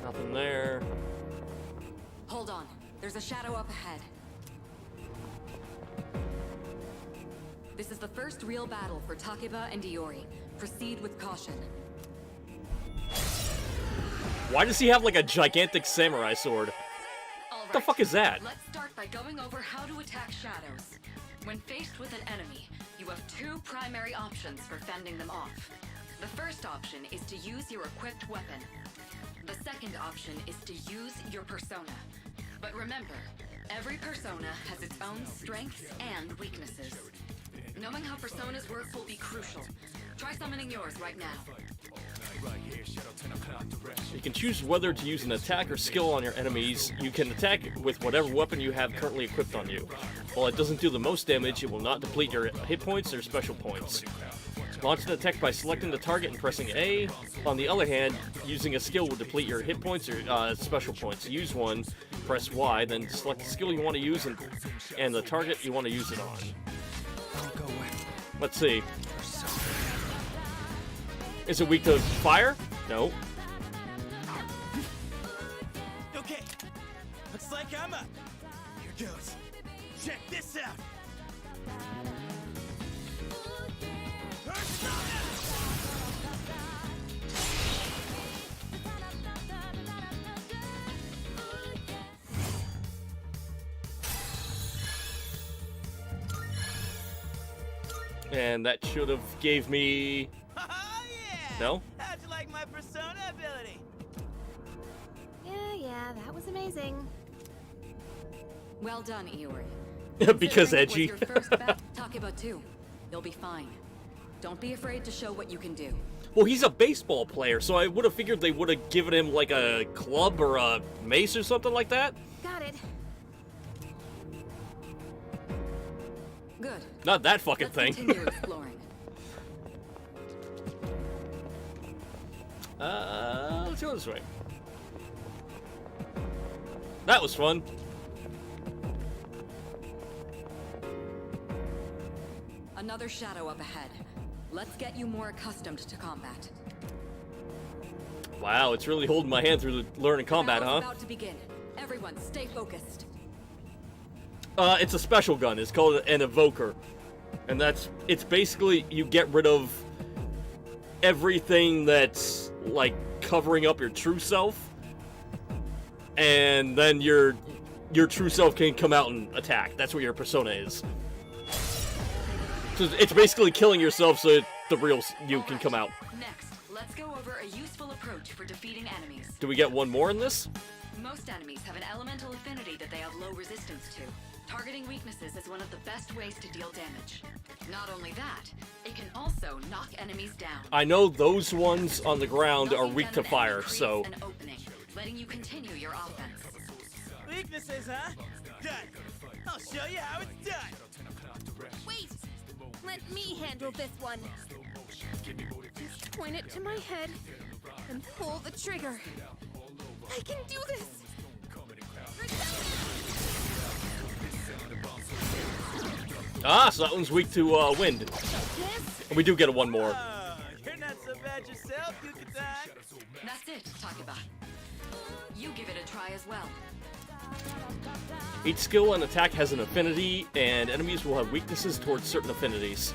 Nothing there. Hold on. There's a shadow up ahead. This is the first real battle for Takeba and Iori. Proceed with caution. Why does he have like a gigantic samurai sword? What the fuck is that? Let's start by going over how to attack shadows. When faced with an enemy, you have two primary options for fending them off. The first option is to use your equipped weapon. The second option is to use your persona. But remember, every persona has its own strengths and weaknesses. Knowing how personas work will be crucial. Try summoning yours right now. You can choose whether to use an attack or skill on your enemies. You can attack with whatever weapon you have currently equipped on you. While it doesn't do the most damage, it will not deplete your hit points or special points. Launch an attack by selecting the target and pressing A. On the other hand, using a skill will deplete your hit points or special points. Use one, press Y, then select the skill you want to use and the target you want to use it on. Let's see. Is it weak to fire? No. Okay, looks like I'm up. Here goes. Check this out. And that should have gave me... No? How'd you like my persona ability? Yeah, that was amazing. Well done, Iori. Because Considering edgy. it was your first bat, Takeba too. You'll be fine. Don't be afraid to show what you can do. Well, he's a baseball player, so I would have figured they would have given him like a club or a mace or something like that. Got it. Good. Not that fucking Let's thing. continue exploring. Let's go this way. That was fun. Another shadow up ahead. Let's get you more accustomed to combat. Wow, it's really holding my hand through the learning combat, Battle's huh? about to begin. Everyone, stay focused. It's a special gun. It's called an evoker. And it's basically you get rid of everything that's like covering up your true self. And then your true self can come out and attack. That's what your persona is. So it's basically killing yourself so the real you can come out. Next, let's go over a useful approach for defeating enemies. Do we get one more in this? Most enemies have an elemental affinity that they have low resistance to. Targeting weaknesses is one of the best ways to deal damage. Not only that, it can also knock enemies down. I know those ones on the ground are weak to fire, Creates so... an opening, letting you continue your offense. Weaknesses, huh? Done. I'll show you how it's done. Wait! Let me handle this one. Just point it to my head and pull the trigger. I can do this! Ah, so that one's weak to wind. And we do get a one more. You're not so bad yourself, Yuka-tan. That's it, Takeba. You give it a try as well. Each skill and attack has an affinity, and enemies will have weaknesses towards certain affinities.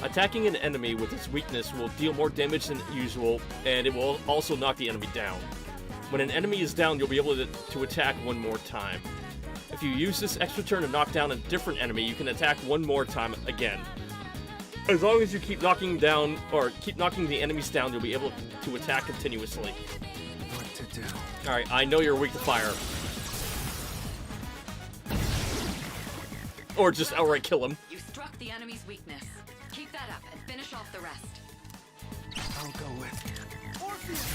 Attacking an enemy with its weakness will deal more damage than usual, and it will also knock the enemy down. When an enemy is down, you'll be able to attack one more time. If you use this extra turn to knock down a different enemy, you can attack one more time again. As long as you keep knocking down, or keep knocking the enemies down, you'll be able to attack continuously. What to do? Alright, I know you're weak to fire. Or just outright kill him. You struck the enemy's weakness. Keep that up and finish off the rest. I'll go with Orpheus!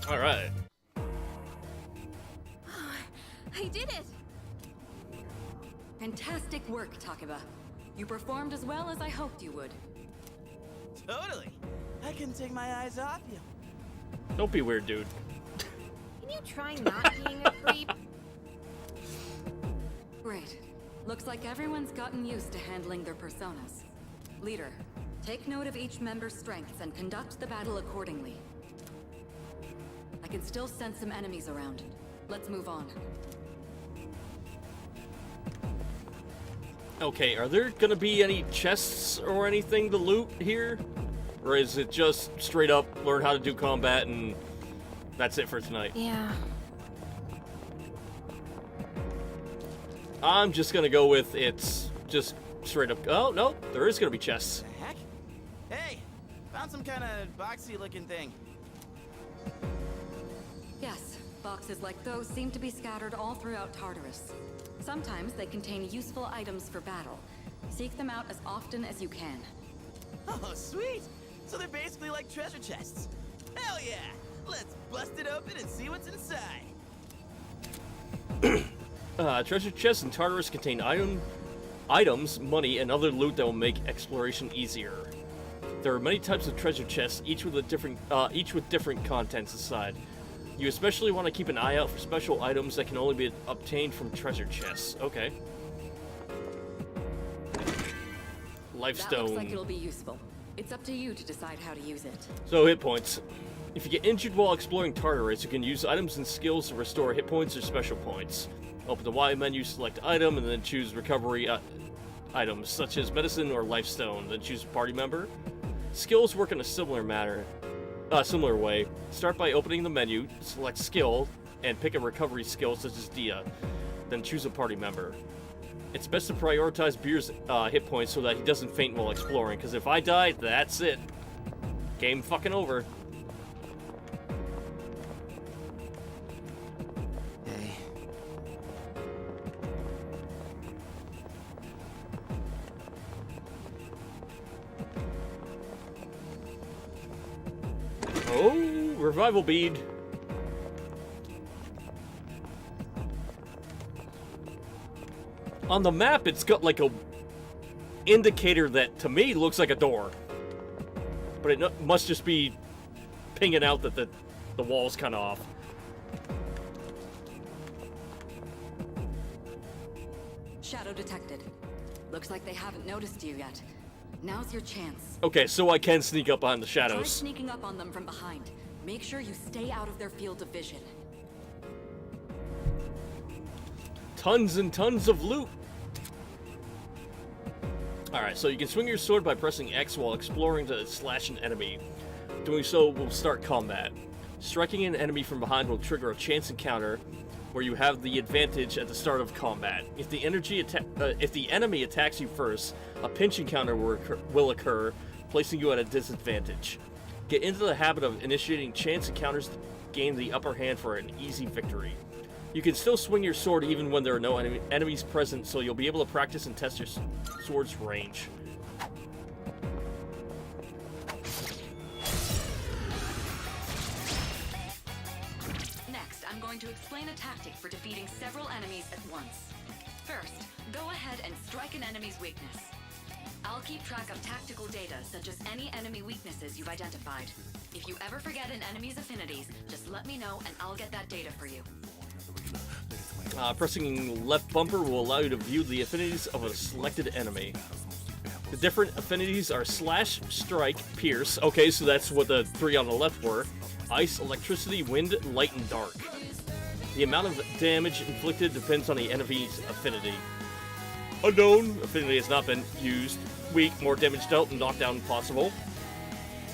Alright. I did it! Fantastic work, Takeba. You performed as well as I hoped you would. Totally. I couldn't take my eyes off you. Don't be weird, dude. Can you try not being a creep? Great. Looks like everyone's gotten used to handling their personas. Leader, take note of each member's strengths and conduct the battle accordingly. I can still sense some enemies around. Let's move on. Okay, are there gonna be any chests or anything to loot here? Or is it just straight up learn how to do combat and that's it for tonight? Yeah. I'm just gonna go with it's just straight up. Oh, no, there is gonna be chests. The heck? Hey, found some kind of boxy looking thing. Yes, boxes like those seem to be scattered all throughout Tartarus. Sometimes they contain useful items for battle. Seek them out as often as you can. Oh, sweet! So they're basically like treasure chests. Hell yeah! Let's bust it open and see what's inside. Treasure chests in Tartarus contain items, money, and other loot that will make exploration easier. There are many types of treasure chests, each with different contents inside. You especially want to keep an eye out for special items that can only be obtained from treasure chests. Okay. Lifestone. That looks like it'll be useful. It's up to you to decide how to use it. So, hit points. If you get injured while exploring Tartarus, you can use items and skills to restore hit points or special points. Open the Y menu, select item, and then choose recovery items, such as medicine or lifestone. Then choose a party member. Skills work in a similar way. Start by opening the menu, select skill, and pick a recovery skill such as Dia. Then choose a party member. It's best to prioritize Beer's hit points so that he doesn't faint while exploring, because if I die, that's it. Game fucking over. Hey. Oh, revival bead. On the map, it's got like a indicator that, to me, looks like a door. But it must just be pinging out that the wall's kind of off. Shadow detected. Looks like they haven't noticed you yet. Now's your chance. Okay, so I can sneak up behind the Try shadows. sneaking up on them from behind. Make sure you stay out of their field of vision. Tons and tons of loot. Alright, so you can swing your sword by pressing X while exploring to slash an enemy. Doing so will start combat. Striking an enemy from behind will trigger a chance encounter where you have the advantage at the start of combat. If the enemy attacks you first, a pinch encounter will occur, placing you at a disadvantage. Get into the habit of initiating chance encounters to gain the upper hand for an easy victory. You can still swing your sword even when there are no enemies present, so you'll be able to practice and test your sword's range. Next, I'm going to explain a tactic for defeating several enemies at once. First, go ahead and strike an enemy's weakness. I'll keep track of tactical data, such as any enemy weaknesses you've identified. If you ever forget an enemy's affinities, just let me know and I'll get that data for you. Pressing left bumper will allow you to view the affinities of a selected enemy. The different affinities are slash, strike, pierce. Okay, so that's what the three on the left were. Ice, electricity, wind, light, and dark. The amount of damage inflicted depends on the enemy's affinity. Unknown, affinity has not been used. Weak, more damage dealt and knockdown possible.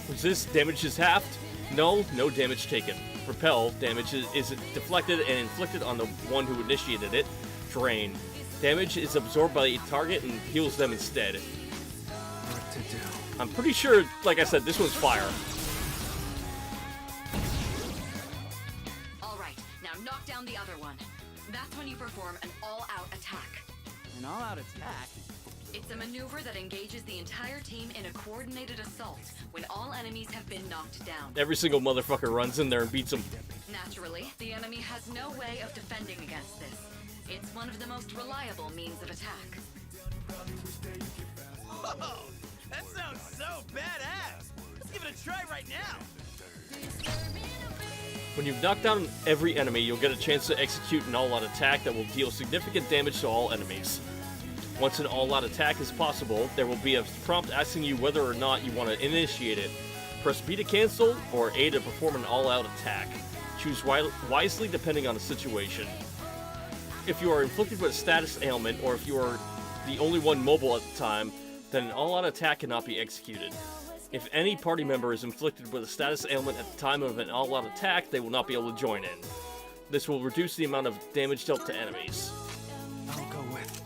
Resist, damage is halved. Null, no damage taken. Repel, damage is deflected and inflicted on the one who initiated it. Drain, damage is absorbed by the target and heals them instead. What to do? I'm pretty sure, like I said, this one's fire. Alright, now knock down the other one. That's when you perform an all-out attack. An all-out attack? It's a maneuver that engages the entire team in a coordinated assault when all enemies have been knocked down. Every single motherfucker runs in there and beats them. Naturally, the enemy has no way of defending against this. It's one of the most reliable means of attack. Whoa! That sounds so badass! Let's give it a try right now! When you've knocked down every enemy, you'll get a chance to execute an all-out attack that will deal significant damage to all enemies. Once an all-out attack is possible, there will be a prompt asking you whether or not you want to initiate it. Press B to cancel, or A to perform an all-out attack. Choose wisely depending on the situation. If you are inflicted with a status ailment, or if you are the only one mobile at the time, then an all-out attack cannot be executed. If any party member is inflicted with a status ailment at the time of an all-out attack, they will not be able to join in. This will reduce the amount of damage dealt to enemies. I'll go with.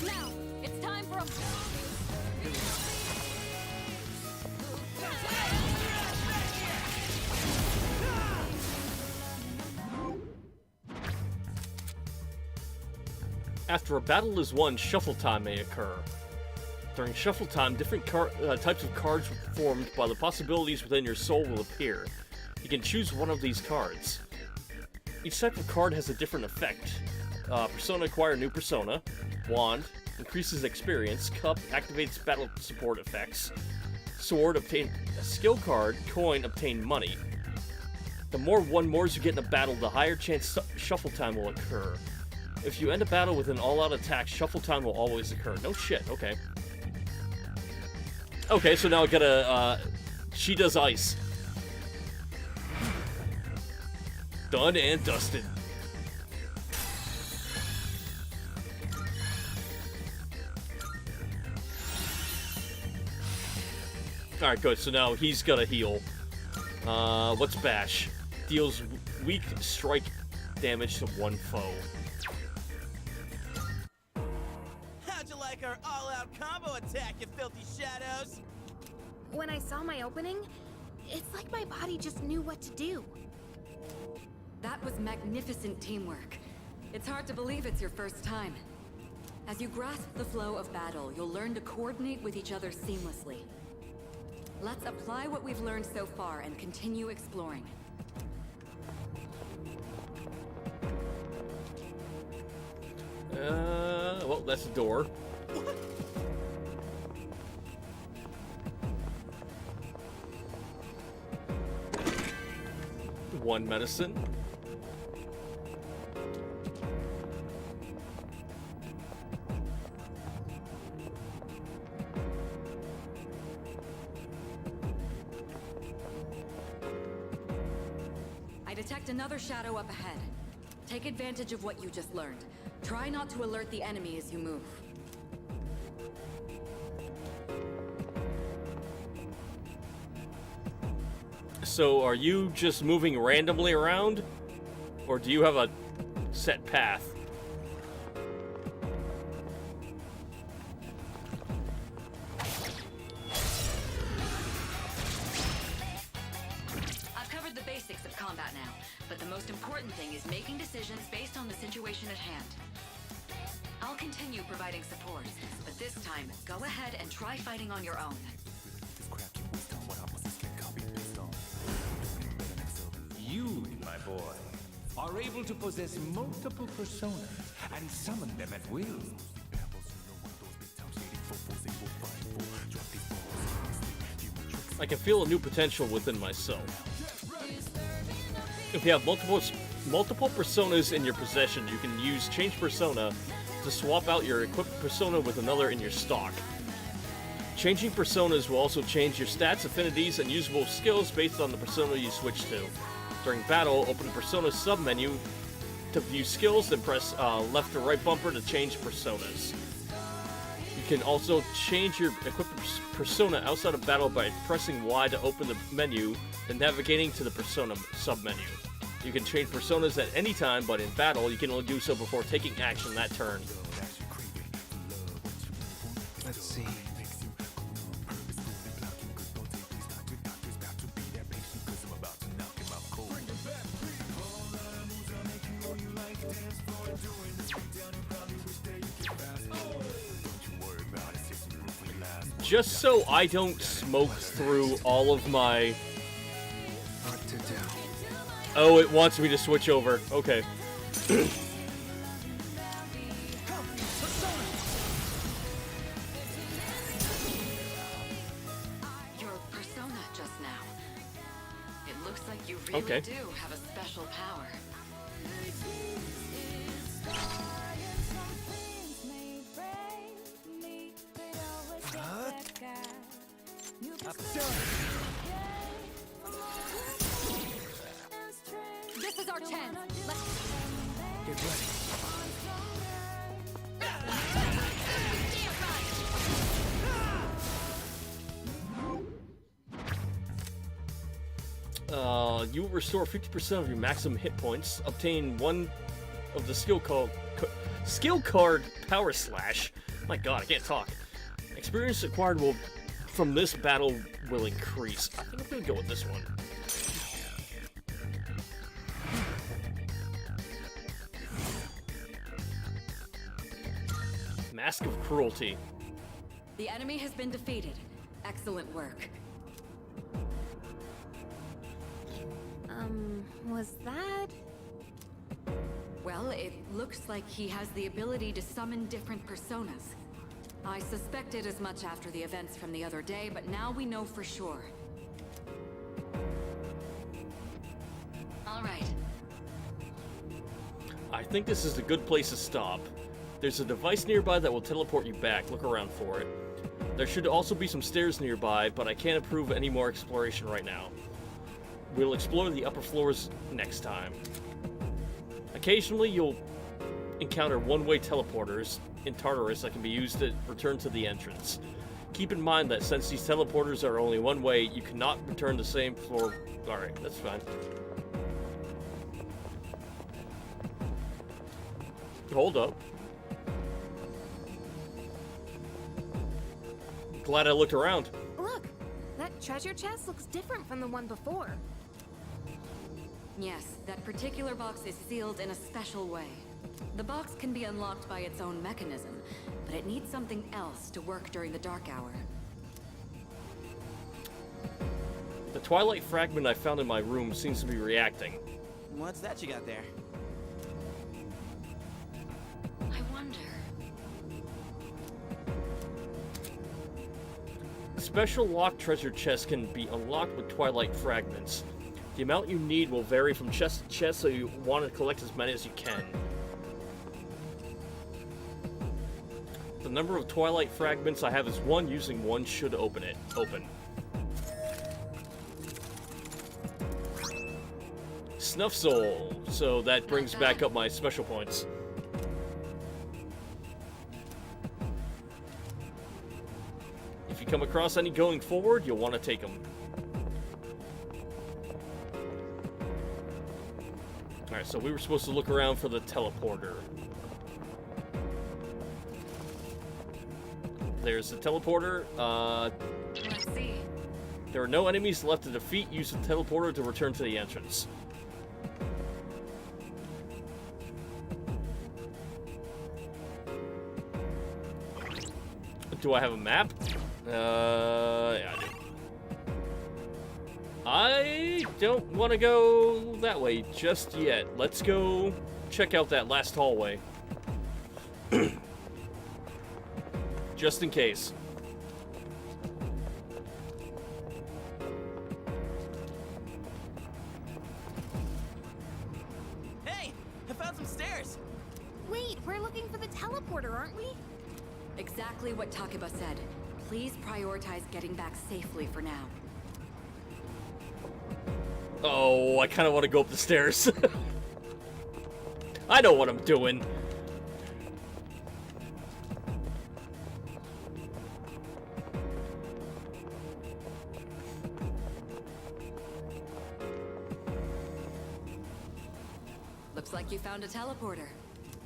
Now, it's time for a... After a battle is won, shuffle time may occur. During shuffle time, different types of cards formed by the possibilities within your soul will appear. You can choose one of these cards. Each type of card has a different effect. Persona, acquire new persona. Wand, increases experience. Cup, activates battle support effects. Sword, obtain a skill card. Coin, obtain money. The more 1-mores you get in a battle, the higher chance shuffle time will occur. If you end a battle with an all-out attack, shuffle time will always occur. No shit, okay. Okay, so now I gotta, she does ice. Done and dusted. Alright, good, so now he's gotta heal. What's Bash? Deals weak strike damage to one foe. How'd you like our all-out combo attack, you filthy shadows? When I saw my opening, it's like my body just knew what to do. That was magnificent teamwork. It's hard to believe it's your first time. As you grasp the flow of battle, you'll learn to coordinate with each other seamlessly. Let's apply what we've learned so far and continue exploring. Well, that's the door. One medicine. I detect another shadow up ahead. Take advantage of what you just learned. Try not to alert the enemy as you move. So, are you just moving randomly around? Or do you have a set path? I've covered the basics of combat now, but the most important thing is making decisions based on the situation at hand. I'll continue providing support, but this time, go ahead and try fighting on your own. You, my boy, are able to possess multiple personas and summon them at will. I can feel a new potential within myself. If you have multiple personas in your possession, you can use Change Persona to swap out your equipped persona with another in your stock. Changing personas will also change your stats, affinities, and usable skills based on the persona you switch to. During battle, open the persona submenu to view skills, then press left or right bumper to change personas. You can also change your equipped persona outside of battle by pressing Y to open the menu, then navigating to the persona submenu. You can change personas at any time, but in battle, you can only do so before taking action that turn. Let's see. Just so I don't smoke through all of my... What to do? Oh, it wants me to switch over. Okay. Your persona just now. It looks like you really Okay. do have a special power. This is our chance. Let's Get ready. You will restore 50% of your maximum hit points. Obtain one of the skill card Power Slash. My god, I can't talk. Experience acquired from this battle will increase. I think I'm gonna go with this one. Mask of Cruelty. The enemy has been defeated. Excellent work. Was that? Well, it looks like he has the ability to summon different personas. I suspected as much after the events from the other day, but now we know for sure. All right. I think this is a good place to stop. There's a device nearby that will teleport you back. Look around for it. There should also be some stairs nearby, but I can't approve any more exploration right now. We'll explore the upper floors next time. Occasionally, you'll encounter one-way teleporters in Tartarus that can be used to return to the entrance. Keep in mind that since these teleporters are only one way, you cannot return the same floor. Alright, that's fine. Hold up. Glad I looked around. Look, that treasure chest looks different from the one before. Yes, that particular box is sealed in a special way. The box can be unlocked by its own mechanism, but it needs something else to work during the dark hour. The Twilight fragment I found in my room seems to be reacting. What's that you got there? I wonder... Special locked treasure chests can be unlocked with Twilight fragments. The amount you need will vary from chest to chest, so you want to collect as many as you can. The number of Twilight fragments I have is 1. Using 1 should open it. Open. Snuff Soul. So that brings back up my special points. If you come across any going forward, you'll want to take them. Alright, so we were supposed to look around for the teleporter. There's the teleporter. Let's see. There are no enemies left to defeat. Use the teleporter to return to the entrance. Do I have a map? Yeah, I do. I don't want to go that way just yet. Let's go check out that last hallway. Just in case. Hey! I found some stairs! Wait, we're looking for the teleporter, aren't we? Exactly what Takeba said. Please prioritize getting back safely for now. Oh, I kind of want to go up the stairs. I know what I'm doing. Looks like you found a teleporter.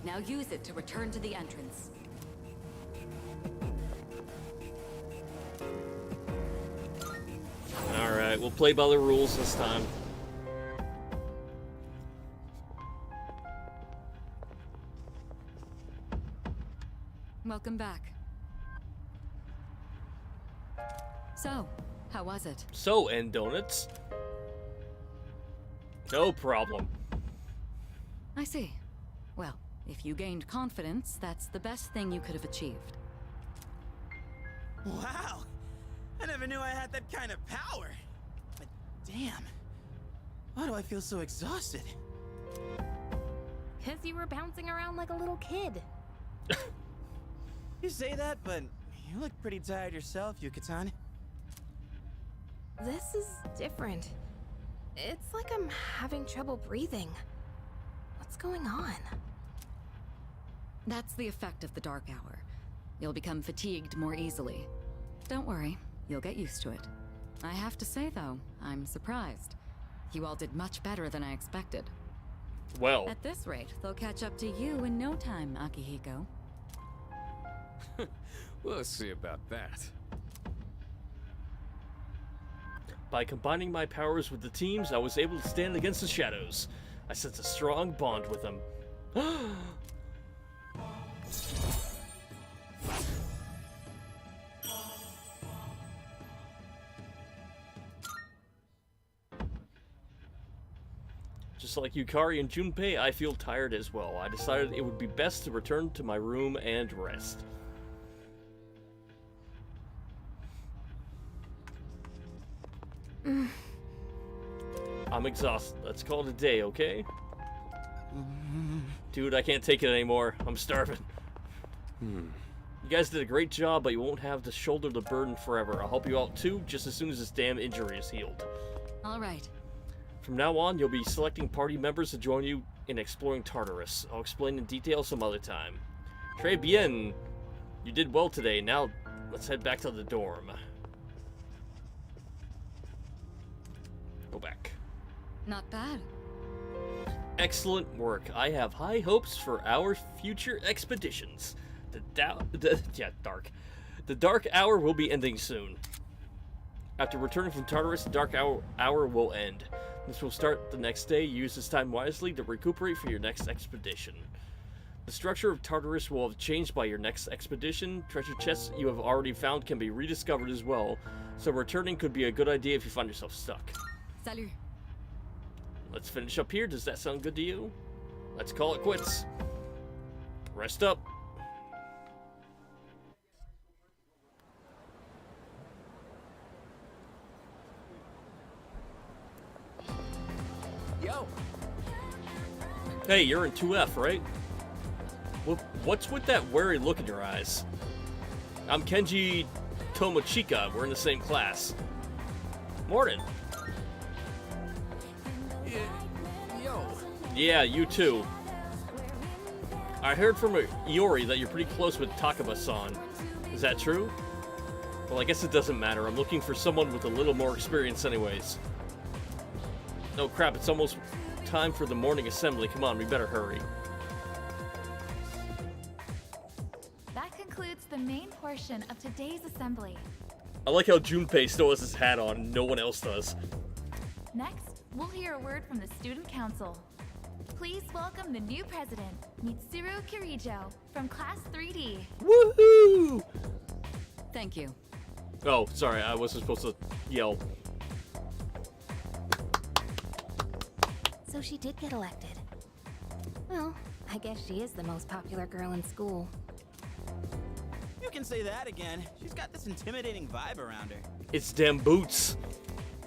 Now use it to return to the entrance. Alright, we'll play by the rules this time. Welcome back. So, how was it? So, End Donuts. No problem. I see. Well, if you gained confidence, that's the best thing you could have achieved. Wow! I never knew I had that kind of power. But damn, why do I feel so exhausted? 'Cause you were bouncing around like a little kid. You say that, but you look pretty tired yourself, Yuka-tan. This is different. It's like I'm having trouble breathing. What's going on? That's the effect of the dark hour. You'll become fatigued more easily. Don't worry, you'll get used to it. I have to say, though, I'm surprised. You all did much better than I expected. Well. At this rate, they'll catch up to you in no time, Akihiko. We'll see about that. By combining my powers with the teams, I was able to stand against the shadows. I sense a strong bond with them. Just like Yukari and Junpei, I feel tired as well. I decided it would be best to return to my room and rest. I'm exhausted. Let's call it a day, okay? Dude, I can't take it anymore. I'm starving. You guys did a great job, but you won't have to shoulder the burden forever. I'll help you out too, just as soon as this damn injury is healed. All right. From now on, you'll be selecting party members to join you in exploring Tartarus. I'll explain in detail some other time. Très bien. You did well today. Now, let's head back to the dorm. Go back. Not bad. Excellent work. I have high hopes for our future expeditions. The dark hour will be ending soon. After returning from Tartarus, the dark hour will end. This will start the next day. Use this time wisely to recuperate for your next expedition. The structure of Tartarus will have changed by your next expedition. Treasure chests you have already found can be rediscovered as well, so returning could be a good idea if you find yourself stuck. Salut. Let's finish up here. Does that sound good to you? Let's call it quits. Rest up. Yo. Hey, you're in 2F, right? What's with that wary look in your eyes? I'm Kenji Tomochika. We're in the same class. Morning. Yo. Yeah, you too. I heard from Iori that you're pretty close with Takaba-san. Is that true? Well, I guess it doesn't matter. I'm looking for someone with a little more experience anyways. Oh crap, it's almost time for the morning assembly. Come on, we better hurry. That concludes the main portion of today's assembly. I like how Junpei still has his hat on and no one else does. Next, we'll hear a word from the Student Council. Please welcome the new president, Mitsuru Kirijo, from Class 3D. Woohoo! Thank you. Oh, sorry, I wasn't supposed to yell. So she did get elected. Well, I guess she is the most popular girl in school. You can say that again. She's got this intimidating vibe around her. It's damn boots.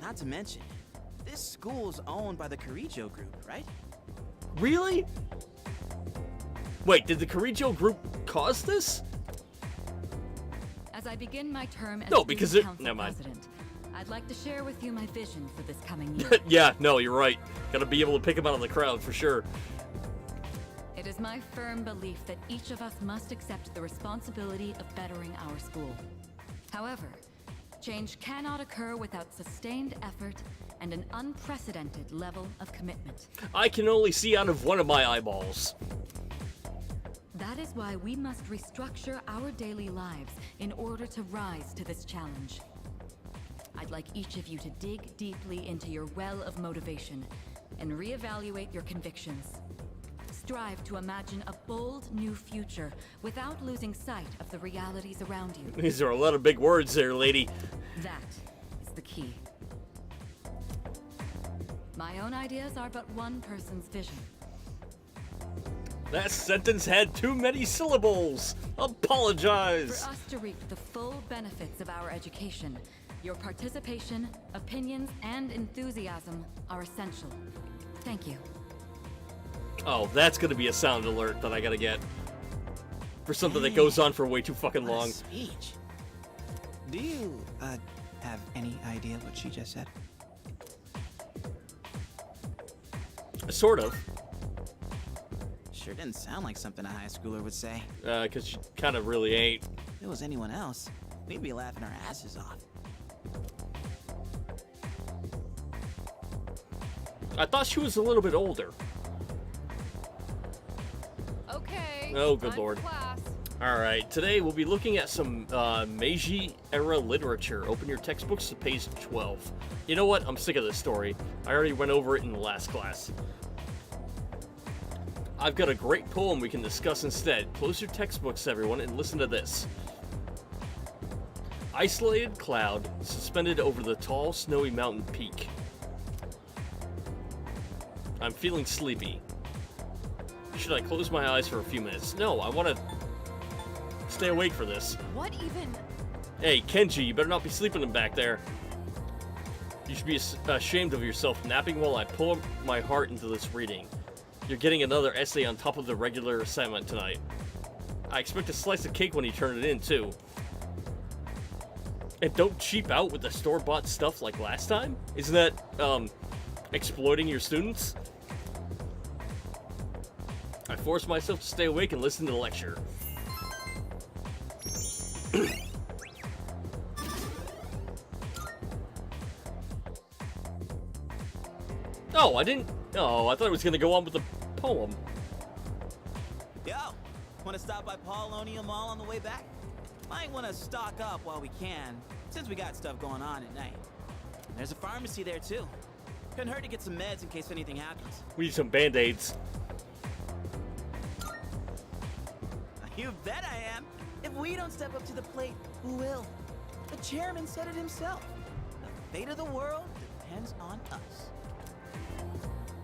Not to mention, this school's owned by the Kirijo group, right? Really? Wait, did the Kirijo group cause this? As I begin my term as No, because Student it- Council never mind. President, I'd like to share with you my vision for this coming year. Yeah, no, you're right. Gotta be able to pick him out of the crowd for sure. It is my firm belief that each of us must accept the responsibility of bettering our school. However, change cannot occur without sustained effort and an unprecedented level of commitment. I can only see out of one of my eyeballs. That is why we must restructure our daily lives in order to rise to this challenge. I'd like each of you to dig deeply into your well of motivation and reevaluate your convictions. Strive to imagine a bold new future without losing sight of the realities around you. These are a lot of big words there, lady. That is the key. My own ideas are but one person's vision. That sentence had too many syllables. Apologize. For us to reap the full benefits of our education, your participation, opinions, and enthusiasm are essential. Thank you. Oh, that's gonna be a sound alert that I gotta get. For something that goes on for way too fucking long. Speech. Do you, have any idea what she just said? Sort of. Sure didn't sound like something a high schooler would say. Because she kind of really ain't. If it was anyone else, we'd be laughing our asses off. I thought she was a little bit older. Okay. Oh, good time for lord. class. Alright, today we'll be looking at some Meiji-era literature. Open your textbooks to page 12. You know what? I'm sick of this story. I already went over it in the last class. I've got a great poem we can discuss instead. Close your textbooks, everyone, and listen to this. Isolated cloud suspended over the tall, snowy mountain peak. I'm feeling sleepy. Should I close my eyes for a few minutes? No, I want to stay awake for this. What even? Hey, Kenji, you better not be sleeping back there. You should be ashamed of yourself napping while I pour my heart into this reading. You're getting another essay on top of the regular assignment tonight. I expect a slice of cake when you turn it in, too. And don't cheap out with the store-bought stuff like last time? Isn't that, exploiting your students? I forced myself to stay awake and listen to the lecture. Oh, I didn't... Oh, I thought it was going to go on with the poem. Yo, want to stop by Paulonia Mall on the way back? Might want to stock up while we can, since we got stuff going on at night. There's a pharmacy there, too. Couldn't hurt to get some meds in case anything happens. We need some Band-Aids. You bet I am. If we don't step up to the plate, who will? The chairman said it himself. The fate of the world depends on us.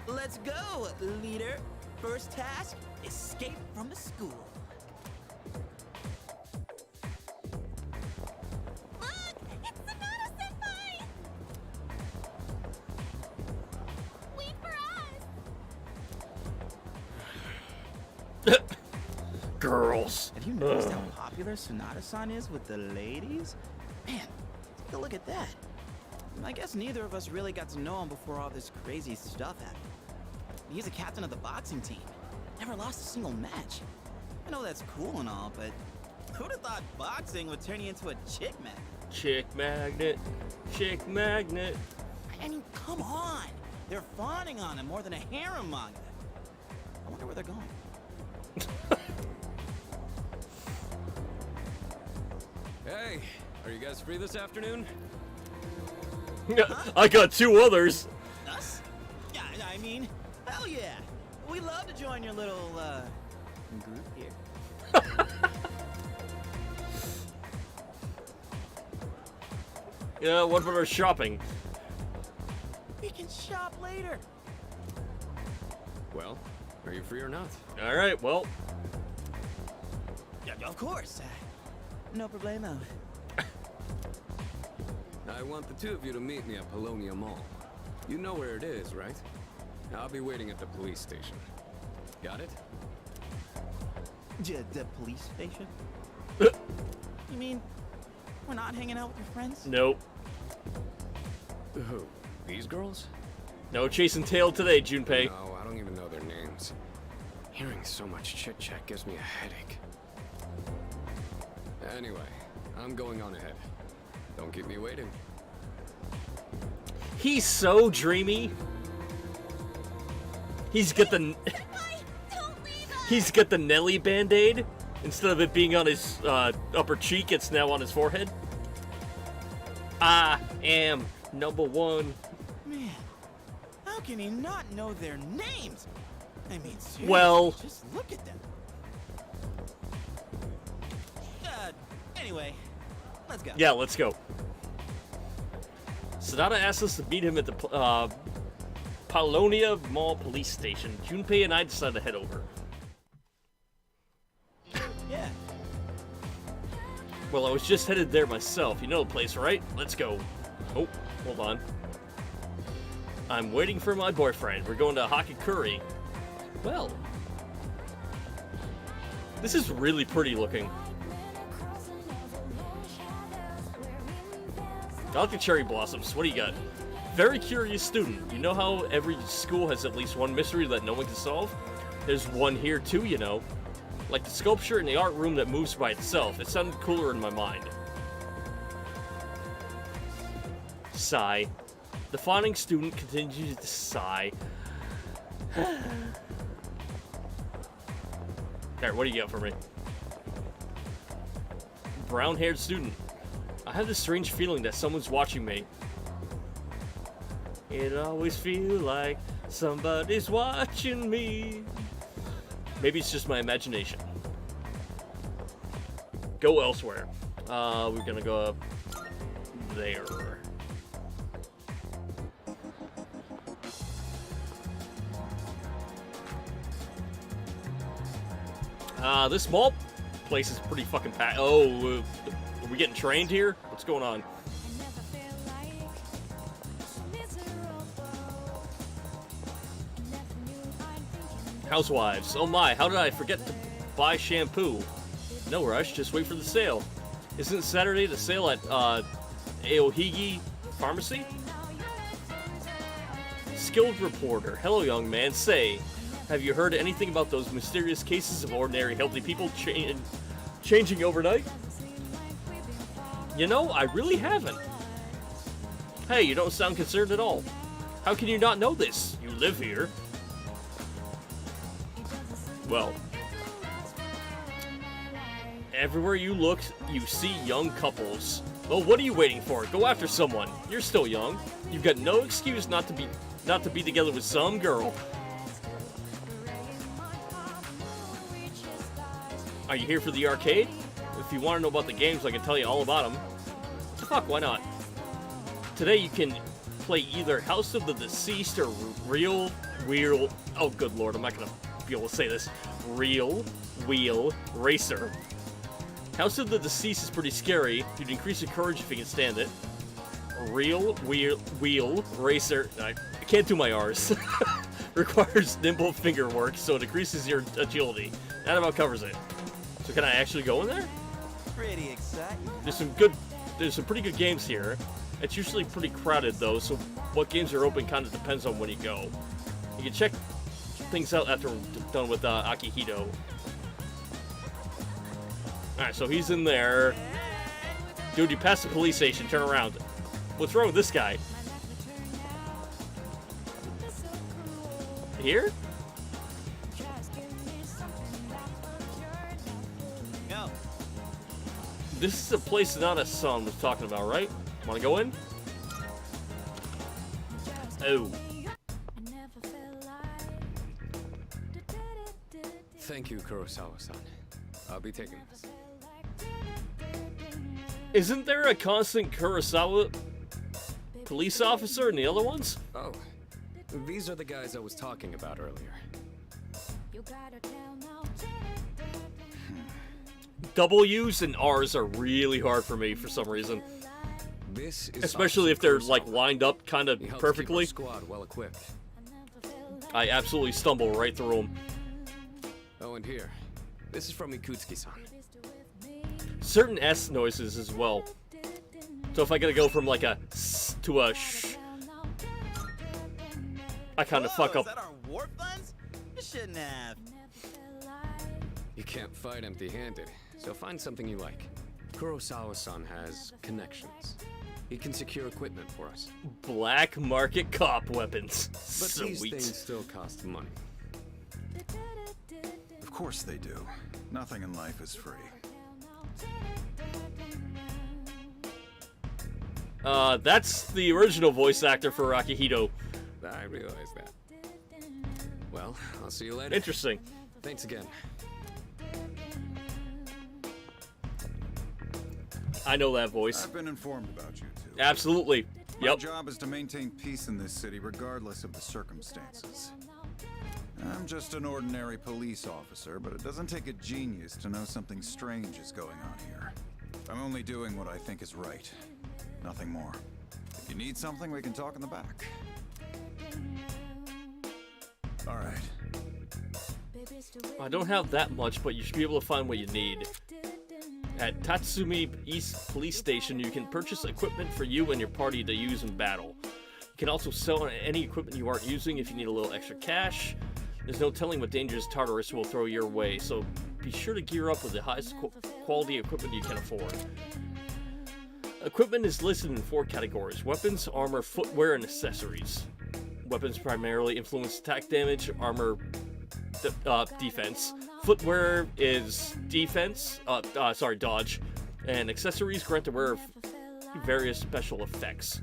Let's go, leader. First task, escape from the school. Look! It's Sonata-senpai! Wait for us! Girls. Have you noticed how popular Sonata-san is with the ladies? Man, take a look at that. I guess neither of us really got to know him before all this crazy stuff happened. He's a captain of the boxing team. Never lost a single match. I know that's cool and all, but who'd have thought boxing would turn you into a chick magnet? Chick magnet. Chick magnet. I mean, come on. They're fawning on him more than a harem manga. I wonder where they're going. Hey, are you guys free this afternoon? I got two others. Us? Yeah, I mean, hell yeah. We'd love to join your little, group here. Yeah, what about our shopping? We can shop later. Well, are you free or not? Alright, well. Yeah, of course. No problemo. I want the two of you to meet me at Paulonia Mall. You know where it is, right? I'll be waiting at the police station. Got it? The police station? You mean we're not hanging out with your friends? Nope. Who? These girls? No chasing tail today, Junpei. No, I don't even know their names. Hearing so much chit-chat gives me a headache. Anyway, I'm going on ahead. Don't keep me waiting. He's so dreamy. He's got the Nelly Band-Aid. Instead of it being on his upper cheek, it's now on his forehead. I am #1. Man, how can he not know their names? I mean, seriously, well, just look at them. Anyway, let's go. Yeah, let's go. Sonata asked us to meet him at the Paulonia Mall police station. Junpei and I decided to head over. Yeah. Well, I was just headed there myself. You know the place, right? Let's go. Oh, hold on. I'm waiting for my boyfriend. We're going to Hakakuri. Well, this is really pretty looking. I like the cherry blossoms. What do you got? Very curious student. You know how every school has at least one mystery that no one can solve? There's one here too, you know. Like the sculpture in the art room that moves by itself. It sounded cooler in my mind. Sigh. The fawning student continues to sigh. There, what do you got for me? Brown-haired student. I have this strange feeling that someone's watching me. It always feels like somebody's watching me. Maybe it's just my imagination. Go elsewhere. We're gonna go up there. This mall place is pretty fucking packed. Oh, are we getting trained here? What's going on? Housewives. Oh my, how did I forget to buy shampoo? No rush, just wait for the sale. Isn't Saturday the sale at Aohigi Pharmacy? Skilled reporter. Hello, young man. Say, have you heard anything about those mysterious cases of ordinary healthy people changing overnight? You know, I really haven't. Hey, you don't sound concerned at all. How can you not know this? You live here. Well, everywhere you look, you see young couples. Well, what are you waiting for? Go after someone. You're still young. You've got no excuse not to be together with some girl. Are you here for the arcade? If you want to know about the games, I can tell you all about them. What the fuck, why not? Today you can play either House of the Deceased or Real Wheel... Oh, good lord, I'm not going to be able to say this. Real Wheel Racer. House of the Deceased is pretty scary. You'd increase your courage if you can stand it. Real Wheel Racer... I can't do my R's. Requires nimble finger work, so it decreases your agility. That about covers it. So can I actually go in there? Pretty exciting. There's some pretty good games here. It's usually pretty crowded though, so what games are open kind of depends on when you go. You can check things out after we're done with Akihito. Alright, so he's in there. Dude, you passed the police station, turn around. What's wrong with this guy? Here? No. This is a place Nana-san was talking about, right? Wanna go in? Oh. Thank you, Kurosawa-san. I'll be taking this. Isn't there a constant Kurosawa police officer in the other ones? Oh, these are the guys I was talking about earlier. W's and R's are really hard for me for some reason. This is especially if they're like lined up kind of He helps perfectly. keep our squad well equipped. I absolutely stumble right through them. Oh, and here. This is from Ikutsuki-san. Certain S noises as well. So if I gotta go from like a S to a sh, I kind of fuck up. Is that our war funds? You shouldn't have. You can't fight empty-handed, so find something you like. Kurosawa-san has connections. He can secure equipment for us. Black market cop weapons. But Sweet. these things still cost money. Of course they do. Nothing in life is free. That's the original voice actor for Akihito. I realize that. Well, I'll see you later. Interesting. Thanks again. I know that voice. I've been informed about you two. Absolutely. My Yep. job is to maintain peace in this city regardless of the circumstances. I'm just an ordinary police officer, but it doesn't take a genius to know something strange is going on here. I'm only doing what I think is right. Nothing more. If you need something, we can talk in the back. All right. I don't have that much, but you should be able to find what you need. At Tatsumi East Police Station, you can purchase equipment for you and your party to use in battle. You can also sell any equipment you aren't using if you need a little extra cash. There's no telling what dangers Tartarus will throw your way, so be sure to gear up with the highest quality equipment you can afford. Equipment is listed in 4 categories: weapons, armor, footwear, and accessories. Weapons primarily influence attack damage, armor defense. Footwear is defense, dodge, and accessories grant the wearer various special effects.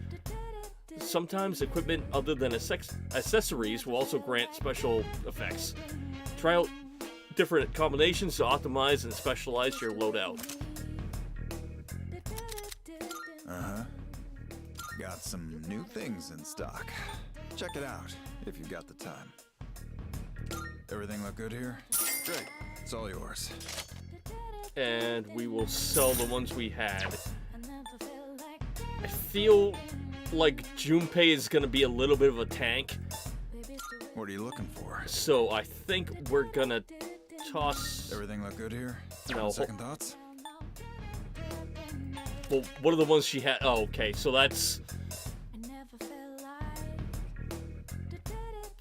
Sometimes equipment other than accessories will also grant special effects. Try out different combinations to optimize and specialize your loadout. Uh-huh. Got some new things in stock. Check it out, if you've got the time. Everything look good here? Great. It's all yours. And we will sell the ones we had. I feel like Junpei is going to be a little bit of a tank. What are you looking for? So I think we're going to toss... Everything look good here? No. Second thoughts? Well, what are the ones she had? Oh, okay. So that's...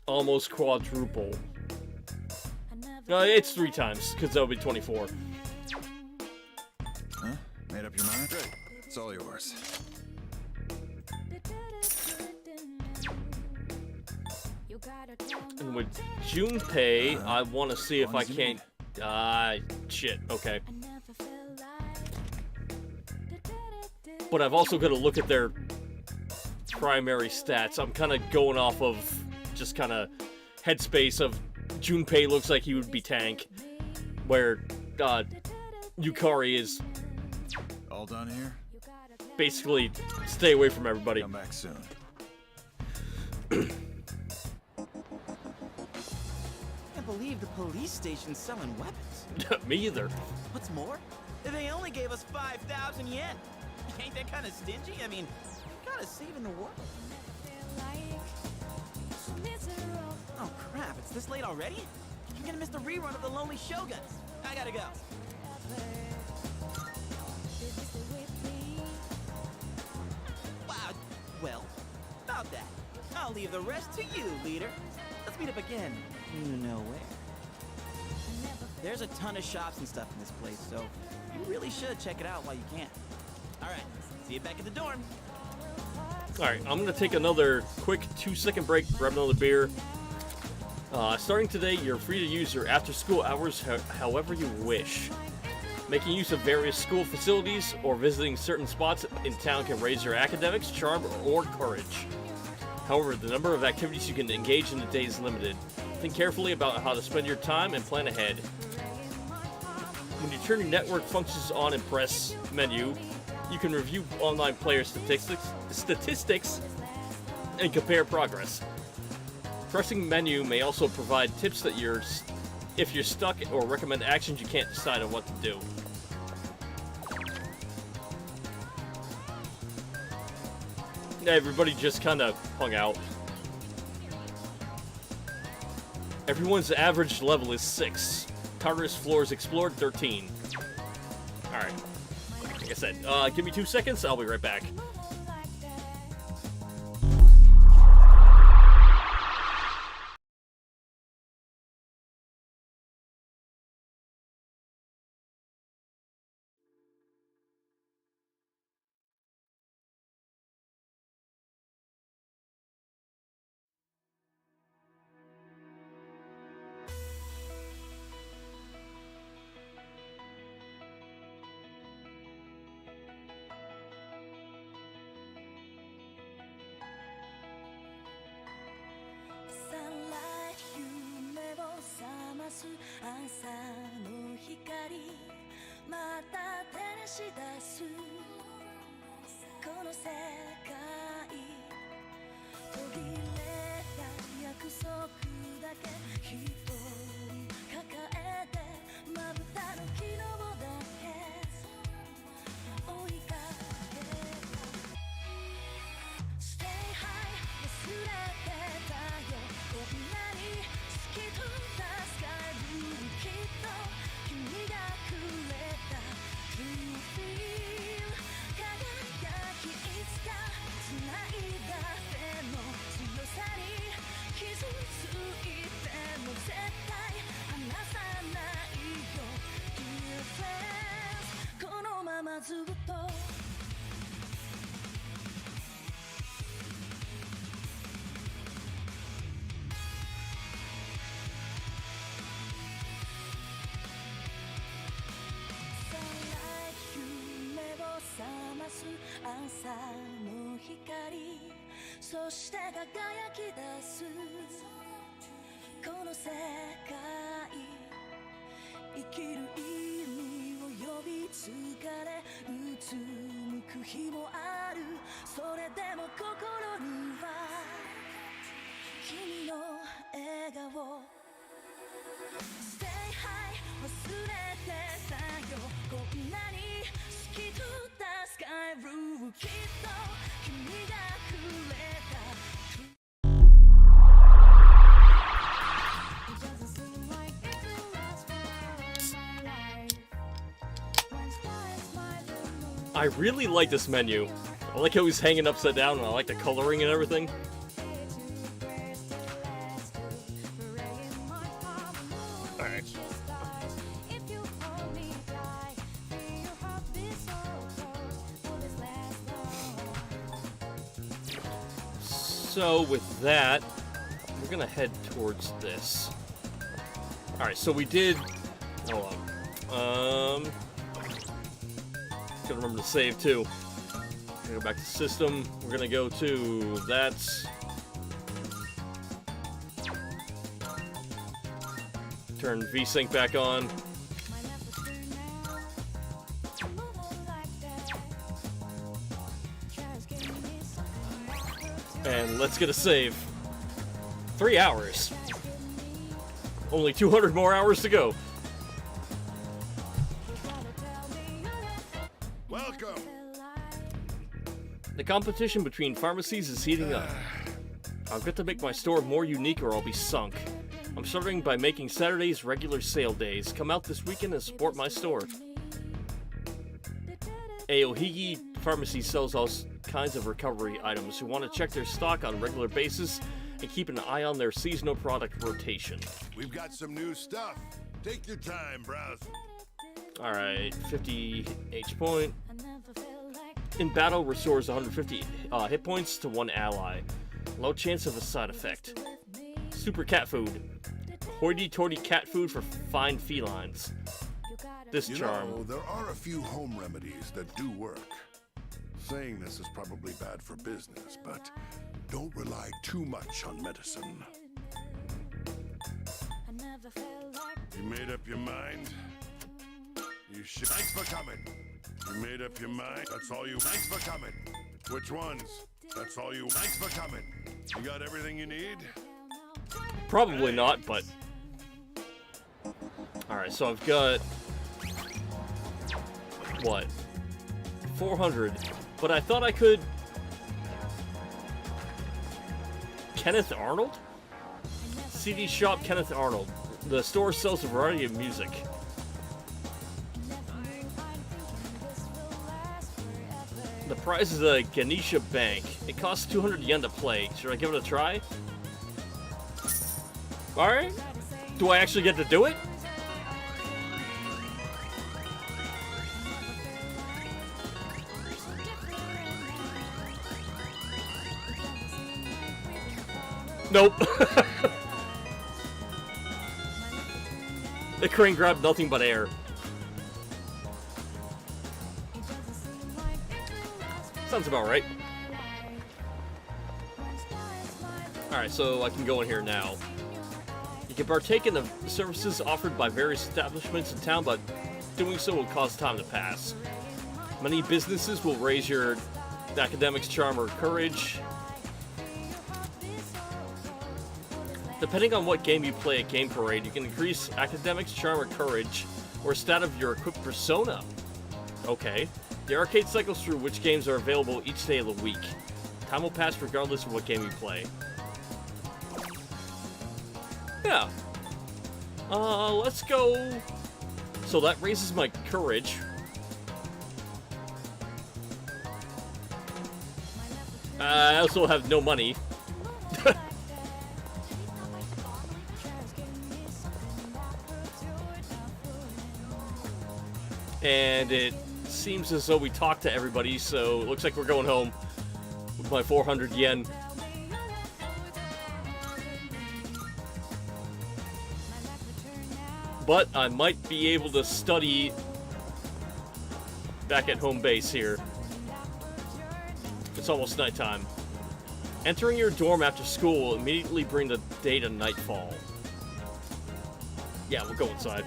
almost quadruple. It's 3 times, because that would be 24. Huh? Made up your mind? Great. It's all yours. And with Junpei, I want to see if I can't... shit. Okay. But I've also got to look at their primary stats. I'm kind of going off of just kind of headspace of Junpei looks like he would be tank, where Yukari is all done here. Basically, stay away from everybody. Come back soon. Can't believe the police station's selling weapons. Me either. What's more, they only gave us 5,000 yen. Ain't that kind of stingy? I mean, gotta save in the world. Oh crap, it's this late already? I'm gonna miss the rerun of The Lonely Shoguns. I gotta go. Wow, well, about that. I'll leave the rest to you, leader. Let's meet up again. You know where. There's a ton of shops and stuff in this place, so you really should check it out while you can. Alright, see you back at the dorm. Alright, I'm going to take another quick 2-second break, grab another beer. Starting today, you're free to use your after-school hours however you wish. Making use of various school facilities or visiting certain spots in town can raise your academics, charm, or courage. However, the number of activities you can engage in a day is limited. Think carefully about how to spend your time and plan ahead. When you turn your network functions on and press menu, you can review online player statistics and compare progress. Pressing menu may also provide tips that if you're stuck or recommend actions you can't decide on what to do. Everybody just kind of hung out. Everyone's average level is 6. Tartarus floors explored 13. Alright. Like I said, give me 2 seconds, I'll be right back. 朝の光そして輝き出すこの世界生きる意味を呼び疲れうつむく日もあるそれでも心には君の笑顔 Stay high 忘れてたよこんなに透き通った Sky Blue きっと君がくれた I really like this menu. I like how he's hanging upside down, and I like the coloring and everything. Alright. So with that, we're gonna head towards this. Alright, so we did... Hold on. Gotta remember to save too. Gonna go back to system. We're gonna go to that's turn VSync back on. And let's get a save. 3 hours. Only 200 more hours to go. Welcome. The competition between pharmacies is heating up. I've got to make my store more unique or I'll be sunk. I'm starting by making Saturdays regular sale days. Come out this weekend and support my store. Aohigi Pharmacy sells all kinds of recovery items who want to check their stock on a regular basis and keep an eye on their seasonal product rotation. We've got some new stuff. Take your time, browse. Alright, 50 H point. In battle, restores 150 hit points to one ally. Low chance of a side effect. Super cat food. Hoity-toity cat food for fine felines. This charm. You know, there are a few home remedies that do work. Saying this is probably bad for business, but don't rely too much on medicine. You made up your mind? You should. Thanks for coming. You made up your mind? That's all you. Thanks for coming. Which ones? That's all you. Thanks for coming. You got everything you need? Probably not, but... Alright, so I've got... What? 400. But I thought I could... Kenneth Arnold? CD Shop Kenneth Arnold. The store sells a variety of music. The prize is a Ganesha Bank. It costs 200 yen to play. Should I give it a try? Alright. Do I actually get to do it? Nope. The crane grabbed nothing but air. Sounds about right. Alright, so I can go in here now. You can partake in the services offered by various establishments in town, but doing so will cause time to pass. Many businesses will raise your academics, charm, or courage. Depending on what game you play at Game Parade, you can increase academics, charm, or courage, or stat of your equipped persona. Okay. The arcade cycles through which games are available each day of the week. Time will pass regardless of what game you play. Yeah. Let's go... So that raises my courage. I also have no money. And it seems as though we talked to everybody, so it looks like we're going home with my 400 yen. But I might be able to study back at home base here. It's almost nighttime. Entering your dorm after school will immediately bring the day to nightfall. Yeah, we'll go inside.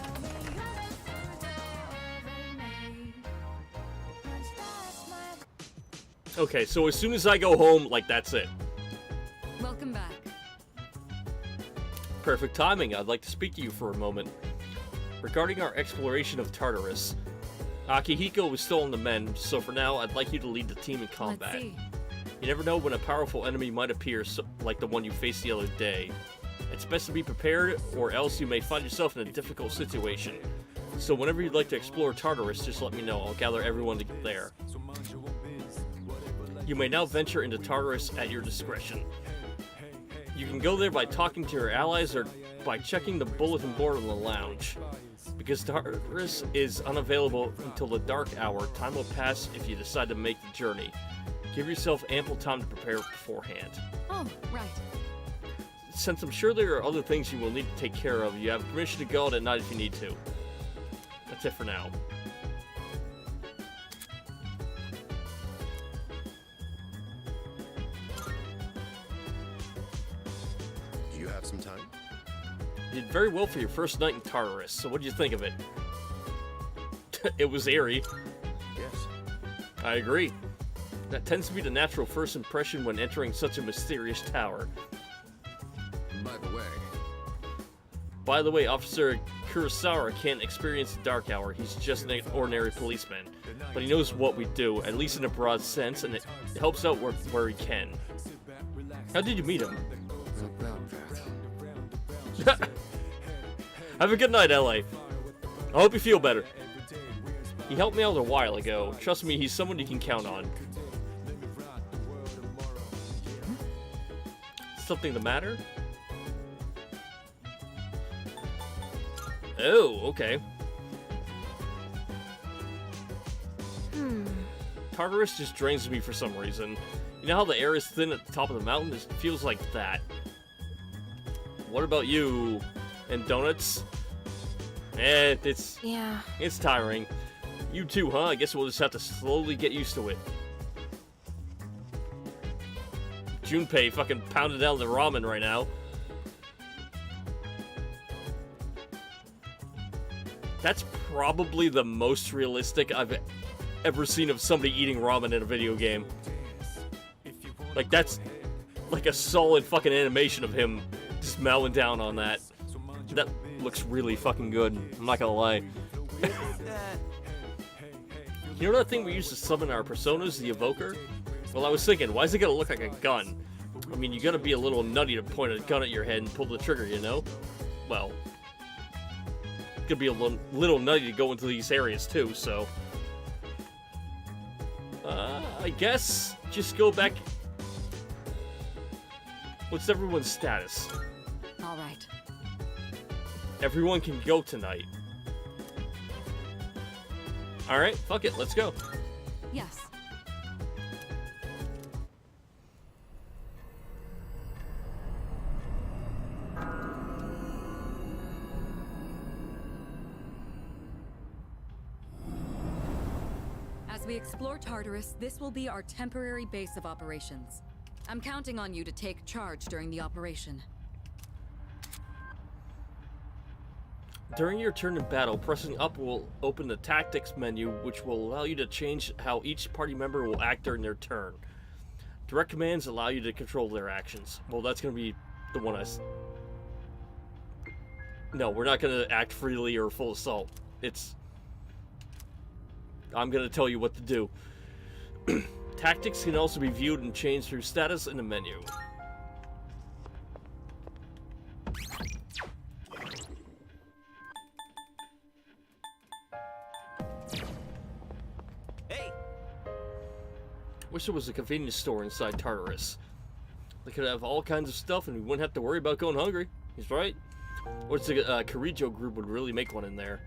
Okay, so as soon as I go home, like, that's it. Welcome back. Perfect timing. I'd like to speak to you for a moment. Regarding our exploration of Tartarus, Akihiko was still on the mend, so for now, I'd like you to lead the team in combat. Let's see. You never know when a powerful enemy might appear, like the one you faced the other day. It's best to be prepared, or else you may find yourself in a difficult situation. So whenever you'd like to explore Tartarus, just let me know. I'll gather everyone there. You may now venture into Tartarus at your discretion. You can go there by talking to your allies or by checking the bulletin board in the lounge. Because Tartarus is unavailable until the dark hour, time will pass if you decide to make the journey. Give yourself ample time to prepare beforehand. Oh, right. Since I'm sure there are other things you will need to take care of, you have permission to go out at night if you need to. That's it for now. You have some time? You did very well for your first night in Tartarus, so what did you think of it? It was airy. Yes. I agree. That tends to be the natural first impression when entering such a mysterious tower. By the way, Officer Kurosawa can't experience the dark hour. He's just an ordinary policeman. But he knows what we do, at least in a broad sense, and it helps out where he can. How did you meet him? Have a good night, LA. I hope you feel better. He helped me out a while ago. Trust me, he's someone you can count on. Something the matter? Oh, okay. Tartarus just drains me for some reason. You know how the air is thin at the top of the mountain? It feels like that. What about you? And donuts? It's tiring. You too, huh? I guess we'll just have to slowly get used to it. Junpei fucking pounded down the ramen right now. That's probably the most realistic I've ever seen of somebody eating ramen in a video game. Like, that's like a solid fucking animation of him just mowing down on that. That looks really fucking good, I'm not gonna lie. You know that thing we used to summon our personas, the Evoker? Well, I was thinking, why is it gonna look like a gun? I mean, you gotta be a little nutty to point a gun at your head and pull the trigger, you know? Well, it's gonna be a little nutty to go into these areas too, so... I guess just go back... What's everyone's status? All right. Everyone can go tonight. Alright, fuck it, let's go. Yes. As we explore Tartarus, this will be our temporary base of operations. I'm counting on you to take charge during the operation. During your turn in battle, pressing up will open the tactics menu, which will allow you to change how each party member will act during their turn. Direct commands allow you to control their actions. Well, that's going to be the one No, we're not going to act freely or full assault. I'm going to tell you what to do. Tactics can also be viewed and changed through status in the menu. Hey! Wish there was a convenience store inside Tartarus. They could have all kinds of stuff and we wouldn't have to worry about going hungry. He's right. Or it's the Kirijo group would really make one in there.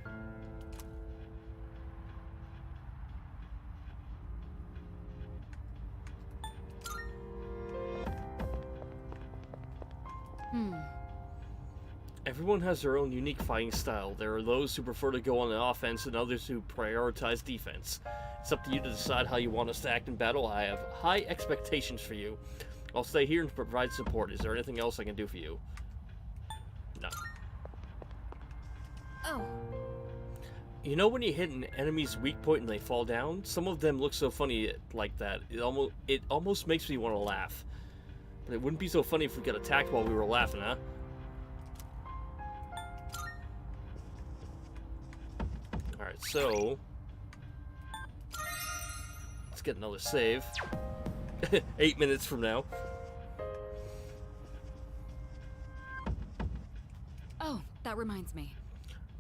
Everyone has their own unique fighting style. There are those who prefer to go on the offense and others who prioritize defense. It's up to you to decide how you want us to act in battle. I have high expectations for you. I'll stay here and provide support. Is there anything else I can do for you? No. Oh. You know when you hit an enemy's weak point and they fall down? Some of them look so funny like that. It almost makes me want to laugh. But it wouldn't be so funny if we got attacked while we were laughing, huh? Alright, so... let's get another save. 8 minutes from now. Oh, that reminds me.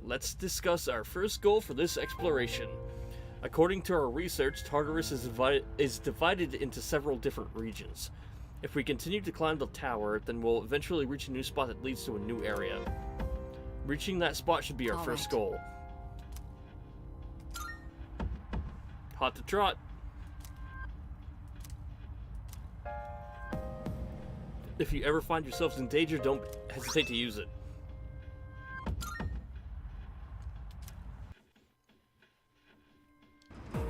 Let's discuss our first goal for this exploration. According to our research, Tartarus is divided into several different regions. If we continue to climb the tower, then we'll eventually reach a new spot that leads to a new area. Reaching that spot should be our first goal. Hot to trot. If you ever find yourselves in danger, don't hesitate to use it.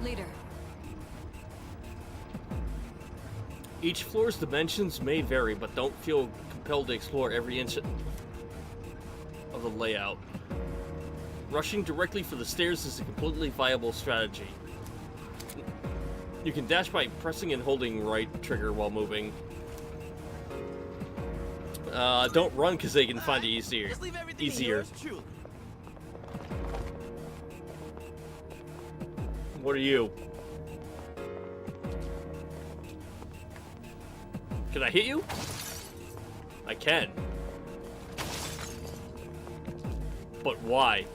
Leader. Each floor's dimensions may vary, but don't feel compelled to explore every inch of the layout. Rushing directly for the stairs is a completely viable strategy. You can dash by pressing and holding right trigger while moving. Don't run because they can find it easier. What are you? Can I hit you? I can. But why?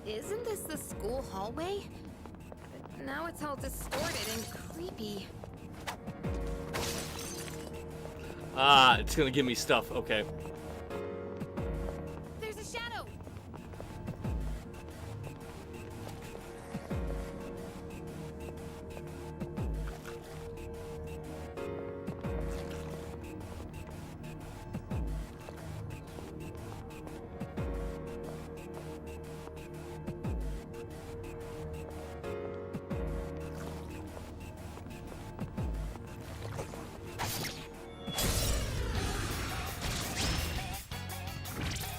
Isn't this the school hallway? But now it's all distorted and creepy. Ah, it's gonna give me stuff. Okay. There's a shadow!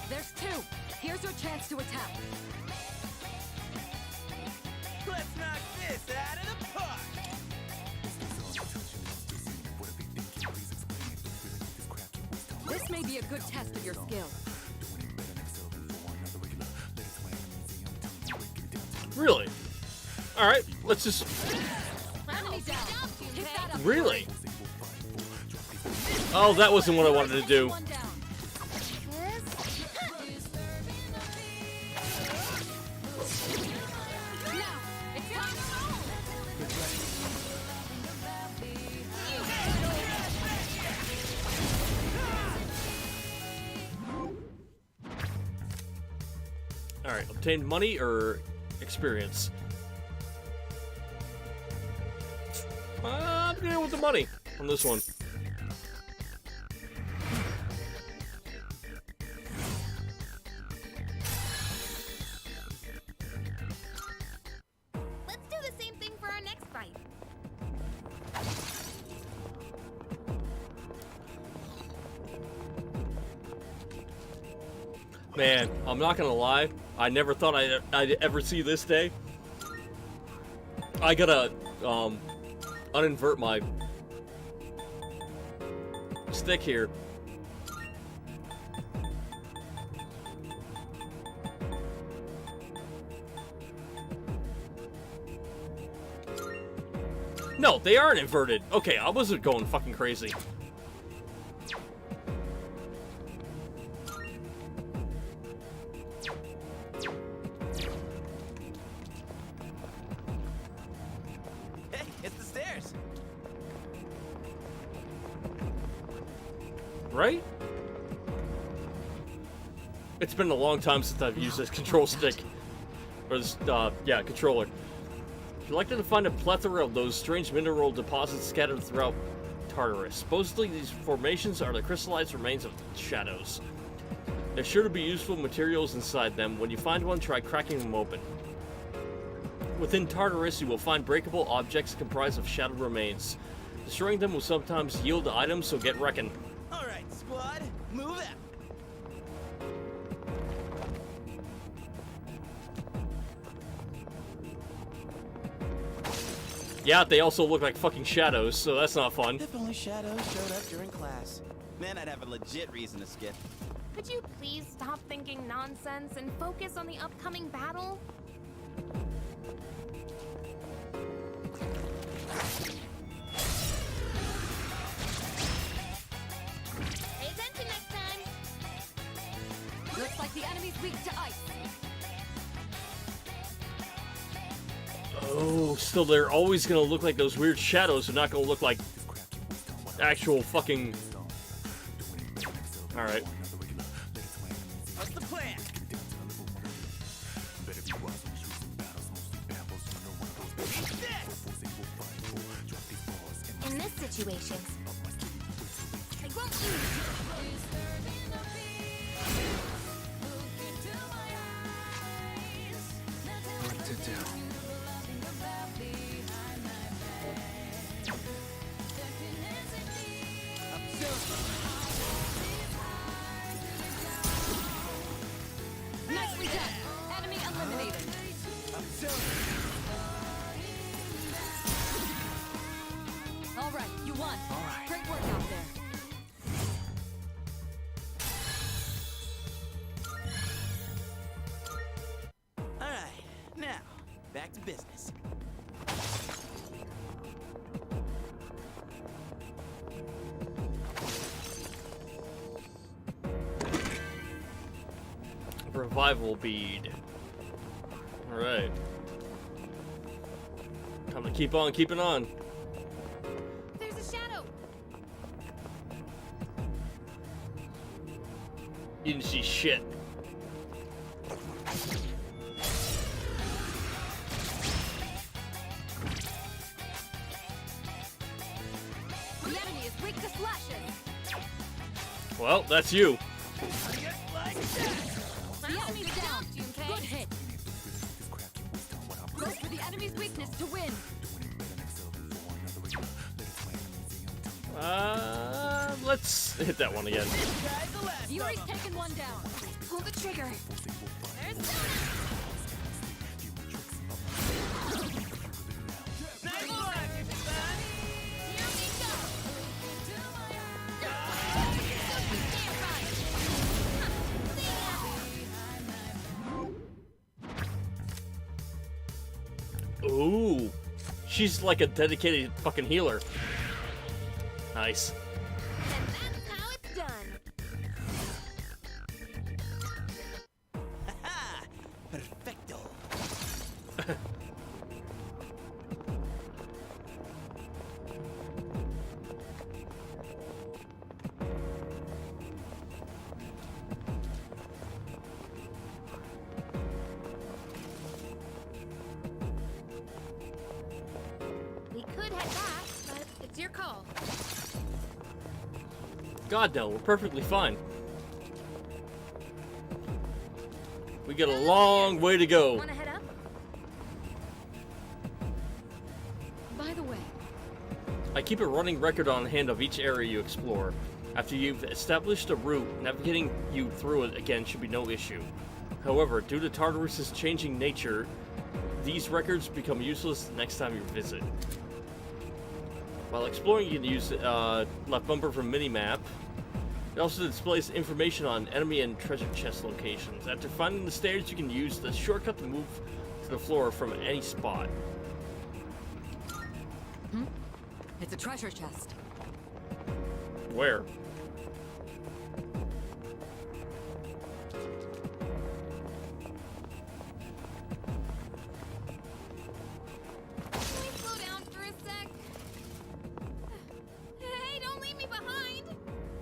There's two. Here's your chance to attack. Let's knock this out of the park! This may be a good test of your skill. Really? Alright, let's just... Really? Oh, that wasn't what I wanted to do. Alright, obtained money or experience? I'm gonna go with the money on this one. Let's do the same thing for our next fight. Man, I'm not gonna lie. I never thought I'd ever see this day. I gotta uninvert my stick here. No, they aren't inverted. Okay, I wasn't going fucking crazy. Hey, it's the stairs! Right? It's been a long time since I've used this control stick. Or this, yeah, controller. If you'd like to find a plethora of those strange mineral deposits scattered throughout Tartarus. Supposedly these formations are the crystallized remains of shadows. There's sure to be useful materials inside them. When you find one, try cracking them open. Within Tartarus, you will find breakable objects comprised of shattered remains. Destroying them will sometimes yield items, so get wrecking. Alright, squad, move out. Yeah, they also look like fucking shadows, so that's not fun. If only shadows showed up during class. Then I'd have a legit reason to skip. Could you please stop thinking nonsense and focus on the upcoming battle? Pay attention next time. Looks like the enemy's weak to ice. Oh, still they're always gonna look like those weird shadows. They're not gonna look like actual fucking... Alright. What's the plan? In this situation, I won't lose. What to do? Nicely done. Enemy eliminated. All right, you won. All right. Great work out there. Alright, now, back to business. Revival bead. Alright. Time to keep on keeping on. There's a shadow. You didn't see shit. The enemy is weak to slashes. Well, that's you. The enemy's down. Good hit. Go for the enemy's weakness to win. Let's hit that one again. Yuri's taken one down. Pull the trigger. There's Ooh. She's like a dedicated fucking healer. Nice. And that's how it's done. Haha! Perfecto. We could head back, but it's your call. God no, we're perfectly fine. We got a long way to go. Wanna head up? By the way, I keep a running record on hand of each area you explore. After you've established a route, navigating you through it again should be no issue. However, due to Tartarus' changing nature, these records become useless next time you visit. While exploring, you can use left bumper from minimap. It also displays information on enemy and treasure chest locations. After finding the stairs, you can use the shortcut to move to the floor from any spot. it's a treasure chest. Where? Can we slow down for a sec? Hey, don't leave me behind!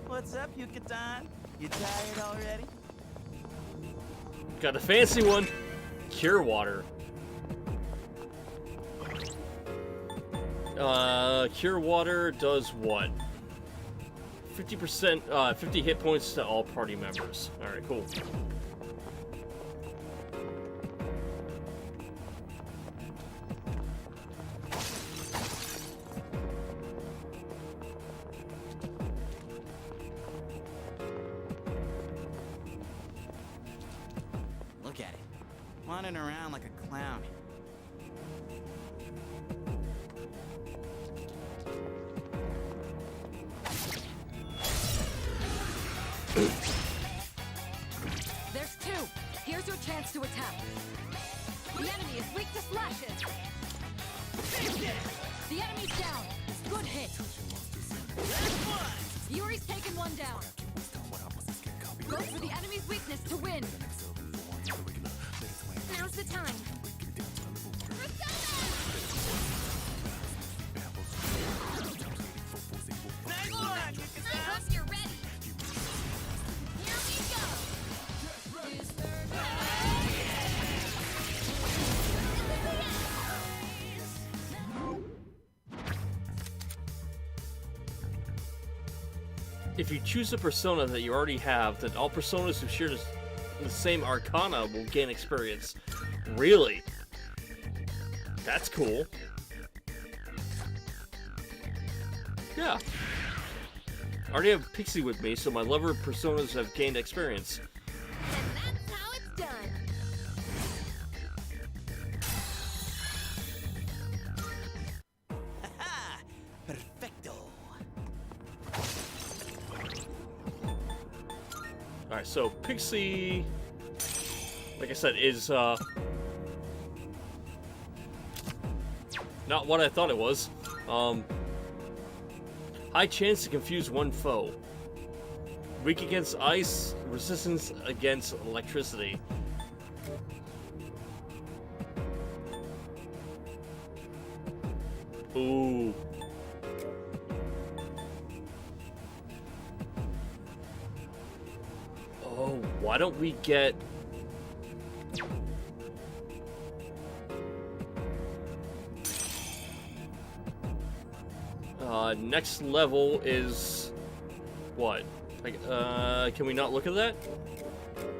What's up, Yucatan? You tired already? Got a fancy one. Cure water. Cure water does what? 50%, 50 hit points to all party members. Alright, cool. Look at it. Wandering around like a clown. There's two. Here's your chance to attack. The enemy is weak to slashes. The enemy's down. Good hit. Yuri's taken one down. Go for the enemy's weakness to win. Now's the time. I hope you're ready. Here we go. If you choose a persona that you already have, then all personas who share the same arcana will gain experience. Really? That's cool. Yeah. I already have Pixie with me, so my lover personas have gained experience. And that's how it's done. Perfecto. Alright, so Pixie, like I said, is not what I thought it was. High chance to confuse one foe. Weak against ice, resistance against electricity. Ooh. Oh, why don't we get... next level is... what? Like, can we not look at that?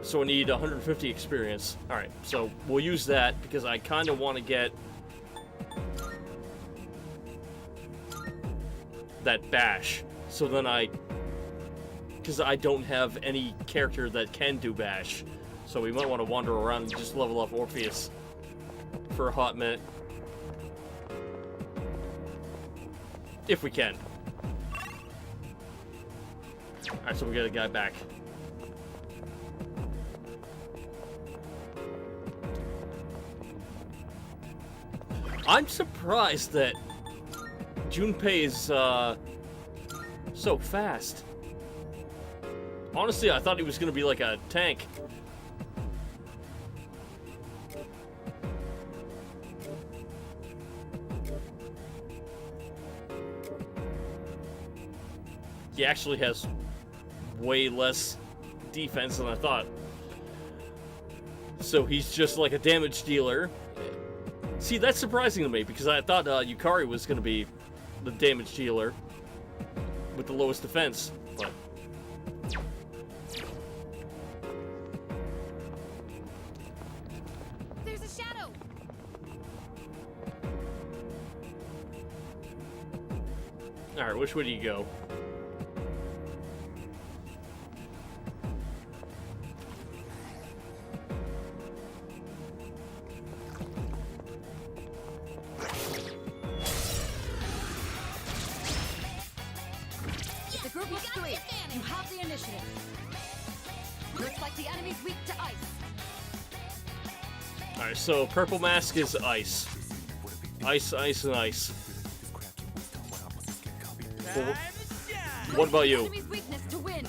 So we need 150 experience. Alright, so we'll use that because I kind of want to get... that bash. So then because I don't have any character that can do bash. So we might want to wander around and just level up Orpheus for a hot minute. If we can. Alright, so we got a guy back. I'm surprised that Junpei is so fast. Honestly, I thought he was gonna be like a tank. He actually has way less defense than I thought. So he's just like a damage dealer. See, that's surprising to me because I thought Yukari was going to be the damage dealer with the lowest defense. But There's a shadow. alright, which way do you go? The group of three. You have the initiative. Looks like the enemy's weak to ice. Alright, so purple mask is ice. Ice, ice, and ice. Well, what about you? Enemy's weakness to wind.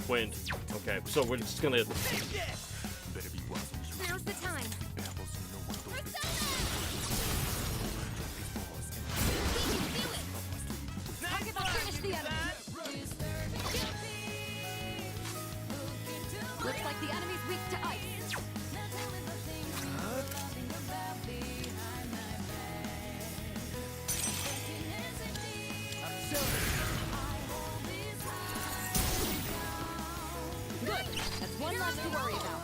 Wind. Okay, so we're just gonna... Now's the time. Target will finish the enemy. Looks like the enemy's weak to ice. One less to worry about.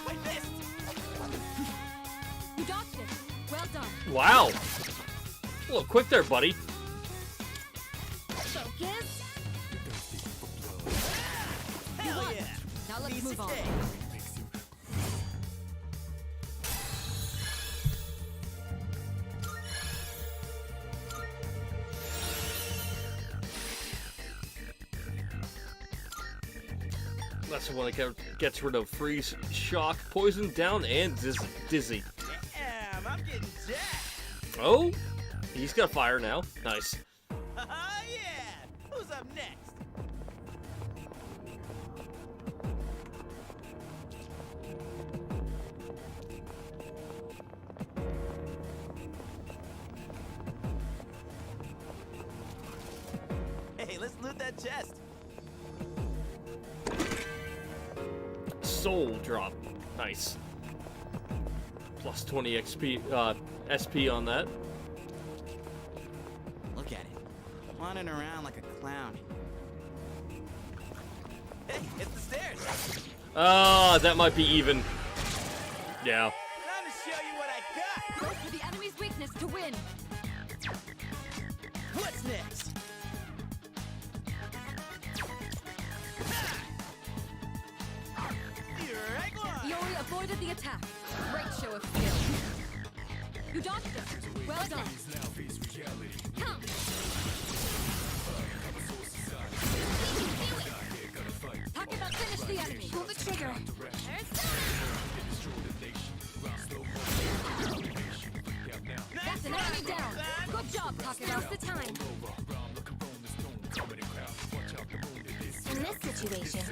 I missed! You dodged it. Well done. Wow. A little quick there, buddy. Focus. Hell yeah! Now let's move on. That's the one that gets rid of freeze, shock, poison, down, and dizzy. Damn, I'm getting jacked! Oh, he's got fire now. Nice. Haha, yeah! Who's up next? Hey, let's loot that chest. Soul drop. Nice. Plus 20 XP, SP on that. Look at it. Wandering around like a clown. Hey, it's the stairs! That might be even. Yeah. Time to show you what I got! Go for the enemy's weakness to win. What's next? Yori avoided the attack. Great show of skill. You dodged it. Well done. Come. Talk about finish the enemy. Pull the trigger. That's an enemy down. Good job, Takeda. Now's the time. In this situation,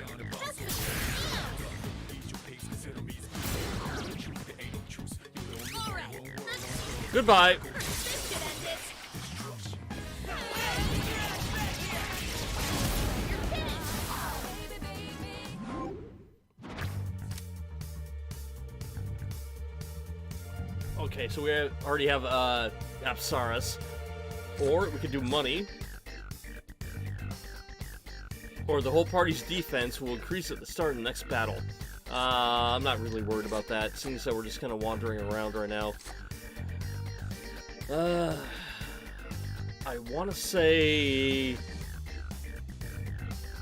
Goodbye. Okay, so we already have Apsaras, or we could do money, or the whole party's defense will increase at the start of the next battle. I'm not really worried about that, seeing that we're just kind of wandering around right now. I want to say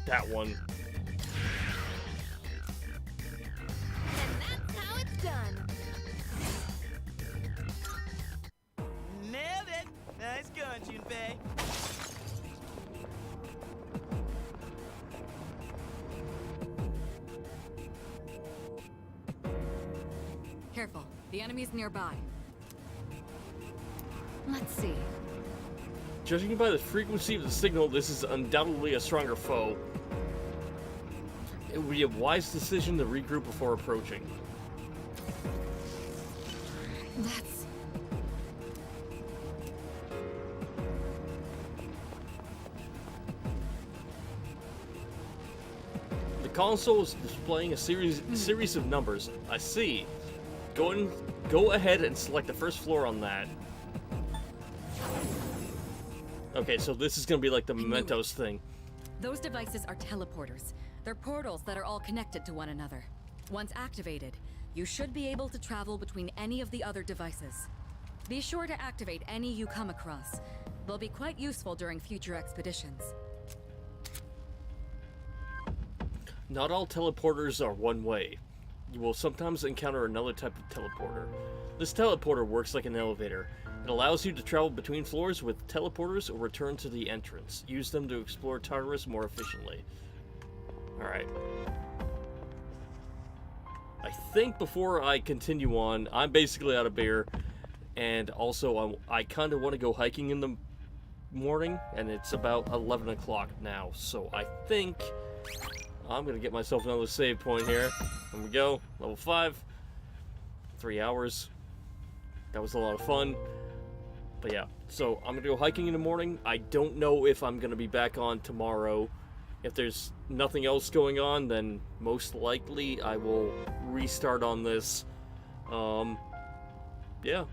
that one. and that's how it's done. Nailed it! Nice going, Junpei. Careful. The enemy's nearby. Let's see. Judging by the frequency of the signal, this is undoubtedly a stronger foe. It would be a wise decision to regroup before approaching. That's... The console is displaying a series of numbers. I see. Go ahead and select the first floor on that. Okay, so this is gonna be like the Mementos thing. Those devices are teleporters. They're portals that are all connected to one another. Once activated, you should be able to travel between any of the other devices. Be sure to activate any you come across. They'll be quite useful during future expeditions. Not all teleporters are one way. You will sometimes encounter another type of teleporter. This teleporter works like an elevator. It allows you to travel between floors with teleporters or return to the entrance. Use them to explore Tartarus more efficiently. Alright. I think before I continue on, I'm basically out of beer. And also, I kind of want to go hiking in the morning. And it's about 11 o'clock now. So I think I'm going to get myself another save point here. There we go. Level 5. 3 hours. That was a lot of fun. But yeah, so I'm gonna go hiking in the morning. I don't know if I'm gonna be back on tomorrow. If there's nothing else going on, then most likely I will restart on this. Yeah.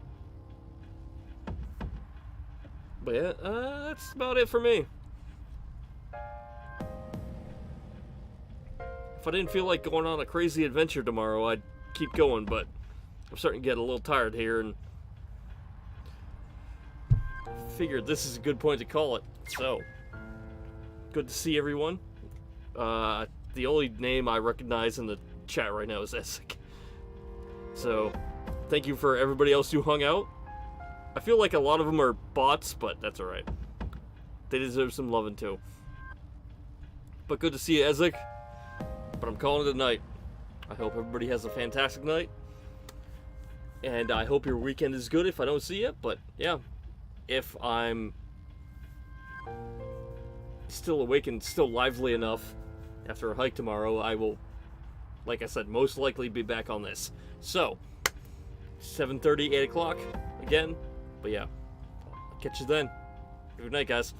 But yeah, that's about it for me. If I didn't feel like going on a crazy adventure tomorrow, I'd keep going, but I'm starting to get a little tired here, and figured this is a good point to call it. So, good to see everyone. The only name I recognize in the chat right now is Essek. So, thank you for everybody else who hung out. I feel like a lot of them are bots, but that's alright. They deserve some loving too. But good to see you, Ezek. But I'm calling it a night. I hope everybody has a fantastic night. And I hope your weekend is good if I don't see you. But yeah, if I'm still awake and still lively enough after a hike tomorrow, I will, like I said, most likely be back on this. So, 7:30, 8 o'clock again. But yeah, I'll catch you then. Good night, guys.